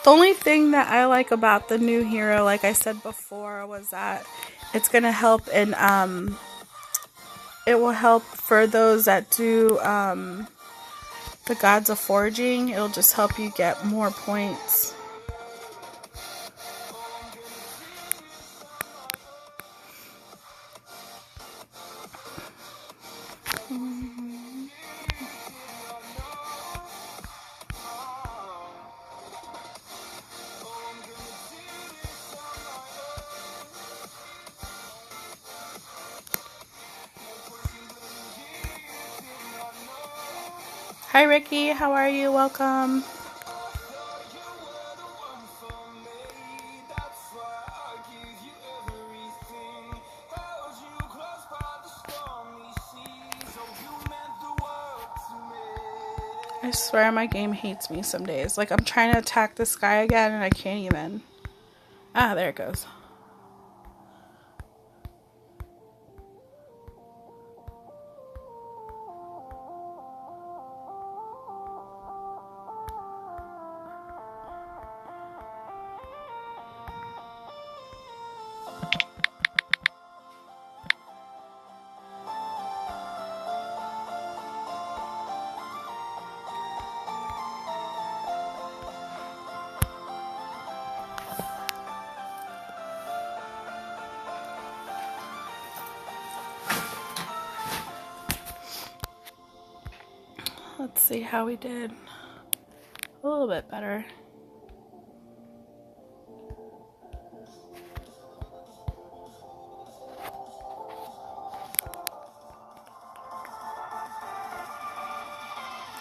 the only thing that I like about the new hero, like I said before, was that it's going to help in, it will help for those that do the Gods of Forging. It'll just help you get more points. Hi, Ricky. How are you? Welcome. I swear my game hates me some days. Like, I'm trying to attack this guy again and I can't even. Ah, there it goes. Let's see how we did. A little bit better.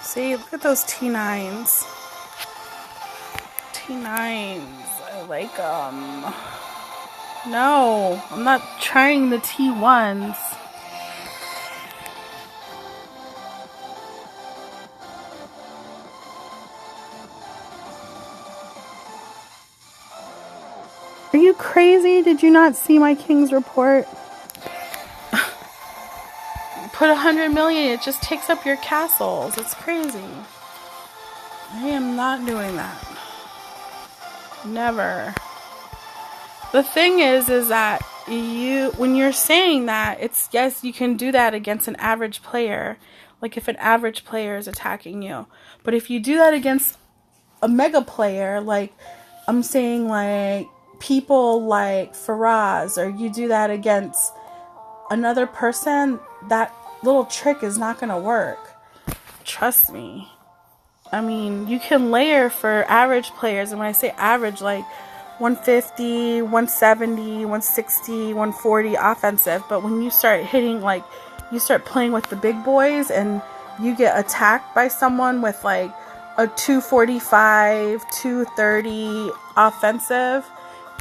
See, look at those T9s. T9s. I like them. No, I'm not trying the T1s. Are you crazy? Did you not see my King's report? Put 100 million, it just takes up your castles. It's crazy. I am not doing that. Never. The thing is that when you're saying that, it's, yes, you can do that against an average player. Like if an average player is attacking you. But if you do that against a mega player, like I'm saying like people like Faraz, or you do that against another person, that little trick is not going to work. Trust me. I mean, you can layer for average players, and when I say average, like 150, 170, 160, 140 offensive, but when you start hitting, like, you start playing with the big boys, and you get attacked by someone with, like, a 245, 230 offensive,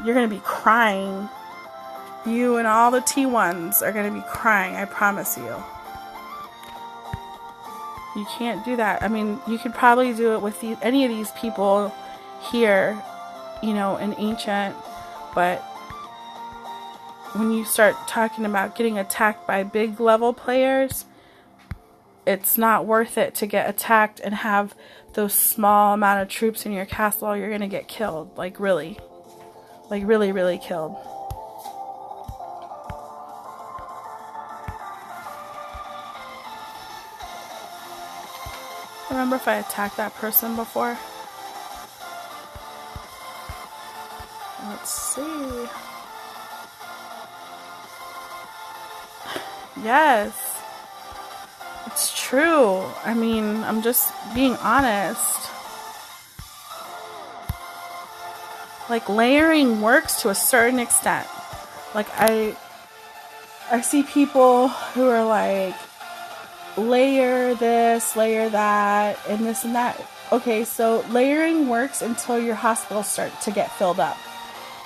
you're going to be crying. You and all the T1s are going to be crying, I promise you. You can't do that. I mean, you could probably do it with any of these people here, you know, in Ancient, but when you start talking about getting attacked by big level players, it's not worth it to get attacked and have those small amount of troops in your castle. You're going to get killed, like really, really killed. Remember if I attacked that person before? Let's see. Yes. It's true. I mean, I'm just being honest. Like, layering works to a certain extent. Like, I see people who are like, layer this, layer that, and this and that. Okay, so layering works until your hospitals start to get filled up.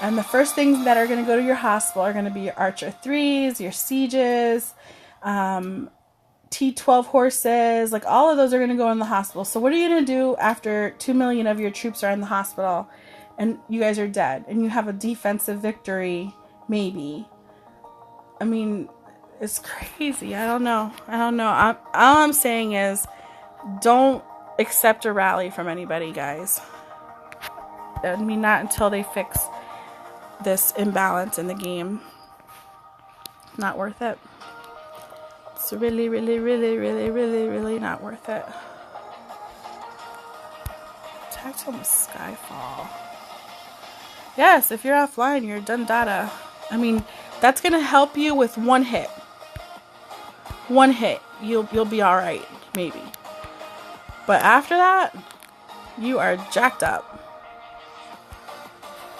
And the first things that are going to go to your hospital are going to be your Archer 3s, your Sieges, T12 horses, like all of those are going to go in the hospital. So what are you going to do after 2 million of your troops are in the hospital and you guys are dead and you have a defensive victory, maybe? I mean, it's crazy. I don't know. All I'm saying is don't accept a rally from anybody, guys. I mean, not until they fix this imbalance in the game. Not worth it. It's really, really, really, really, really, really not worth it. Attacked on the Skyfall. Yes, if you're offline, you're done data. I mean, that's going to help you with one hit. One hit. You'll be alright, maybe. But after that, you are jacked up.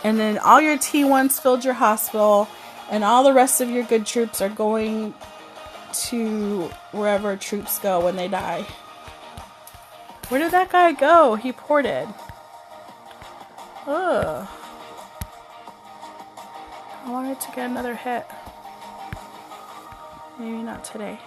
And then all your T1s filled your hospital, and all the rest of your good troops are going to wherever troops go when they die. Where did that guy go? He ported. Ugh. I wanted to get another hit. Maybe not today.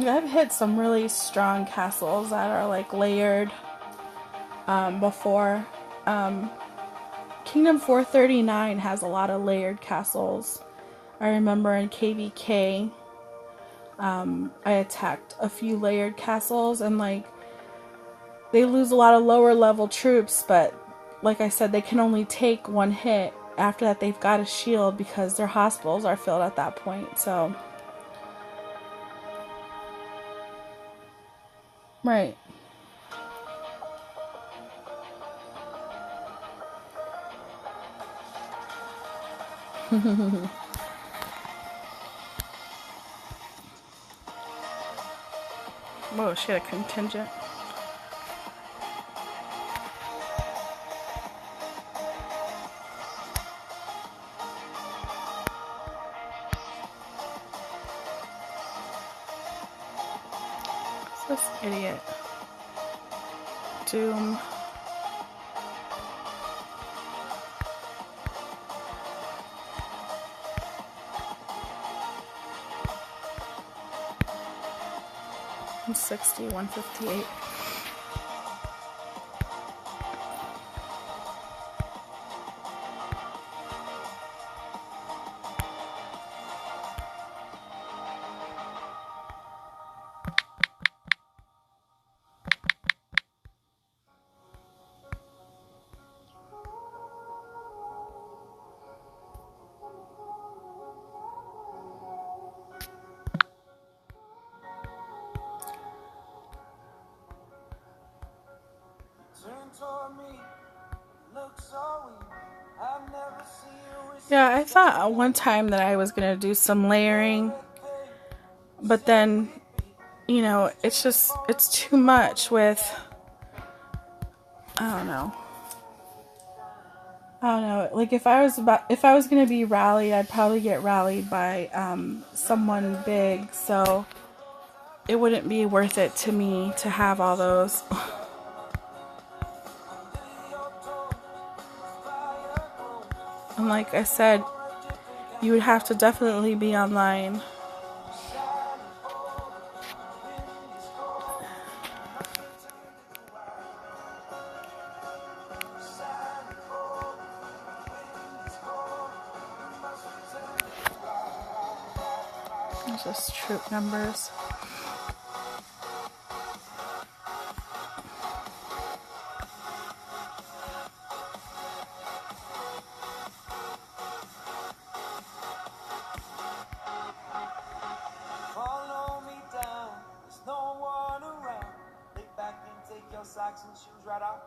I've hit some really strong castles that are like layered before. Kingdom 439 has a lot of layered castles. I remember in KVK, I attacked a few layered castles, and like they lose a lot of lower level troops, but like I said, they can only take one hit. After that, they've got a shield because their hospitals are filled at that point. So, right. Whoa, she had a contingent. This idiot. Doom. $160, $158. Yeah, I thought at one time that I was going to do some layering, but then, you know, it's too much with, I don't know, like if I was going to be rallied, I'd probably get rallied by someone big, so it wouldn't be worth it to me to have all those. And like I said, you would have to definitely be online. It's just troop numbers. Socks and shoes right off.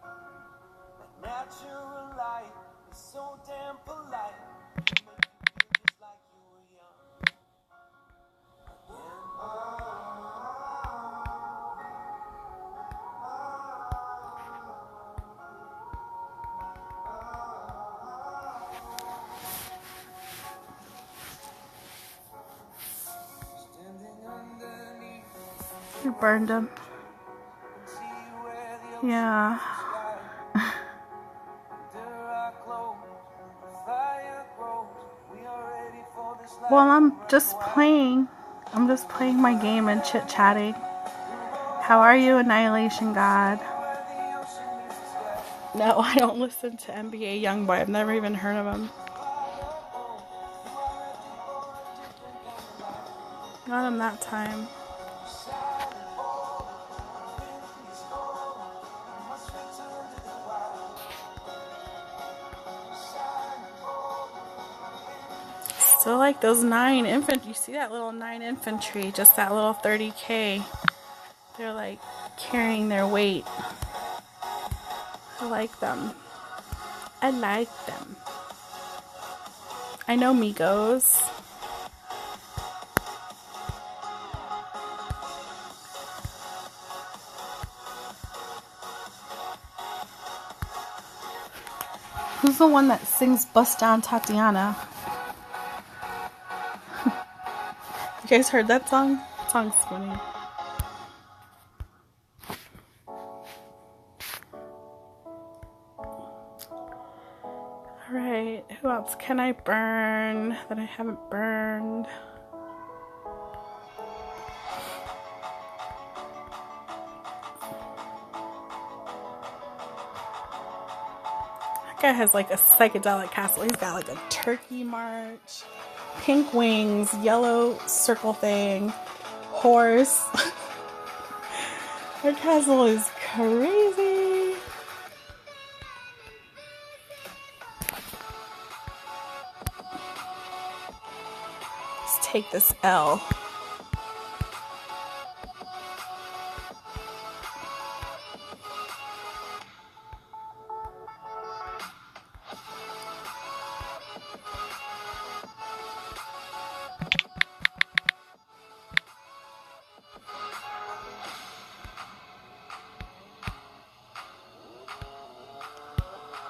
The natural light is so damn polite. Make you feel just like you were young. You burned them. Yeah. Well, I'm just playing my game and chit-chatting. How are you, Annihilation God? No, I don't listen to NBA Youngboy. I've never even heard of him. Got him that time. So like those 9 infantry, you see that little 9 infantry, just that little 30K. They're like carrying their weight. I like them. I like them. I know Migos. Who's the one that sings Bust Down Tatiana? You guys heard that song? That song's funny. Alright, who else can I burn that I haven't burned? That guy has like a psychedelic castle. He's got like a turkey march, pink wings, yellow circle thing, horse. That castle is crazy. Let's take this L.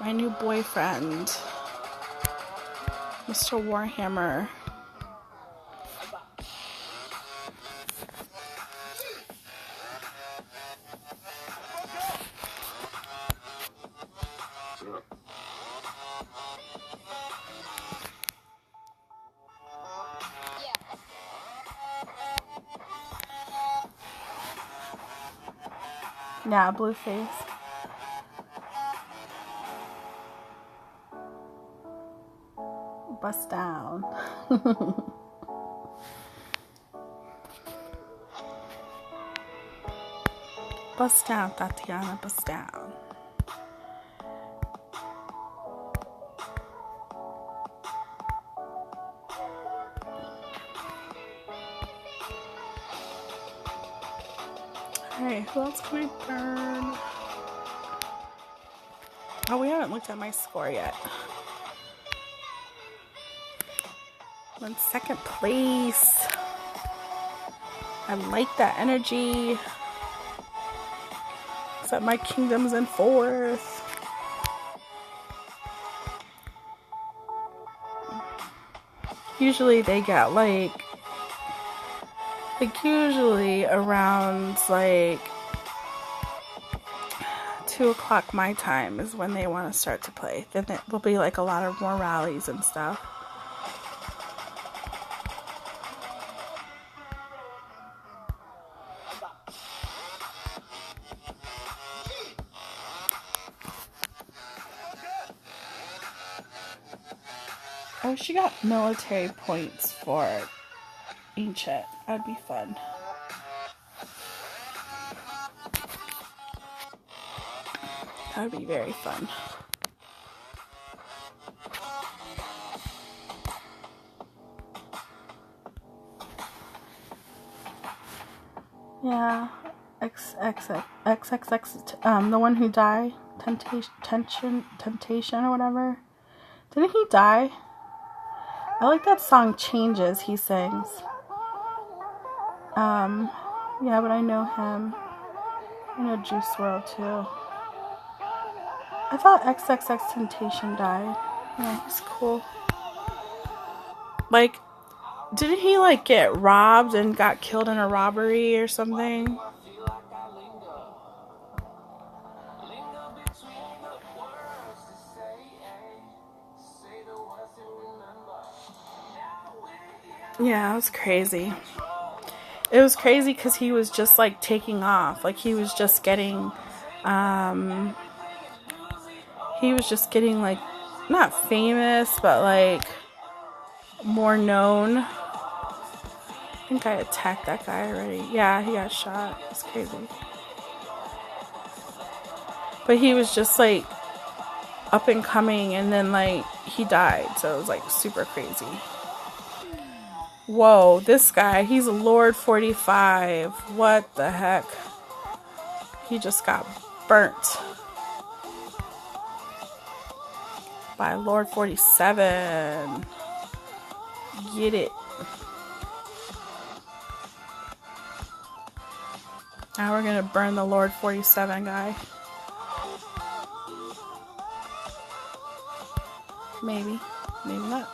My new boyfriend, Mr. Warhammer. Yeah, blue face. Bust down. Bust down, Tatiana, bust down. Alright, who else can I burn? Oh, we haven't looked at my score yet. I'm in second place. I like that energy. Except my kingdom's in fourth. Usually they get like usually around like 2 o'clock my time is when they want to start to play. Then there'll be like a lot of more rallies and stuff. Oh, she got military points for Ancient. That'd be fun. That would be very fun. Yeah. XXX, the one who died, temptation or whatever. Didn't he die? I like that song Changes he sings. Yeah, but I know him. I know Juice WRLD too. I thought XXX Temptation died. Yeah, he's cool. Like, didn't he like get robbed and got killed in a robbery or something? Yeah, it was crazy. It was crazy because he was just like taking off. Like he was just getting like not famous, but like more known. I think I attacked that guy already. Yeah, he got shot. It's crazy. But he was just like up and coming, and then like he died. So it was like super crazy. Whoa, this guy, he's Lord 45. What the heck? He just got burnt by Lord 47. Get it. Now we're gonna burn the Lord 47 guy. Maybe. Maybe not.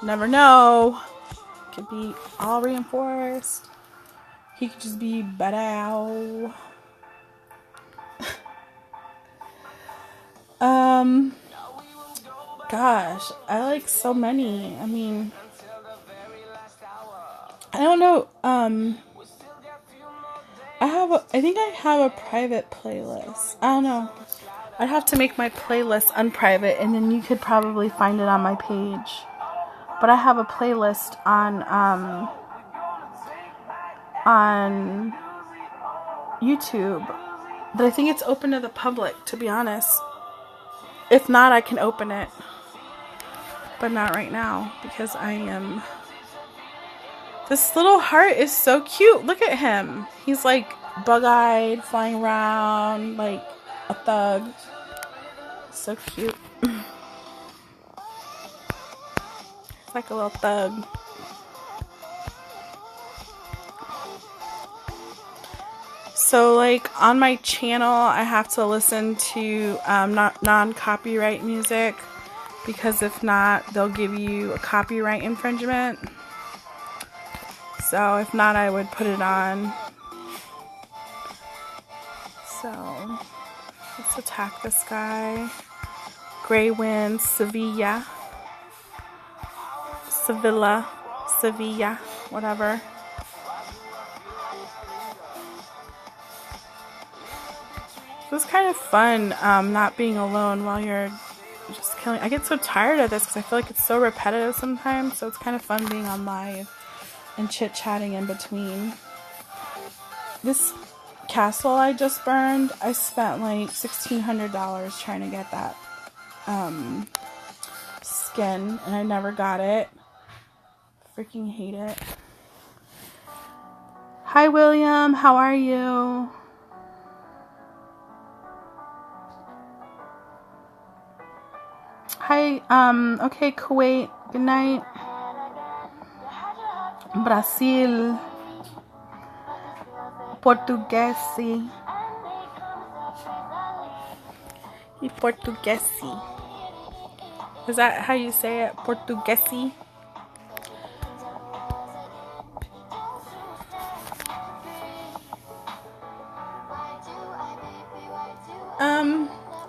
Never know. Could be all reinforced. He could just be better. Gosh, I like so many. I mean, I don't know. I think I have a private playlist. I don't know. I'd have to make my playlist unprivate, and then you could probably find it on my page. But I have a playlist on YouTube, but I think it's open to the public, to be honest. If not, I can open it, but not right now because I am. This little heart is so cute. Look at him. He's like bug-eyed, flying around like a thug. So cute. It's like a little thug. So like on my channel, I have to listen to non-copyright music, because if not, they'll give you a copyright infringement. So if not, I would put it on. So let's attack this guy. Grey Wind, Sevilla, whatever. It was kind of fun not being alone while you're just killing. I get so tired of this because I feel like it's so repetitive sometimes, so it's kind of fun being on live and chit-chatting in between. This castle I just burned, I spent like $1,600 trying to get that skin, and I never got it. Freaking hate it. Hi William, how are you? Hi, okay, Kuwait, good night. Brazil, Portuguese, Portuguese. Is that how you say it? Portuguese?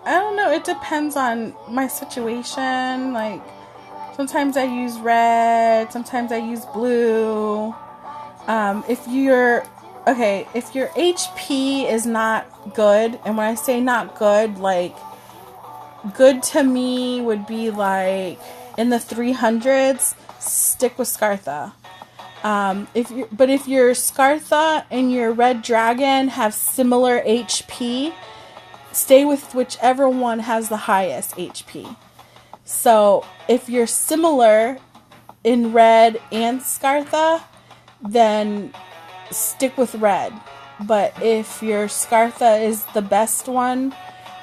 I don't know. It depends on my situation. Like, sometimes I use red, sometimes I use blue. If your HP is not good, and when I say not good, like, good to me would be like in the 300s, stick with Scartha. If your Scartha and your Red Dragon have similar HP, stay with whichever one has the highest HP. So if you're similar in red and Scartha, then stick with red. But if your Scartha is the best one,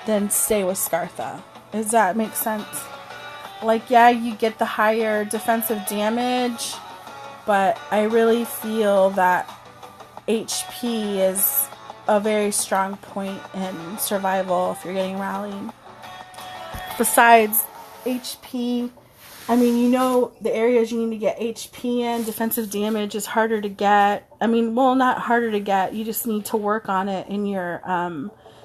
then stay with Scartha. Does that make sense? Like, yeah, you get the higher defensive damage, but I really feel that HP is a very strong point in survival if you're getting rallied. Besides HP, I mean, you know, the areas you need to get HP in, defensive damage is harder to get. I mean, well, not harder to get, you just need to work on it in your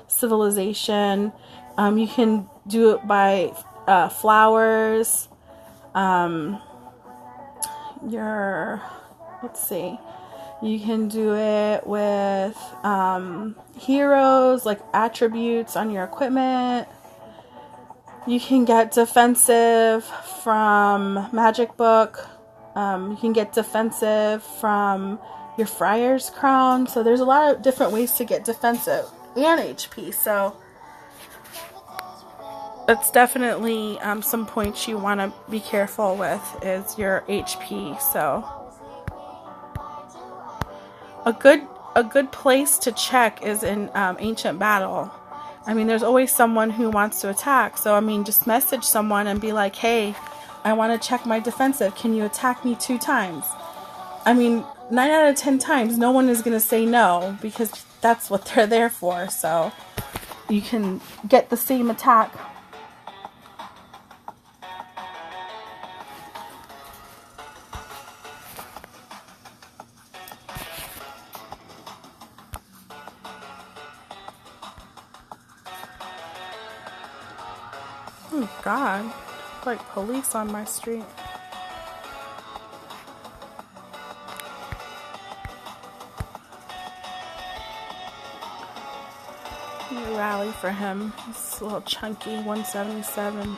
civilization. You can do it by flowers. Let's see. You can do it with heroes, like attributes on your equipment. You can get defensive from Magic Book. You can get defensive from your Friar's Crown. So there's a lot of different ways to get defensive and HP. So that's definitely some points you want to be careful with is your HP. So a good place to check is in Ancient Battle. I mean, there's always someone who wants to attack. So, I mean, just message someone and be like, hey, I want to check my defensive. Can you attack me 2 times? I mean, 9 out of 10 times, no one is going to say no, because that's what they're there for. So you can get the same attack. Oh God, like police on my street. Rally for him. He's a little chunky, 177.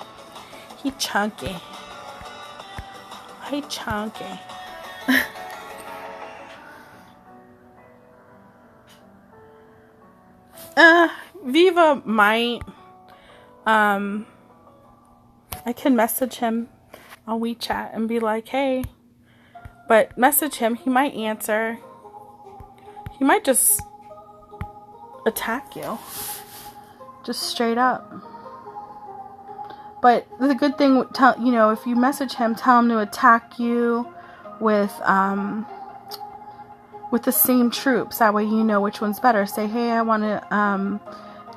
He chunky. He chunky. Viva might. I can message him on WeChat and be like, hey. But message him, he might answer. He might just attack you. Just straight up. But the good thing, if you message him, tell him to attack you with the same troops. That way you know which one's better. Say, hey, I want to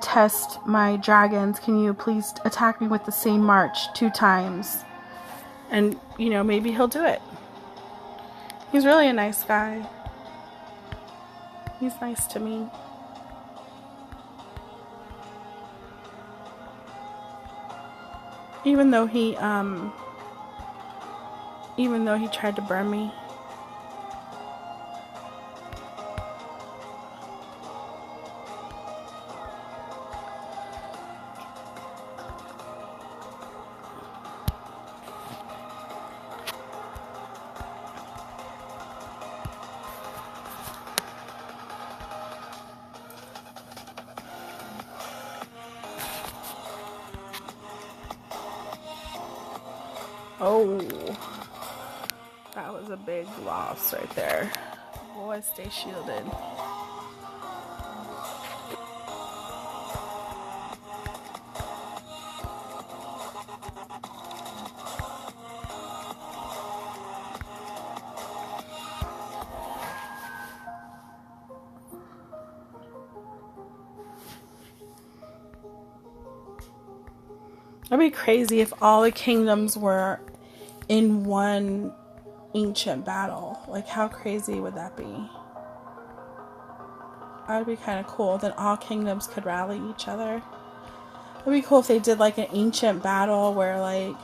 test my dragons. Can you please attack me with the same march 2 times? And, maybe he'll do it. He's really a nice guy. He's nice to me. Even though he tried to burn me. Oh, that was a big loss right there. Boy, stay shielded. That'd be crazy if all the kingdoms were in one ancient battle. Like, how crazy would that be? That would be kind of cool. Then all kingdoms could rally each other. It'd be cool if they did like an ancient battle where like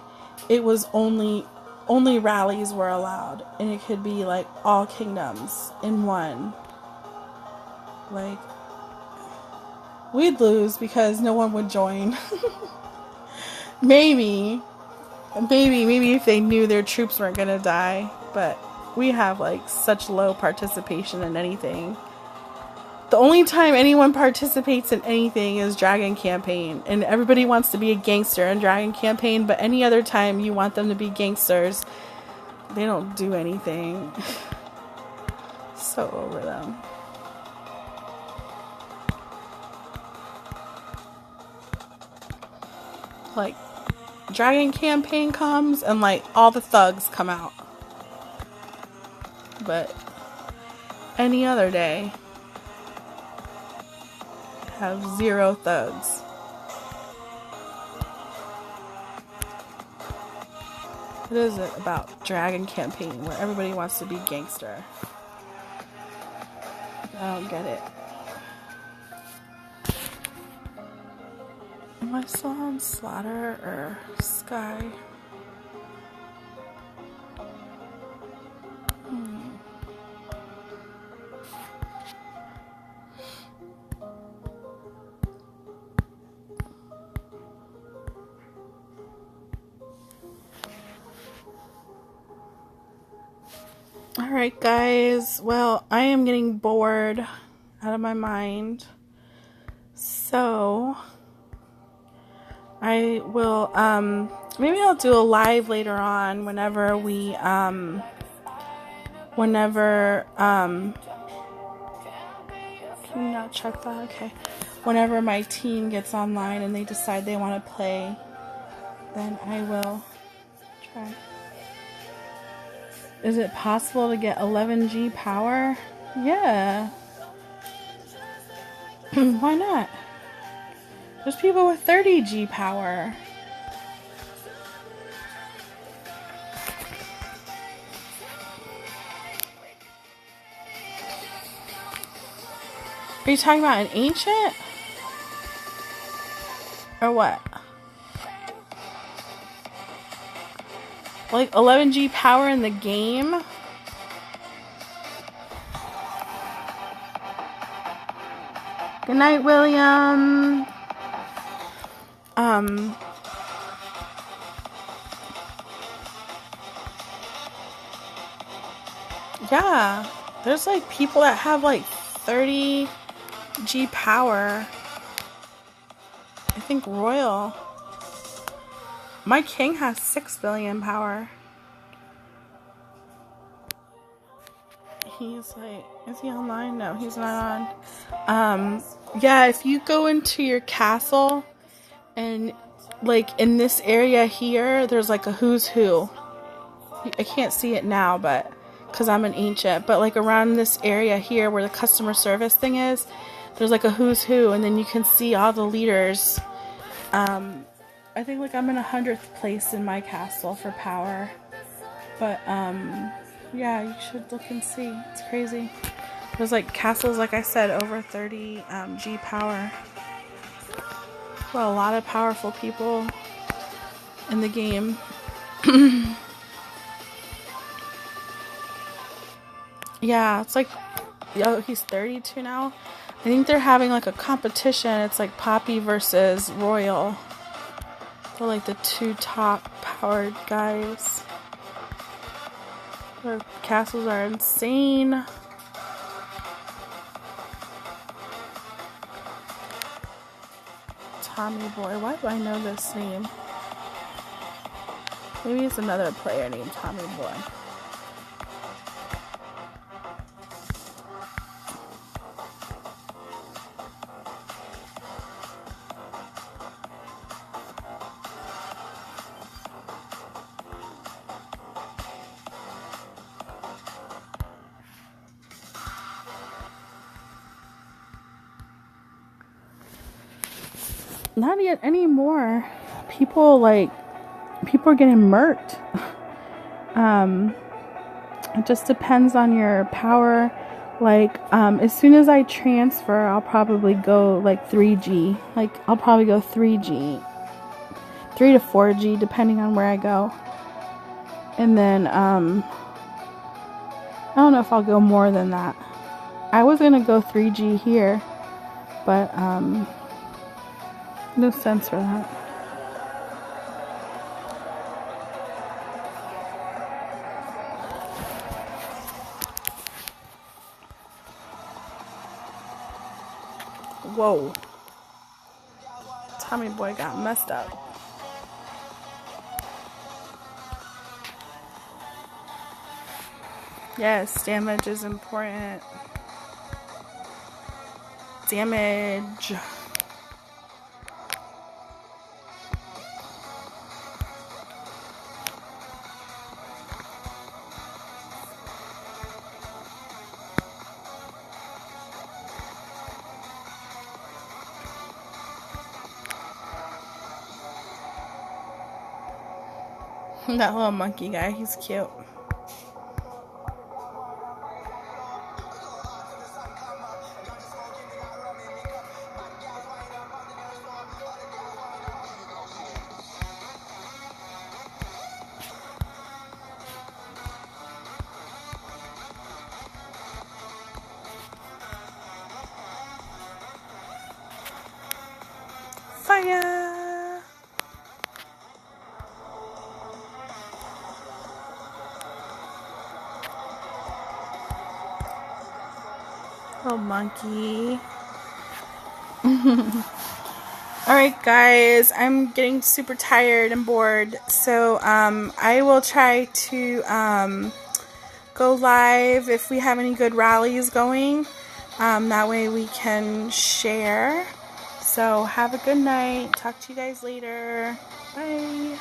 it was only rallies were allowed, and it could be like all kingdoms in one. Like, we'd lose because no one would join. Maybe if they knew their troops weren't gonna die, but we have like such low participation in anything. The only time anyone participates in anything is Dragon Campaign, and everybody wants to be a gangster in Dragon Campaign, but any other time you want them to be gangsters, they don't do anything. So over them. Like, Dragon Campaign comes and like all the thugs come out, but any other day have 0 thugs. What is it about Dragon Campaign where everybody wants to be gangster? I don't get it. Am I still on Slaughter or Sky? Alright guys, well, I am getting bored out of my mind, so I will, maybe I'll do a live later on whenever can you not check that? Okay. Whenever my team gets online and they decide they want to play, then I will Try. Is it possible to get 11G power? Yeah. Why not? There's people with 30G power. Are you talking about an ancient? Or what? Like 11G power in the game? Good night, William. Yeah. There's like people that have like 30G power. I think Royal. My king has 6 billion power. He's like, is he online? No, he's not on. Yeah, if you go into your castle and like in this area here, there's like a who's who. I can't see it now, but because I'm an ancient, but like around this area here where the customer service thing is, there's like a who's who, and then you can see all the leaders. I think like I'm in 100th place in my castle for power, but yeah, you should look and see. It's crazy. There's like castles, like I said, over 30 G power. Well, a lot of powerful people in the game. Yeah, it's like, oh, he's 32 now. I think they're having like a competition. It's like Poppy versus Royal. They're like the two top powered guys. Their castles are insane. Tommy Boy. Why do I know this name? Maybe it's another player named Tommy Boy. Not yet anymore. People are getting murked. It just depends on your power. Like, as soon as I transfer, I'll probably go like 3G. Like, I'll probably go 3G. 3 to 4G, depending on where I go. And then, I don't know if I'll go more than that. I was gonna go 3G here, but, no sense for that. Whoa. Tommy Boy got messed up. Yes, damage is important. Damage. That little monkey guy, he's cute. Fire! Little monkey. Alright guys, I'm getting super tired and bored, so I will try to go live if we have any good rallies going. That way we can share. So have a good night. Talk to you guys later. Bye.